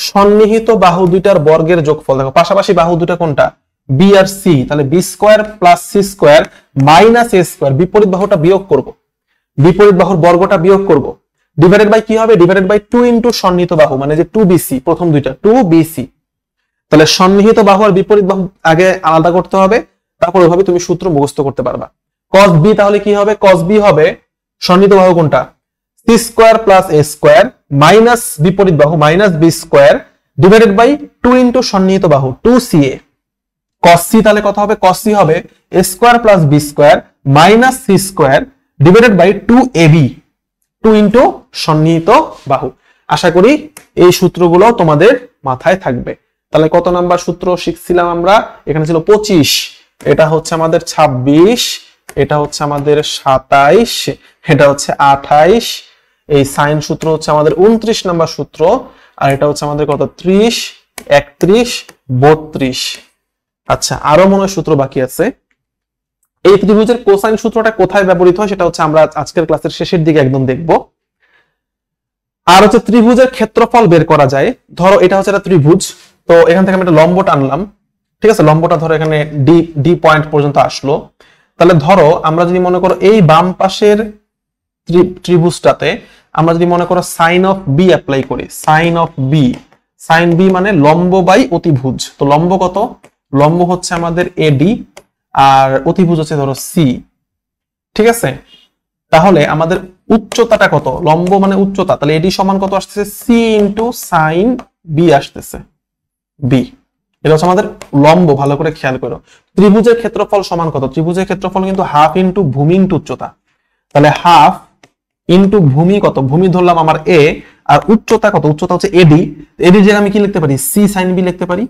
সন্নিহিত বাহু দুইটার বর্গের যোগফল। দেখো পাশাপাশি বাহু দুটো কোনটা, বি আর সি, তাহলে B square plus C square minus A square, বিপরীত বাহুটা বিয়োগ করব, বিপরীত বাহুর বর্গটা বিয়োগ করব, ডিভাইডেড বাই কি হবে, ডিভাইডেড বাই 2 × সন্নিহিত বাহু মানে যে 2bc, প্রথম দুইটা 2bc, তাহলে সন্নিহিত বাহু আর বিপরীত বাহু আগে আলাদা করতে হবে, তারপর ওইভাবে তুমি সূত্র মুখস্থ করতে পারবা। cos b তাহলে কি হবে, cos b হবে সন্নিহিত বাহু কোনটা, c square plus a square minus বিপরীত বাহু minus b square divided by 2 × সন্নিহিত বাহু 2ca। cos c তাহলে কত হবে, cos c হবে a square plus b square minus c square divided by 2ab, 2 × সন্নিহিত বাহু। আশা করি এই সূত্রগুলো তোমাদের মাথায় থাকবে। তাহলে কত নাম্বার সূত্র শিখছিলাম আমরা, এখানে ছিল 25, এটা হচ্ছে আমাদের 26, এটা হচ্ছে আমাদের 27, এটা হচ্ছে 28, এই সাইন সূত্র হচ্ছে আমাদের 29 নাম্বার সূত্র, আর এটা হচ্ছে আমাদের কত 30, 31, 32। আচ্ছা আরো মনে হয় সূত্র বাকি আছে। এই ত্রিভুজের কোসাইন সূত্রটা কোথায় ব্যবহৃত হয় সেটা হচ্ছে আমরা আজকের ক্লাসের শেষের দিকে একদম দেখব। আর হচ্ছে ত্রিভুজের ক্ষেত্রফল বের করা যায়। ধরো এটা হচ্ছে একটা ত্রিভুজ, তো এখান থেকে আমি একটা লম্ব টানলাম, ঠিক আছে, লম্বটা ধরো এখানে ডি পয়েন্ট পর্যন্ত আসলো। তাহলে ধরো আমরা যদি মনে করো এই বাম পাশের ত্রিভুজটাতে আমরা যদি মনে করো সাইন অফ বি অ্যাপ্লাই করি, sine of B, sine B মানে লম্ব বাই অতিভুজ। তো লম্ব কত, লম্ব হচ্ছে আমাদের এডি আর অতিভুজ হচ্ছে ধরো সি, ঠিক আছে। তাহলে আমাদের উচ্চতাটা কত, লম্ব মানে উচ্চতা, তাহলে এডি সমান কত আসতেছে, সি ইন্টু সাইন বি আসতেছে, বি। এটা হচ্ছে আমাদের লম্ব, ভালো করে খেয়াল করো। ত্রিভুজের ক্ষেত্রফল সমান কত, ত্রিভুজের ক্ষেত্রফল কিন্তু হাফ ইন্টু ভূমি ইন্টু উচ্চতা, তাহলে হাফ ইন্টু ভূমি কত, ভূমি ধরলাম আমার এ, আর উচ্চতা কত, উচ্চতা হচ্ছে এডি, এডি জায়গায় আমি কি লিখতে পারি, সি সাইন বি লিখতে পারি,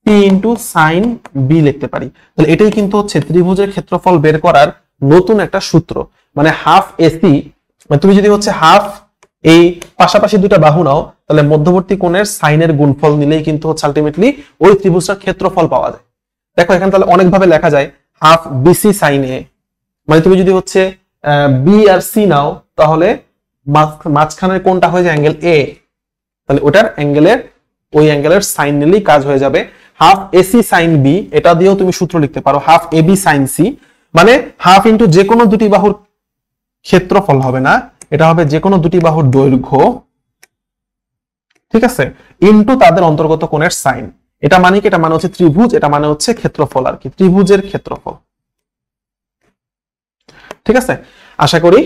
সি ইন্টু সাইন বি লিখতে পারি। তাহলে এটাই কিন্তু হচ্ছে ত্রিভুজের ক্ষেত্রফল বের করার নতুন একটা সূত্র, মানে হাফ এসি, মানে তুমি যদি হচ্ছে হাফ এই পাশাপাশি দুটা বাহু নাও তাহলে মধ্যবর্তী কোণের সাইনের গুণফল নিলেই কিন্তু হচ্ছে আলটিমেটলি ওই ত্রিভুজটার ক্ষেত্রফল পাওয়া যায়। দেখো এখানে তাহলে অনেক ভাবে লেখা যায়, হাফ বিসি সাইন এ, মানে তুমি যদি হচ্ছে বি আর সি নাও তাহলে মাঝখানের কোনটা হয়ে যায় অ্যাঙ্গেল এ, তাহলে ওটার ওই অ্যাঙ্গেলের সাইন নিলেই কাজ হয়ে যাবে। হাফ এসি সাইন বি, এটা দিয়েও তুমি সূত্র লিখতে পারো, হাফ এবি সাইন সি, মানে হাফ ইন্টু যে কোনো দুটি বাহুর ক্ষেত্রফল হবে না, এটা হবে যে কোনো দুটি বাহুর দৈর্ঘ্য, ঠিক আছে, ইন্টু তাদের অন্তর্গত কোণের সাইন। এটা মানে কি, এটা মানে হচ্ছে ত্রিভুজ, এটা মানে হচ্ছে ক্ষেত্রফল আর কি, ত্রিভুজের ক্ষেত্রফল। ঠিক আছে, আশা করি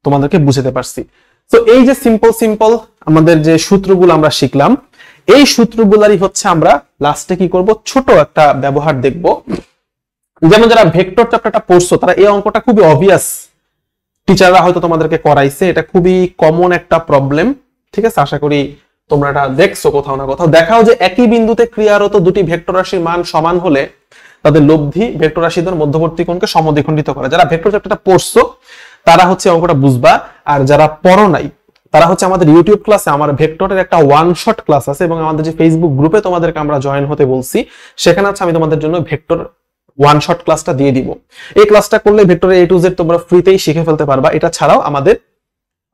তোমাদেরকে বুঝতে পারছি। তো এই যে সিম্পল আমাদের যে সূত্রগুলো আমরা শিখলাম, এই সূত্রগুলারই হচ্ছে আমরা লাস্টে কি করব, ছোট একটা ব্যবহার দেখব। যেমন যারা ভেক্টর চ্যাপ্টারটা পড়ছো তারা এই অঙ্কটা খুবই অবভিয়াস, টিচাররা হয়তো তোমাদেরকে করাইছে, এটা খুবই কমন একটা প্রবলেম। ঠিক আছে, আশা করি তোমরা এটা দেখছো কোথাও না কোথাও। দেখাও যে একই বিন্দুতে ক্রিয়ারত দুটি ভেক্টর রাশির মান সমান হলে তাদের লব্ধি ভেক্টর রাশিদের মধ্যবর্তী কোণকে সমদ্বিখণ্ডিত করে। যারা ভেক্টর চ্যাপ্টারটা পড়ছো তারা হচ্ছে অঙ্কটা বুঝবা, আর যারা পড়ো নাই তারা হচ্ছে আমাদের ইউটিউব ক্লাসে, আমার ভেক্টরের একটা ওয়ান শট ক্লাস আছে, এবং আমাদের যে ফেসবুক গ্রুপে তোমাদেরকে আমরা জয়েন হতে বলছি, সেখানে হচ্ছে আমি তোমাদের জন্য ভেক্টর ওয়ান শট ক্লাসটা দিয়ে দিব। এই ক্লাসটা করলে ভেক্টরের এ টু জেড তোমরা ফ্রিতেই শিখে ফেলতে পারবা। এটা ছাড়াও আমাদের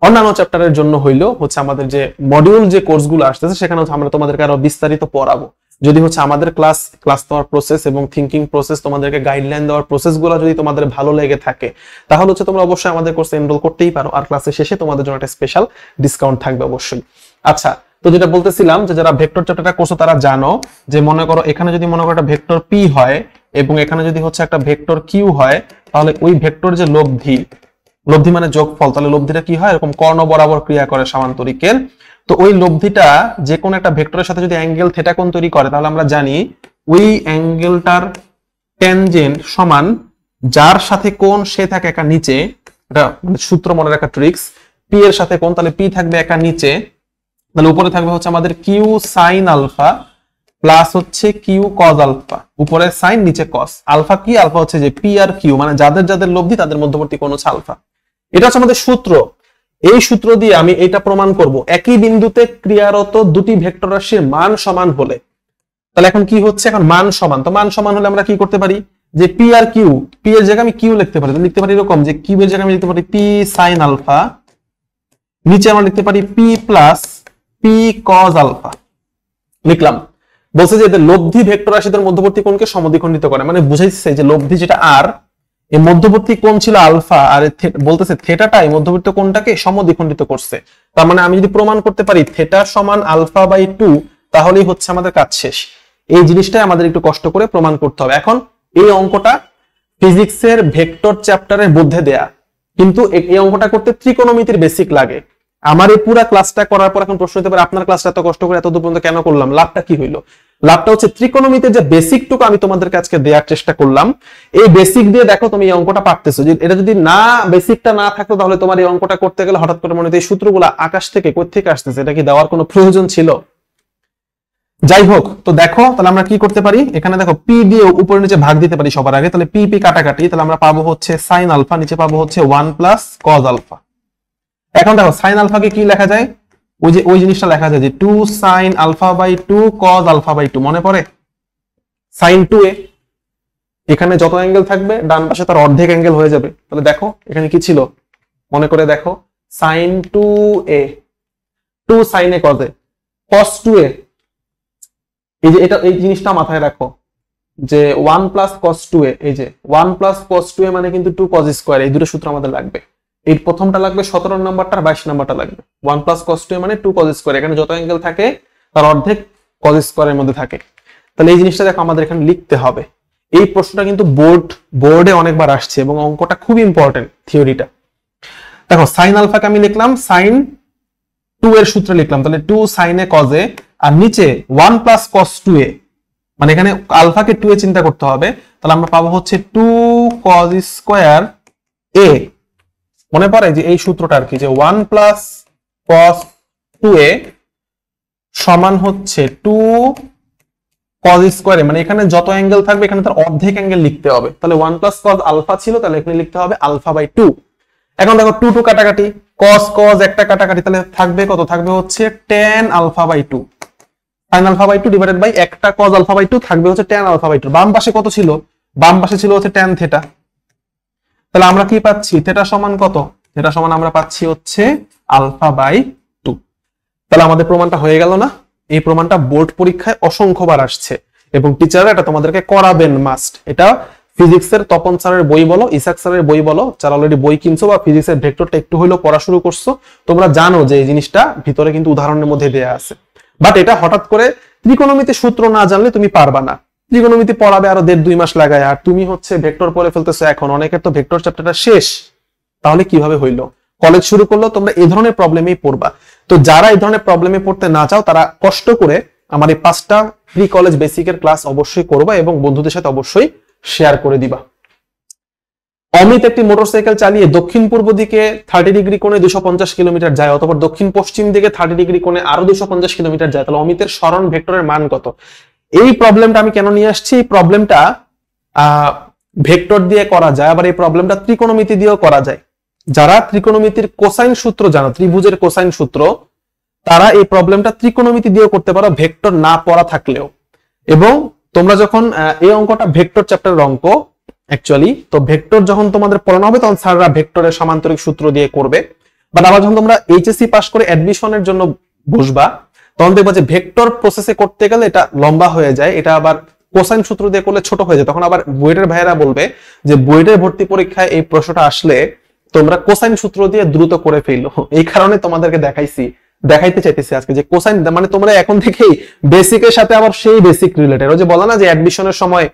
অন্যান্য চ্যাপ্টারের জন্য হইলেও হচ্ছে আমাদের যে মডিউল যে কোর্সগুলো আসতেছে সেখানে হচ্ছে আমরা তোমাদেরকে আরো বিস্তারিত পড়াবো। যদি হচ্ছে আমাদের ক্লাস দেওয়ার প্রসেস এবং থিঙ্কিং প্রসেস, তোমাদেরকে গাইডলাইন দেওয়ার প্রসেসগুলো যদি তোমাদের ভালো লেগে থাকে, তাহলে হচ্ছে তোমরা অবশ্যই আমাদের কোর্সে এনরোল করতেই পারো, আর ক্লাসের শেষে তোমাদের জন্য একটা স্পেশাল ডিসকাউন্ট থাকবে অবশ্যই। আচ্ছা, তো যেটা বলতেছিলাম যে যারা ভেক্টর চ্যাপ্টারটা করছো তারা জানো যে মনে করো এখানে যদি মনে করো একটা ভেক্টর পি হয় এবং এখানে যদি হচ্ছে একটা ভেক্টর কিউ হয়, তাহলে ওই ভেক্টর যে লব্ধি মানে যোগফল, তাহলে লব্ধিটা কি হয়, এরকম কর্ণ বরাবর ক্রিয়া করে সামান্তরিকের। তো ওই লব্ধিটা যে কোনো একটা ভেক্টরের সাথে যদি অ্যাঙ্গেল থিটা কোণ তৈরি করে, তাহলে আমরা জানি ওই অ্যাঙ্গেলটার ট্যানজেন্ট সমান যার সাথে কোণ সে থাকে একা নিচে, এটা মানে সূত্র মনে রাখা ট্রিক্স। পি এর সাথে কোণ, তাহলে পি থাকবে একা নিচে, তাহলে উপরে থাকবে হচ্ছে আমাদের কিউ সাইন আলফা প্লাস হচ্ছে কিউ কজ আলফা, উপরে সাইন নিচে কস। আলফা কি, আলফা হচ্ছে যে পি আর কিউ, মানে যাদের যাদের লব্ধি তাদের মধ্যবর্তী কোণ হচ্ছে আলফা। এটা হচ্ছে আমাদের সূত্র। এই সূত্র দিয়ে আমি এটা প্রমাণ করব, একই বিন্দুতে ক্রিয়ারত দুটি ভেক্টর রাশির মান সমান হলে। তাহলে এখন কি হচ্ছে, এখন মান সমান, তো মান সমান হলে আমরা কি করতে পারি, যে পি আর কিউ, পি এর জায়গায় আমি কিউ লিখতে পারি, লিখতে পারি এরকম যে কিউ এর জায়গায় আমি লিখতে পারি পি সাইন আলফা, নিচে আমরা লিখতে পারি P plus P cos alpha, লিখলাম। বলছে যে এদের লব্ধি ভেক্টর রাশিদের মধ্যবর্তী কোণকে সমদ্বিখণ্ডিত করে, মানে বুঝাইছে যে লব্ধি যেটা আর, এই মধ্যবর্তী কোণ ছিল আলফা, আর বলতেছে থেটাটা এই মধ্যবর্তী কোণটাকে সমদ্বিখণ্ডিত করছে। তার মানে আমি যদি প্রমাণ করতে পারি থেটা সমান আলফা বাই 2, তাহলেই হচ্ছে আমাদের কাজ শেষ। এই জিনিসটাই আমাদের একটু কষ্ট করে প্রমাণ করতে হবে। এখন এই অঙ্কটা ফিজিক্সের ভেক্টর চ্যাপ্টারের মধ্যে দেয়া, কিন্তু এই অঙ্কটা করতে ত্রিকোণমিতির বেসিক লাগে। আমার এই পুরো ক্লাসটা করার পর এখন প্রশ্ন হতে পারে, আপনার ক্লাসটা এত কষ্ট করে এত দূর পর্যন্ত কেন করলাম, লাভটা কি হইলো? লাভটা হচ্ছে ত্রিকোণমিতির যে বেসিকটুকু আমি তোমাদেরকে আজকে দেওয়ার চেষ্টা করলাম, এই বেসিক দিয়ে দেখো তুমি এই অঙ্কটা পারতেছো। এটা যদি না বেসিকটা না থাকতো তাহলে তোমার এই অঙ্কটা করতে গেলে হঠাৎ করে মনে হতো এই সূত্রগুলো আকাশ থেকে কোথা থেকে আসতেছে, এটা কি দেওয়ার কোনো প্রয়োজন ছিল? যাই হোক, তো দেখো তাহলে আমরা কি করতে পারি, এখানে দেখো পি দিয়ে উপরে নিচে ভাগ দিতে পারি সবার আগে, তাহলে পি পি কাটাকাটি, তাহলে আমরা পাবো হচ্ছে সাইন আলফা, নিচে পাবো হচ্ছে 1 প্লাস কজ আলফা। এখন দেখো সাইন আলফাকে কি লেখা যায়, ওই জিনিসটা লেখা যায় যে 2 sine alpha by 2 cos alpha by 2, মনে পড়ে? সাইন 2a, এখানে যত অ্যাঙ্গেল থাকবে ডান পাশে তার অর্ধেক অ্যাঙ্গেল হয়ে যাবে। তাহলে দেখো এখানে কি ছিল, মনে করে দেখো, sine 2a, 2 sine A cos A, cos 2a। এই যে এই জিনিসটা মাথায় রাখো যে 1 প্লাস কস 2a, এই যে 1 প্লাস কস 2a মানে কিন্তু 2 কজ স্কয়ার, এই দুটো সূত্র আমাদের লাগবে। এই প্রথমটা লাগবে 17 নাম্বারটা, 22 নাম্বারটা লাগবে। 1 প্লাস কস 2a মানে 2 কজ স্কয়ার, এখানে যত অ্যাঙ্গেল থাকে তার অর্ধেক কজ স্কয়ারের মধ্যে থাকে। তাহলে এই জিনিসটা দেখো আমাদের এখানে লিখতে হবে। এই প্রশ্নটা কিন্তু বোর্ডে অনেকবার আসছে এবং অঙ্কটা খুব ইম্পর্টেন্ট, থিওরিটা। দেখো সাইন আলফাকে আমি লিখলাম সাইন 2 এর সূত্রে লিখলাম, তাহলে 2 সাইন এ কজ এ, আর নিচে 1 প্লাস কস 2a, মানে এখানে আলফাকে 2 এ চিন্তা করতে হবে, তাহলে আমরা পাবো হচ্ছে 2 কজ স্কয়ার a। মনে পড়ে যে এই সূত্রটা আর কি, যে 1 প্লাস কস 2a সমান হচ্ছে 2 কজ স্কয়ার, মানে এখানে যত অ্যাঙ্গেল থাকবে এখানে তার অর্ধেক অ্যাঙ্গেল লিখতে হবে। তাহলে 1 প্লাস কজ আলফা ছিল, তাহলে এখানে লিখতে হবে আলফা বাই 2। এখন দেখো 2 2 কাটাকাটি, কজ একটা কাটাকাটি, তাহলে থাকবে কত, থাকবে হচ্ছে tan alpha by 2, sin alpha by 2 divided by একটা কজ আলফা বাই 2 থাকবে হচ্ছে tan আলফা বাই 2। বাম পাশে কত ছিল, বাম পাশে ছিল হচ্ছে tan থিটা। তাহলে আমরা কি পাচ্ছি, থিটা সমান কত, থিটা সমান আমরা পাচ্ছি হচ্ছে আলফা বাই 2। তাহলে আমাদের প্রমাণটা হয়ে গেল না? এই প্রমাণটা বোর্ড পরীক্ষায় অসংখ্যবার আসছে এবং টিচাররা এটা তোমাদেরকে করাবেন মাস্ট। এটা ফিজিক্সের তপন স্যারের বই বলো, ইসাক স্যারের বই বলো, যারা অলরেডি বই কিনছো বা ফিজিক্সের ভেক্টরটা একটু হইলেও পড়া শুরু করছো, তোমরা জানো যে এই জিনিসটা ভিতরে কিন্তু উদাহরণের মধ্যে দেয়া আছে। বাট এটা হঠাৎ করে ত্রিকোণমিতি সূত্র না জানলে তুমি পারবা না। ত্রিকোণমিতি পড়াবে আরো 1.5-2 মাস লাগায়, আর তুমি হচ্ছে ভেক্টর পড়ে ফেলতেছো এখন। অনেকের তো ভেক্টর চ্যাপ্টারটা শেষ, তাহলে কিভাবে হইলো? কলেজ শুরু করলো, তোমরা এই ধরনের প্রবলেমেই পড়বা। তো যারা এই ধরনের প্রবলেমে পড়তে না চাও, তারা কষ্ট করে আমার এই 5টা প্রি কলেজ বেসিকের ক্লাস অবশ্যই করবা এবং বন্ধুদের সাথে অবশ্যই শেয়ার করে দিবা। অমিত একটি মোটরসাইকেল চালিয়ে দক্ষিণ পূর্ব দিকে 30 ডিগ্রি কোণে 250 কিলোমিটার যায়, অথবা দক্ষিণ পশ্চিম দিকে 30 ডিগ্রি কোণে আরো 250 কিলোমিটার যায়। তাহলে অমিতের সরণ ভেক্টরের মান কত? এই প্রবলেমটা আমি কেন নিয়ে আসছি? এই প্রবলেমটা ভেক্টর দিয়ে করা যায়, আবার এই প্রবলেমটা ত্রিকোণমিতি দিয়েও করা যায়। যারা ত্রিকোণমিতির কোসাইন সূত্র জানো, ত্রিভুজের কোসাইন সূত্র, তারা এই প্রবলেমটা ত্রিকোণমিতি দিয়েও করতে পারো, ভেক্টর না পড়া থাকলেও। এবং তোমরা যখন এই অঙ্কটা ভেক্টর চ্যাপ্টারের অঙ্ক অ্যাকচুয়ালি, তো ভেক্টর যখন তোমাদের পড়ানো হবে তখন স্যাররা ভেক্টরের সামান্তরিক সূত্র দিয়ে করবে। বাট আবার যখন তোমরা এইচএসসি পাস করে অ্যাডমিশনের জন্য বসবা, তখন দেখবা যে ভেক্টর প্রসেসে করতে গেলে এটা লম্বা হয়ে যায়, এটা আবার কোসাইন সূত্র দিয়ে করলে ছোট হয়ে যায়। তখন আবার বুয়েটের ভাইয়েরা বলবে যে বুয়েটের ভর্তি পরীক্ষায় এই প্রশ্নটা আসলে তোমরা কোসাইন সূত্র দিয়ে দ্রুত করে ফেলো। এই কারণে তোমাদেরকে দেখাইতে চাইতেছি আজকে যে কোসাইন মানে তোমরা এখন থেকেই বেসিকের সাথে আবার সেই বেসিক রিলেটেড। ওই যে বলা না যে অ্যাডমিশনের সময়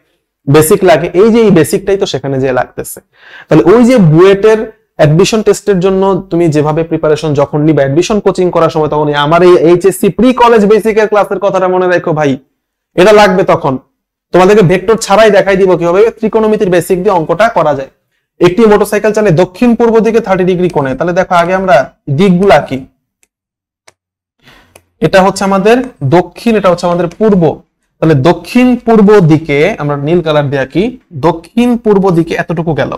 বেসিক লাগে, এই যে এই বেসিকটাই তো সেখানে যে লাগতেছে। তাহলে ওই যে বুয়েটের অ্যাডমিশন টেস্টের জন্য তুমি যেভাবে প্রিপারেশন যখন নিবা অ্যাডমিশন কোচিং করার সময়, তখন আমার এই এইচএসসি প্রি কলেজ বেসিকের ক্লাসের কথাটা মনে রাখো ভাই, এটা লাগবে। তখন তোমাদেরকে ভেক্টর ছাড়াই দেখাই দিব কিভাবে ত্রিকোণমিতির বেসিক দিয়ে অঙ্কটা করা যায়। একটি মোটরসাইকেল চালে দক্ষিণ পূর্ব দিকে 30 ডিগ্রি কোণে। তাহলে দেখো আগে আমরা দিকগুলা কি, এটা হচ্ছে আমাদের দক্ষিণ, এটা হচ্ছে আমাদের পূর্ব। তাহলে দক্ষিণ পূর্ব দিকে আমরা নীল কালার দিয়ে কি, দক্ষিণ পূর্ব দিকে এতটুকু গেল।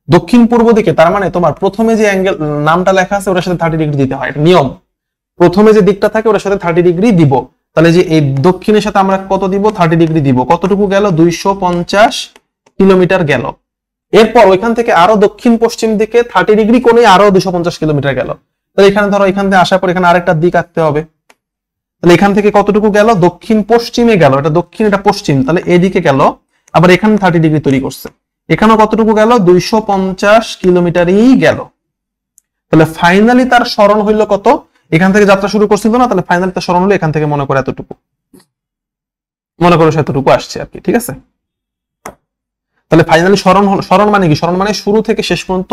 দক্ষিণ পূর্ব দিকে তার মানে তোমার প্রথমে যে অ্যাঙ্গেল নামটা লেখা আছে ওটার সাথে 30 ডিগ্রি দিতে হয়, এটা নিয়ম। প্রথমে যে দিকটা থাকে ওটার সাথে 30 ডিগ্রি দিব। তাহলে যে এই দক্ষিণের সাথে আমরা কত দিব? 30 ডিগ্রি দিব। কতটুকু গেল? 250 কিলোমিটার গেল। এরপর ওইখান থেকে আরো দক্ষিণ পশ্চিম দিকে 30 ডিগ্রি কোণে আরো 250 কিলোমিটার গেল। তাহলে এখানে ধরো এখান থেকে আসার পর এখানে আরেকটা দিক আঁকতে হবে। তাহলে এখান থেকে কতটুকু গেল? দক্ষিণ পশ্চিমে গেল, এটা দক্ষিণ এটা পশ্চিম, তাহলে এদিকে গেল। আবার এখানে 30 ডিগ্রি তৈরি করছে, এখানেও কতটুকু গেল? 250 কিলোমিটারই গেল। তাহলে ফাইনালি তার সরণ হইলো কত? এখান থেকে যাত্রা শুরু করছিল না, তাহলে ফাইনালি তার সরণ হলো এখান থেকে মনে করো এতটুকু, মনে করো এতটুকু আসছে আর কি, ঠিক আছে? তাহলে ফাইনালি সরণ মানে কি? সরণ মানে শুরু থেকে শেষ পর্যন্ত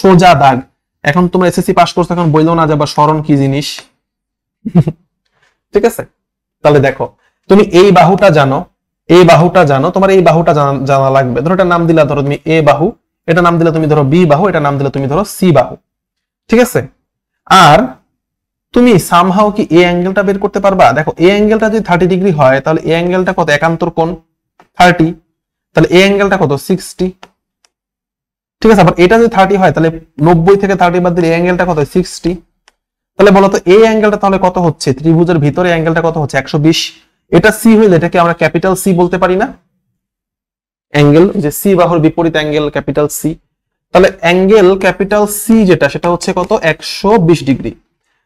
সোজা দাগ। এখন তোমরা এসএসসি পাস করছো, এখন বললেও না যাবা সরণ কি জিনিস। ঠিক আছে? তাহলে দেখো তুমি এই বাহুটা জানো, এই বাহুটা জানো, তোমার এই বাহুটা জানা লাগবে। ধরো এটা নাম দিলা, ধরো তুমি এ বাহু, এটা নাম দিলে তুমি ধরো বি বাহু, এটা নাম দিলে তুমি ধরো সি বাহু, ঠিক আছে? আর তুমি সামহাও কি এই অ্যাঙ্গেলটা বের করতে পারবা? দেখো এই অ্যাঙ্গেলটা যদি 30 ডিগ্রি হয়, তাহলে এই অ্যাঙ্গেলটা কত? একান্তর কোণ 30, তাহলে এই অ্যাঙ্গেলটা কত? 60, ঠিক আছে? আবার এটা যদি 30 হয়, তাহলে 90 থেকে 30 বাদ দিলে এই অ্যাঙ্গেলটা কত? 60। তাহলে বলতো এই অ্যাঙ্গেলটা তাহলে কত হচ্ছে? ত্রিভুজের ভিতরে অ্যাঙ্গেলটা কত হচ্ছে? 120। এটা সি হইলে এটাকে আমরা ক্যাপিটাল সি বলতে পারি না? অ্যাঙ্গেল যে সি বাহুর বিপরীত অ্যাঙ্গেল ক্যাপিটাল সি। তাহলে অ্যাঙ্গেল ক্যাপিটাল সি যেটা, সেটা হচ্ছে কত? 120 ডিগ্রি।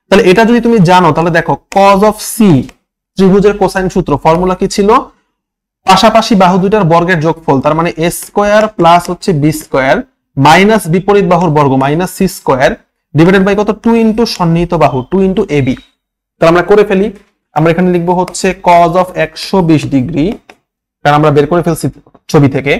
তাহলে এটা যদি তুমি জানো, তাহলে দেখো কজ অফ সি, ত্রিভুজের কোসাইন সূত্র ফর্মুলা কি ছিল? পাশাপাশি বাহু দুইটার বর্গের যোগফল, তার মানে এ স্কয়ার প্লাস হচ্ছে বি স্কয়ার মাইনাস বিপরীত বাহুর বর্গ minus C square divided by কত? 2 ইনটু সন্নিহিত বাহু 2 ইনটু এবি। তাহলে আমরা করে ফেলি, আমরা এখানে লিখবো হচ্ছে কজ অফ 120 ডিগ্রি, কারণ আমরা বের করে ফেলছি ছবি থেকে,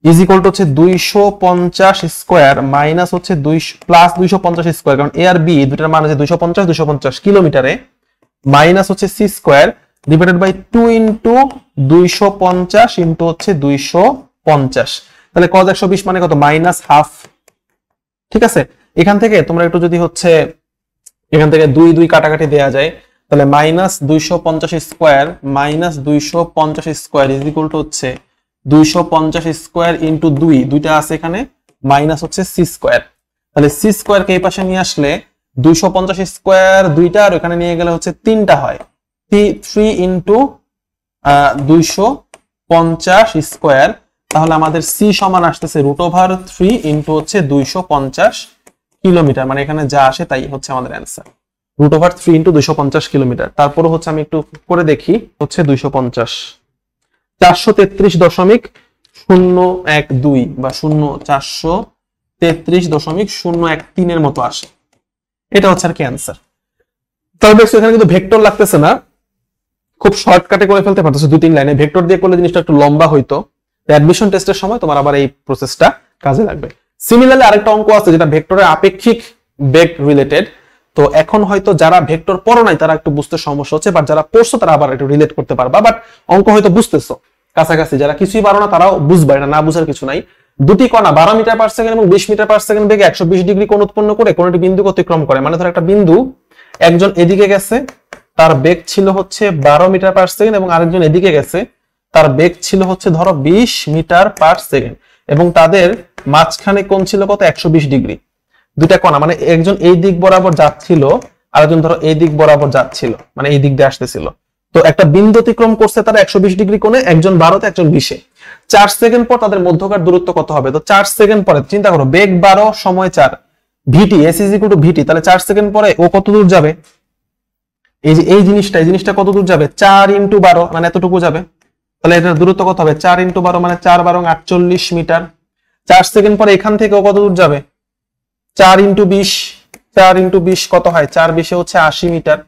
ইজ ইকুয়াল টু হচ্ছে 250 স্কয়ার মাইনাস হচ্ছে 2 প্লাস 250 স্কয়ার, কারণ এ আর বি দুটার মান আছে 250 কিলোমিটারে, মাইনাস হচ্ছে C square divided by 2 into 250 into হচ্ছে 250। তাহলে cos 120 মানে কত? মাইনাস হাফ, ঠিক আছে? এখান থেকে তোমরা একটু যদি হচ্ছে এখান থেকে 2 2 কাটাকাটি দেয়া যায়, তাহলে minus 250 square minus 250 square is equal two হচ্ছে 250 স্কয়ার ইনটু 2, দুইটা আছে এখানে, মাইনাস হচ্ছে সি স্কয়ার। তাহলে সি স্কয়ার কে এই পাশে নিয়ে আসলে 250 স্কয়ার দুইটা, আর এখানে নিয়ে গেলে হচ্ছে তিনটা হয়, 3 ইনটু 250 স্কয়ার। তাহলে আমাদের সি সমান আসতেছে √3 ইনটু হচ্ছে 250 কিলোমিটার, মানে এখানে যা আসে তাই হচ্ছে আমাদের অ্যান্সার। √3 into 250 kilometre. তারপরে হচ্ছে আমি একটু করে দেখি, হচ্ছে 250 433.012 বা 433.013 এর মতো আসে। এটা হচ্ছে আর কি অ্যান্সার। তাহলে এখানে কিন্তু ভেক্টর লাগতেছে না, খুব শর্টকাটে করে ফেলতে পারতেছে 2-3 লাইনে। ভেক্টর দিয়ে করলে জিনিসটা একটু লম্বা হইতো। অ্যাডমিশন টেস্টের সময় তোমার আবার এই প্রসেসটা কাজে লাগবে। সিমিলারলি আরেকটা অঙ্ক আছে যেটা ভেক্টরের আপেক্ষিক বেগ রিলেটেড। তো এখন হয়তো যারা ভেক্টর পড়ো নাই তারা একটু বুঝতে সমস্যা হচ্ছে, বাট যারা পড়ছো তারা আবার একটু রিলেট করতে পারবা। বাট অঙ্ক হয়তো বুঝতেছো কাছাকাছি, যারা কিছুই পারো না তারাও বুঝবা, এটা না বুঝার কিছু নাই। দুটি কণা 12 মিটার পার সেকেন্ড এবং 20 মিটার পার সেকেন্ড বেগে 120 ডিগ্রি কোণ উৎপন্ন করে কোনটি বিন্দুকে অতিক্রম করে। মানে ধর একটা বিন্দু, একজন এদিকে গেছে, তার বেগ ছিল হচ্ছে 12 মিটার পার সেকেন্ড, এবং আরেকজন এদিকে গেছে, তার বেগ ছিল হচ্ছে ধরো 20 মিটার পার সেকেন্ড, এবং তাদের মাঝখানে কোণ ছিল কত, 120 ডিগ্রি। দুইটা কণা, মানে একজন এই দিক বরাবর যাচ্ছিল, আরেকজন ধরো এই দিক বরাবর যাচ্ছিল, মানে এই দিক দিয়ে আসতেছিল। তো একটা বিন্দু অতিক্রম করছে তারা 120 ডিগ্রি কোণে, একজন 12 তে একজন 20-এ। 4 সেকেন্ড পর তাদের মধ্যকার দূরত্ব কত হবে? তো 4 সেকেন্ড পরে চিন্তা করো, বেগ 12 সময় 4, ভিটি এস ইজ ইকুয়াল টু ভিটি, তাহলে 4 সেকেন্ড পরে ও কত দূর যাবে? এই যে এই জিনিসটা কত দূর যাবে? 4 ইন্টু 12, মানে এতটুকু যাবে। তাহলে এটার দূরত্ব কত হবে? 4 ইন্টু 12, মানে 4 12 48 মিটার। 4 সেকেন্ড পরে এখান থেকে ও কত দূর যাবে? 4 ইন্টু 20, 4 ইন্টু 20 কত হয়? 4 20 হচ্ছে 80 মিটার।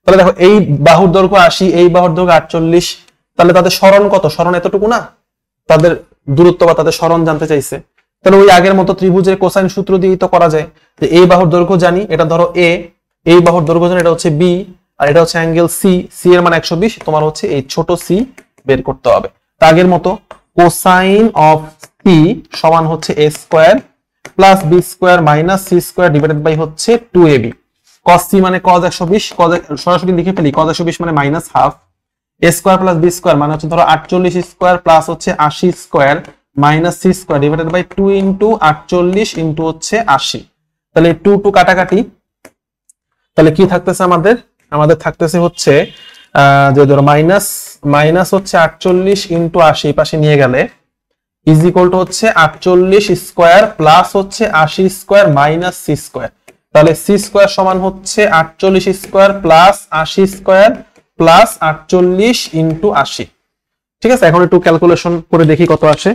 তাহলে দেখো এই বাহুর দৈর্ঘ্য 80, এই বাহুর দৈর্ঘ্য 48, তাহলে তাদের সরণ কত? সরণ এতটুকু না? তাদের দূরত্ব বা তাদের সরণ জানতে চাইছে। তাহলে ওই আগের মতো ত্রিভুজের কোসাইন সূত্র দিয়ে তো করা যায়, যে এই বাহুর দৈর্ঘ্য জানি, এটা ধরো এ, এই বাহুর দৈর্ঘ্য জানি, এটা হচ্ছে বি, আর এটা হচ্ছে অ্যাঙ্গেল সি, সি এর মান 120, তোমার হচ্ছে এই ছোট সি বের করতে হবে। তা আগের মতো কোসাইন অফ সি সমান হচ্ছে a square plus B square minus C square divided by হচ্ছে 2ab। cos c মানে cos 120, cos সরাসরি লিখে ফেলি, cos 120 মানে minus half, a square plus B square মানে হচ্ছে ধরো 48 স্কয়ার প্লাস হচ্ছে 80 square minus C square divided by 2 into 48 into হচ্ছে 80। তাহলে 2 2 কাটাকাটি, তাহলে কি থাকতেছে আমাদের? আমাদের থাকতেছে হচ্ছে যে ধরো মাইনাস হচ্ছে 48 ইনটু 80 পাশে নিয়ে গেলে ইজ ইকুয়াল টু হচ্ছে 48 স্কয়ার প্লাস হচ্ছে 80 স্কয়ার মাইনাস সি স্কয়ার। তাহলে সি স্কয়ার সমান হচ্ছে 48 square plus 80 square plus 48 into 80। ঠিক আছে, এখন একটু ক্যালকুলেশন করে দেখি কত আসে।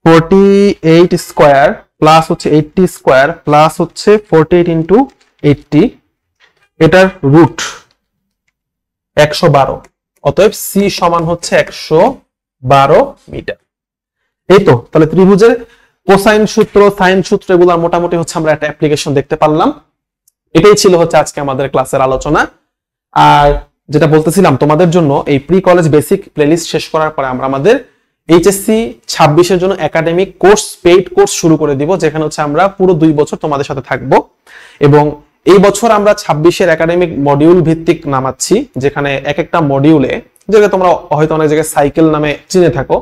48 স্কয়ার প্লাস হচ্ছে 80 স্কয়ার প্লাস হচ্ছে 48 ইনটু 80, এটার রুট 112, অতএব সি সমান হচ্ছে 112 মিটার। এই তো, তাহলে ত্রিভুজের কোসাইন সূত্র, সাইন সূত্র, এগুলো মোটামুটি হচ্ছে আমরা একটা অ্যাপ্লিকেশন দেখতে পারলাম। এটাই ছিল হচ্ছে আজকে আমাদের ক্লাসের আলোচনা। আর যেটা বলতেছিলাম তোমাদের জন্য, এই প্রি কলেজ বেসিক প্লেলিস্ট শেষ করার পরে আমরা আমাদের এইচএসসি 26-এর জন্য একাডেমিক কোর্স, পেইড কোর্স শুরু করে দিব, যেখানে হচ্ছে আমরা পুরো 2 বছর তোমাদের সাথে থাকবো। এবং এই বছর আমরা 26-এর একাডেমিক মডিউল ভিত্তিক নামাচ্ছি, যেখানে এক একটা মডিউলে, যেটা তোমরা হয়তো অনেক জায়গায় সাইকেল নামে চিনে থাকো,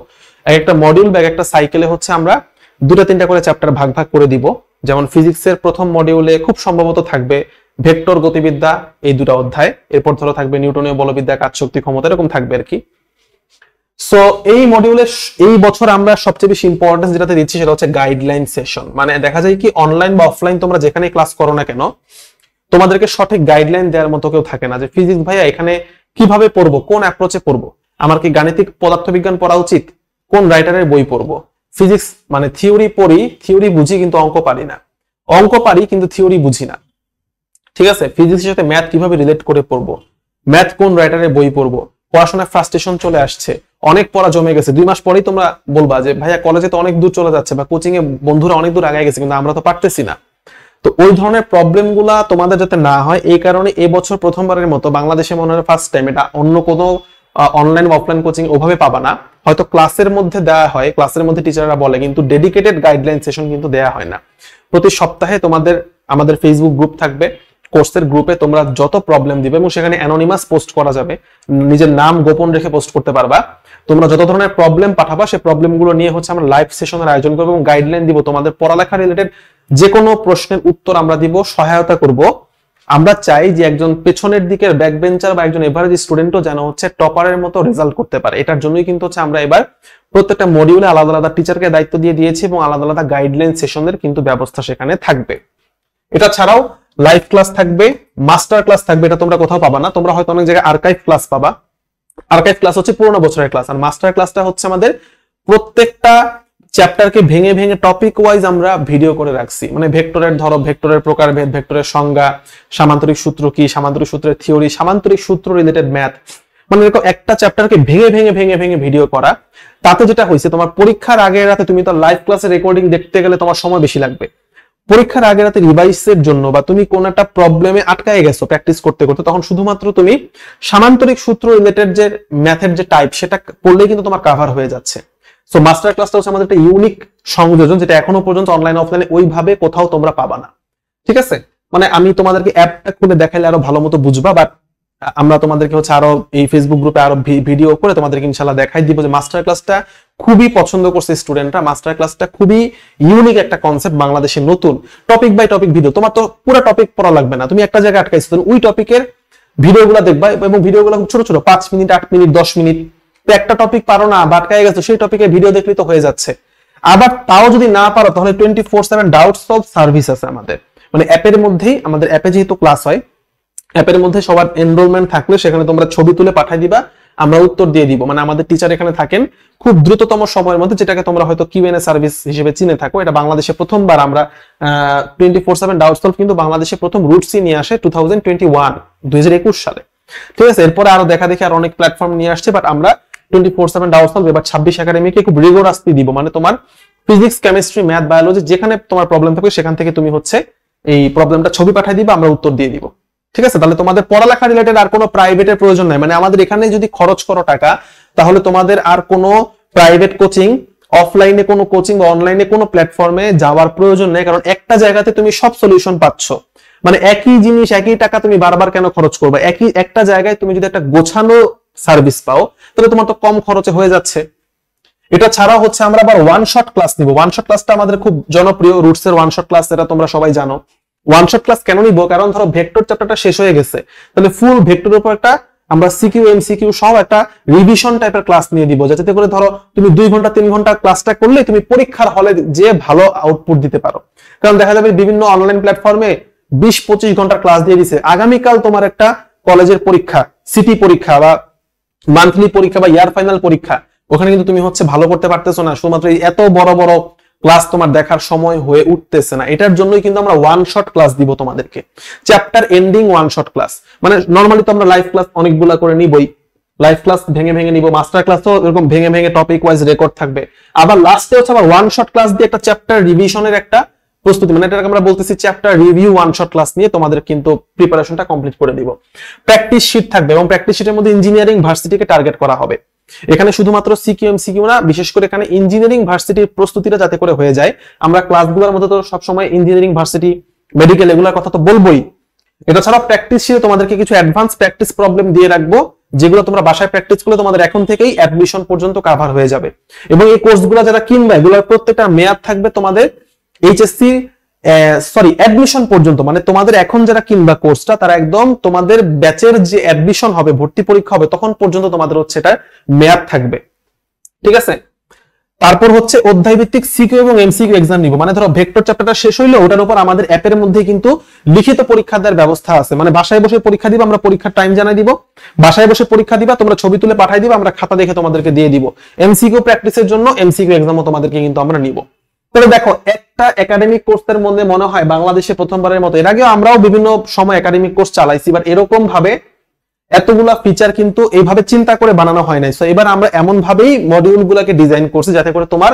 এক একটা মডিউল বা একটা সাইকেলে হচ্ছে আমরা 2-3টা করে চ্যাপ্টার ভাগ ভাগ করে দিব। যেমন ফিজিক্সের প্রথম মডিউলে খুব সম্ভবত থাকবে ভেক্টর গতিবিদ্যা, এই 2টা অধ্যায়। এরপর ধরো থাকবে নিউটনীয় বলবিদ্যা, কাজ শক্তি ক্ষমতা, এরকম থাকবে আর কি। সো এই মডিউলে এই বছর আমরা সবচেয়ে বেশি ইম্পর্টেন্স যেটাতে দিচ্ছি সেটা হচ্ছে গাইডলাইন সেশন। মানে দেখা যায় কি, অনলাইন বা অফলাইন তোমরা যেখানে ক্লাস করো না কেন, তোমাদেরকে সঠিক গাইডলাইন দেওয়ার মতো কেউ থাকে না, যে ফিজিক্স ভাইয়া এখানে কিভাবে পড়বো, কোন অ্যাপ্রোচে পড়বো, আমার কি গাণিতিক পদার্থবিজ্ঞান পড়া উচিত, কোন রাইটারের বই পড়বো। ফিজিক্স মানে থিওরি পড়ি, থিওরি বুঝি কিন্তু অঙ্ক পারি না, অঙ্ক পারি কিন্তু থিওরি বুঝি না। ঠিক আছে, ফিজিক্সের সাথে ম্যাথ কিভাবে রিলেট করে পড়বো, ম্যাথ কোন রাইটারের বই পড়বো, পড়াশোনায় ফ্রাস্ট্রেশন চলে আসছে, অনেক পড়া জমে গেছে, 2 মাস পরেই তোমরা বলবা যে ভাইয়া কলেজে তো অনেক দূর চলে যাচ্ছে বা কোচিং এ বন্ধুরা অনেক দূর আগায় গেছে কিন্তু আমরা তো পারতেছি না। তো ওই ধরনের প্রবলেম গুলা তোমাদের যাতে না হয়, এই কারণে এবছর প্রথমবারের মতো বাংলাদেশে মনে হয় ফার্স্ট টাইম, এটা অন্য কোনো অনলাইন বা অফলাইন কোচিং ওভাবে পাবা না। হয়তো ক্লাসের মধ্যে দেওয়া হয়, ক্লাসের মধ্যে টিচাররা বলে, কিন্তু ডেডিকেটেড গাইডলাইন সেশন কিন্তু দেওয়া হয় না। প্রতি সপ্তাহে তোমাদের আমাদের ফেসবুক গ্রুপ থাকবে, কোর্সের গ্রুপে তোমরা যত প্রবলেম দিবে এবং সেখানে অ্যানোনিমাস পোস্ট করা যাবে, নিজের নাম গোপন রেখে পোস্ট করতে পারবা। তোমরা যত ধরনের প্রবলেম পাঠাবা সেই প্রবলেমগুলো নিয়ে হচ্ছে আমরা লাইভ সেশনের আয়োজন করবো এবং গাইডলাইন দিব। তোমাদের পড়ালেখা রিলেটেড যে কোনো প্রশ্নের উত্তর আমরা দিব, সহায়তা করব। আমরা চাই যে একজন পেছনের দিকের ব্যাক বেঞ্চার বা একজন এভারেজ স্টুডেন্টও যেন হচ্ছে টপারের মতো রেজাল্ট করতে পারে। এটার জন্যই কিন্তু হচ্ছে আমরা এবার প্রত্যেকটা মডিউলে আলাদা আলাদা টিচারকে দায়িত্ব দিয়ে দিয়েছি এবং আলাদা আলাদা গাইডলাইন সেশনের কিন্তু ব্যবস্থা সেখানে থাকবে। এটা ছাড়াও লাইভ ক্লাস থাকবে, মাস্টার ক্লাস থাকবে, এটা তোমরা কোথাও পাবা না। তোমরা হয়তো অনেক জায়গায় আর্কাইভ ক্লাস পাবা। আর্কাইভ ক্লাস হচ্ছে পুরোনো বছরের ক্লাস, আর মাস্টার ক্লাসটা হচ্ছে আমাদের প্রত্যেকটা চ্যাপ্টারকে ভেঙে ভেঙে টপিক ওয়াইজ আমরা ভিডিও করে রাখছি। মানে ভেক্টরের ধরো, ভেক্টরের প্রকারভেদ, ভেক্টরের সংজ্ঞা, সামান্তরিক সূত্র কি, সামান্তরিক সূত্রের থিওরি, সামান্তরিক সূত্র রিলেটেড ম্যাথ, মানে এরকম একটা চ্যাপ্টারকে ভেঙে ভেঙে ভেঙে ভেঙে ভিডিও করা। তাতে যেটা হয়েছে, তোমার পরীক্ষার আগের রাতে তুমি তো লাইভ ক্লাসের রেকর্ডিং দেখতে গেলে তোমার সময় বেশি লাগবে। পরীক্ষার আগের রাতে রিভাইসের জন্য বা তুমি কোন একটা প্রবলেমে আটকায় গেছো প্র্যাকটিস করতে করতে, তখন শুধুমাত্র তুমি সামান্তরিক সূত্র রিলেটেড যে ম্যাথের যে টাইপ সেটা পড়লেই কিন্তু তোমার কভার হয়ে যাচ্ছে। সো মাস্টার ক্লাসটা হচ্ছে আমাদের একটা ইউনিক সংযোজন, যেটা এখনো পর্যন্ত অনলাইন অফলাইনে ওইভাবে কোথাও তোমরা পাবা না। ঠিক আছে, মানে আমি তোমাদেরকে অ্যাপটা খুলে দেখাইলে আরো ভালো মতো বুঝবা, বাট আমরা তোমাদেরকে হচ্ছে আরো এই ফেসবুক গ্রুপে আরো ভিডিও করে তোমাদেরকে ইনশাআল্লাহ দেখাই দিব যে মাস্টার ক্লাসটা খুবই পছন্দ করছে স্টুডেন্টরা। মাস্টার ক্লাসটা খুবই ইউনিক একটা কনসেপ্ট, বাংলাদেশে নতুন। টপিক বাই টপিক ভিডিও, তোমার তো পুরো টপিক পড়া লাগবে না, তুমি একটা জায়গায় আটকাইছো, তুমি ওই টপিকের ভিডিওগুলো দেখবা, এবং ভিডিওগুলো খুব ছোট ছোট, 5 মিনিট, 8 মিনিট, 10 মিনিট। একটা টপিক পারো না বা আটকায় গেছো, সেই টপিকের ভিডিও দেখলেই তো হয়ে যাচ্ছে। আবার তাও যদি না পারো, তাহলে 24/7 ডাউট সলভ সার্ভিস আছে আমাদের, মানে অ্যাপের মধ্যেই, আমাদের অ্যাপে যেহেতু ক্লাস হয়, অ্যাপের মধ্যে সবার এনরোলমেন্ট থাকলে সেখানে তোমরা ছবি তুলে পাঠিয়ে দিবা, আমরা উত্তর দিয়ে দিব। মানে আমাদের টিচার এখানে থাকেন খুব দ্রুততম সময়ের মধ্যে, যেটাকে তোমরা হয়তো কিউএনএ সার্ভিস হিসেবে চিনে থাকো। এটা বাংলাদেশে প্রথমবার আমরা 24/7 ডাউট সলভ কিন্তু বাংলাদেশে প্রথম রুটসি নিয়ে আসে 2021 সালে। ঠিক আছে, এরপরে আরো দেখা দেখি আর অনেক প্ল্যাটফর্ম নিয়ে আসছে, বাট আমরা 24/7 ডাউট সলভ এবার 26 একাডেমিকে খুব রিগোরাসলি দিব। মানে তোমার ফিজিক্স, কেমিস্ট্রি, ম্যাথ, বায়োলজি যেখানে তোমার প্রবলেম থাকবে সেখান থেকে তুমি হচ্ছে এই প্রবলেমটা ছবি পাঠিয়ে দিবা, আমরা উত্তর দিয়ে দিব। ঠিক আছে, তাহলে তোমাদের পড়ালেখা রিলেটেড আর কোনো প্রাইভেটের প্রয়োজন নাই। মানে আমাদের এখানে যদি খরচ করো টাকা, তাহলে তোমাদের আর কোনো প্রাইভেট কোচিং, অফলাইনে কোনো কোচিং বা অনলাইনে কোনো প্ল্যাটফর্মে যাওয়ার প্রয়োজন নেই, কারণ একটা জায়গাতে তুমি সব সলিউশন পাচ্ছ। মানে একই জিনিস, একই টাকা তুমি বারবার কেন খরচ করবে? একটা জায়গায় তুমি যদি একটা গোছানো সার্ভিস পাও, তাহলে তোমার তো কম খরচে হয়ে যাচ্ছে। এটা ছাড়া হচ্ছে আমরা আবার ওয়ান শট ক্লাস নিব। ওয়ান শট ক্লাসটা আমাদের খুব জনপ্রিয়, রুটস এর ওয়ান শট ক্লাস, এটা তোমরা সবাই জানো। ওয়ান শট ক্লাস কেন নিব? কারণ ধরো ভেক্টর চ্যাপ্টারটা শেষ হয়ে গেছে, তাহলে ফুল ভেক্টরের উপর একটা আমরা সিকিউ, এমসিকিউ সহ একটা রিভিশন টাইপের ক্লাস নিয়ে দিব, যাতে করে ধরো তুমি 2 ঘন্টা 3 ঘন্টা ক্লাসটা করলে তুমি পরীক্ষার হলে যে ভালো আউটপুট দিতে পারো। কারণ দেখা যাবে বিভিন্ন অনলাইন প্ল্যাটফর্মে 20-25 ঘন্টার ক্লাস দিয়ে দিছে, আগামীকাল তোমার একটা কলেজের পরীক্ষা, সিটি পরীক্ষা বা মান্থলি পরীক্ষা বা ইয়ার ফাইনাল পরীক্ষা, ওখানে কিন্তু তুমি হচ্ছে ভালো করতে পারতেছো না, শুধুমাত্র এত বড় বড় ক্লাস তোমার দেখার সময় হয়ে উঠতেছে না। এটার জন্যই কিন্তু আমরা ওয়ান শট ক্লাস দিব তোমাদেরকে, chapter ending one shot class. মানে নরমালি তো আমরা লাইভ ক্লাস অনেকগুলা করে নিবই, লাইভ ক্লাস ভেঙে ভেঙে নিব, মাস্টার ক্লাস তো এরকম ভেঙে ভেঙে টপিক ওয়াইজ রেকর্ড থাকবে। আবার লাস্টে হচ্ছে আবার ওয়ান শট ক্লাস দিয়ে একটা চ্যাপ্টার রিভিশনের একটা প্রস্তুতি, মানে এটাকে আমরা বলতেছি chapter review one shot class নিয়ে তোমাদের কিন্তু প্রিপারেশনটা কমপ্লিট করে দিব। প্র্যাকটিস শিট থাকবে, এবং প্র্যাকটিস শিটের মধ্যে ইঞ্জিনিয়ারিং ভার্সিটিকে টার্গেট করা হবে। এখানে শুধুমাত্র সিকিউ এমসিকিউ না, বিশেষ করে এখানে ইঞ্জিনিয়ারিং ভার্সিটির প্রস্তুতিটা যাতে করে হয়ে যায়। আমরা ক্লাসগুলোর মধ্যে তো সবসময় ইঞ্জিনিয়ারিং ভার্সিটি, মেডিকেল এগুলোর কথা তো বলবোই। এটা ছাড়া প্র্যাকটিস শিটে তোমাদেরকে কিছু অ্যাডভান্স প্র্যাকটিস প্রবলেম দিয়ে রাখবো, যেগুলো তোমরা বাসায় প্র্যাকটিস করলে তোমাদের এখন থেকেই অ্যাডমিশন পর্যন্ত কভার হয়ে যাবে। এবং এই কোর্সগুলো যারা কিনবে, এগুলোর প্রত্যেকটা মেয়াদ থাকবে তোমাদের এইচএসসি অ্যাডমিশন পর্যন্ত। মানে তোমাদের এখন যারা কিনবা কোর্সটা, তারা একদম তোমাদের ব্যাচের যে অ্যাডমিশন হবে, ভর্তি পরীক্ষা হবে, তখন পর্যন্ত তোমাদের হচ্ছে এটা মেয়াদ থাকবে। ঠিক আছে, তারপর হচ্ছে অধ্যায় ভিত্তিক সিকিউ এবং এমসিকিউ এক্সাম নিব। মানে ধরো ভেক্টর চ্যাপ্টারটা শেষ হইলো, ওটার উপর আমাদের অ্যাপের মধ্যে কিন্তু লিখিত পরীক্ষা দেওয়ার ব্যবস্থা আছে। মানে বাসায় বসে পরীক্ষা দিবা, আমরা পরীক্ষার টাইম জানাই দিব, বাসায় বসে পরীক্ষা দিবা, তোমরা ছবি তুলে পাঠাই দিবা, আমরা খাতা দেখে তোমাদেরকে দিয়ে দিব। এমসিকিউ প্র্যাকটিসের জন্য এমসিকিউ এক্সামও তোমাদেরকে কিন্তু আমরা নিব। তবে দেখো, একটা একাডেমিক কোর্সের মধ্যে মনে হয় বাংলাদেশে প্রথমবারের মতো, এর আগে আমরাও বিভিন্ন সময় একাডেমিক কোর্স চালাইছি, বাট এরকম ভাবে এতগুলা ফিচার কিন্তু এইভাবে চিন্তা করে বানানো হয় নাই। সো এবার আমরা এমন ভাবেই মডিউল গুলাকে ডিজাইন করছি যাতে করে তোমার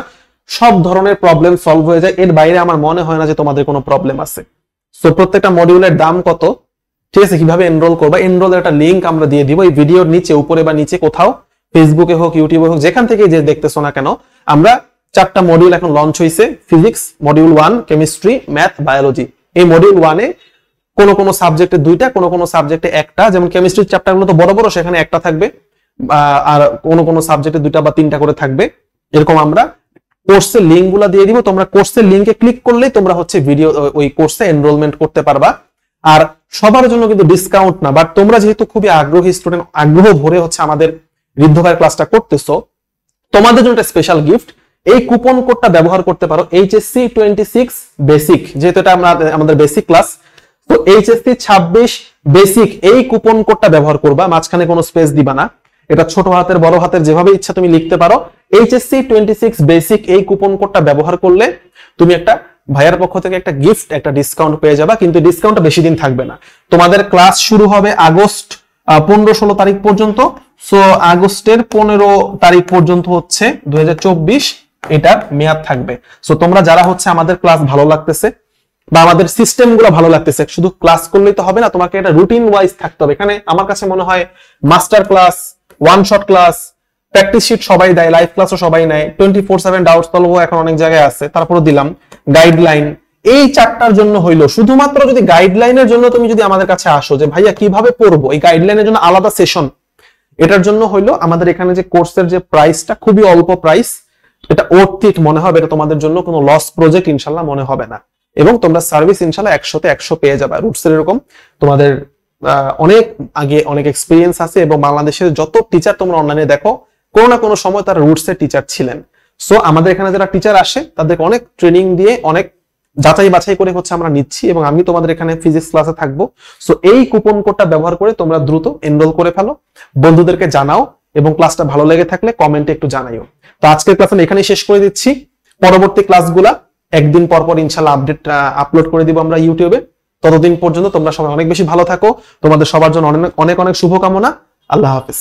সব ধরনের প্রবলেম সলভ হয়ে যায়। এর বাইরে আমার মনে হয় না যে তোমাদের কোনো প্রবলেম আছে। সো প্রত্যেকটা মডিউলের দাম কত, ঠিক আছে, কিভাবে এনরোল করবা, এনরোলের একটা লিঙ্ক আমরা দিয়ে দিব এই ভিডিওর নিচে, উপরে বা নিচে কোথাও, ফেসবুকে হোক, ইউটিউবে হোক, যেখান থেকে যে দেখতেছো না কেন। আমরা 4টা মডিউল এখন লঞ্চ হয়েছে, physics module 1, chemistry, math, biology. এই মডিউল 1-এ কোনো সাবজেক্টে 2টা, কোনো সাবজেক্টে 1টা, যেমন কেমিস্ট্রির চ্যাপ্টারগুলো তো বড় বড়, সেখানে 1টা থাকবে, আর কোনো সাবজেক্টে 2টা বা 3টা করে থাকবে। এরকম আমরা কোর্সের লিঙ্কগুলো দিয়ে দিব, তোমরা কোর্সের লিঙ্কে ক্লিক করলেই তোমরা হচ্ছে ভিডিও ওই কোর্সে এনরোলমেন্ট করতে পারবা। আর সবার জন্য কিন্তু ডিসকাউন্ট না, বাট তোমরা যেহেতু খুবই আগ্রহী স্টুডেন্ট, আগ্রহ ভরে হচ্ছে আমাদের ঋদ্ধ ভাইয়ের ক্লাসটা করতেছো, তোমাদের জন্য একটা স্পেশাল গিফট। এই কুপন কোডটা ব্যবহার করতে পারো এইচএসসি 26 বেসিক, যেহেতু এটা আমাদের বেসিক ক্লাস, তো এইচএসসি 26 বেসিক এই কুপন কোডটা ব্যবহার করবা, মাঝখানে কোনো স্পেস দিবা না, এটা ছোট হাতের বড় হাতের যেভাবে ইচ্ছা তুমি লিখতে পারো। এইচএসসি 26 বেসিক এই কুপন কোডটা ব্যবহার করলে তুমি একটা ভাইয়ার পক্ষ থেকে একটা গিফট, একটা ডিসকাউন্ট পেয়ে যাবা, কিন্তু ডিসকাউন্টটা বেশি দিন থাকবে না। তোমাদের ক্লাস শুরু হবে আগস্ট 15-16 তারিখ পর্যন্ত। সো আগস্টের 15 তারিখ পর্যন্ত হচ্ছে 2024 এটার মেয়াদ থাকবে। সো তোমরা যারা হচ্ছে আমাদের ক্লাস ভালো লাগতেছে বা আমাদের সিস্টেম গুলো ভালো লাগতেছে, শুধু ক্লাস করলেই তো হবে না, তোমাকে এটা রুটিন ওয়াইজ থাকতে হবে। এখানে আমার কাছে মনে হয় master class, one shot class, practice sheet সবাই দেয়, লাইভ ক্লাসও সবাই নেয়, 24/7 ডাউট সলভ এখন অনেক জায়গায় আছে, তারপরে দিলাম গাইডলাইন। এই চারটার জন্য হইলো, শুধুমাত্র যদি গাইডলাইনের জন্য তুমি যদি আমাদের কাছে আসো যে ভাইয়া কিভাবে পড়বো, এই গাইডলাইনের জন্য আলাদা সেশন, এটার জন্য হইলো আমাদের এখানে যে কোর্সের যে প্রাইসটা খুবই অল্প প্রাইস, এটা ওর্থ ইট মনে হবে, এটা তোমাদের জন্য কোনো লস প্রজেক্ট ইনশাল্লাহ মনে হবে না, এবং তোমরা সার্ভিস ইনশাল্লাহ 100তে 100 পেয়ে যাবে। রুটসের এরকম তোমাদের অনেক আগে অনেক এক্সপিরিয়েন্স আছে, এবং বাংলাদেশের যত টিচার তোমরা অনলাইনে দেখো কোনো না কোনো সময় তারা রুটসের টিচার ছিলেন। সো আমাদের এখানে যারা টিচার আসে তাদেরকে অনেক ট্রেনিং দিয়ে অনেক যাচাই বাছাই করে হচ্ছে আমরা নিচ্ছি, এবং আমি তোমাদের এখানে ফিজিক্স ক্লাসে থাকবো। সো এই কুপন কোডটা ব্যবহার করে তোমরা দ্রুত এনরোল করে ফেলো, বন্ধুদেরকে জানাও, এবং ক্লাসটা ভালো লেগে থাকলে কমেন্টে একটু জানাইও। তো আজকের ক্লাস আমি এখানেই শেষ করে দিচ্ছি। পরবর্তী ক্লাসগুলা একদিন পর পর ইনশাআল্লাহ আপডেট আপলোড করে দিব আমরা ইউটিউবে। ততদিন পর্যন্ত তোমরা সবাই অনেক বেশি ভালো থাকো, তোমাদের সবার জন্য অনেক অনেক শুভকামনা। আল্লাহ হাফেজ।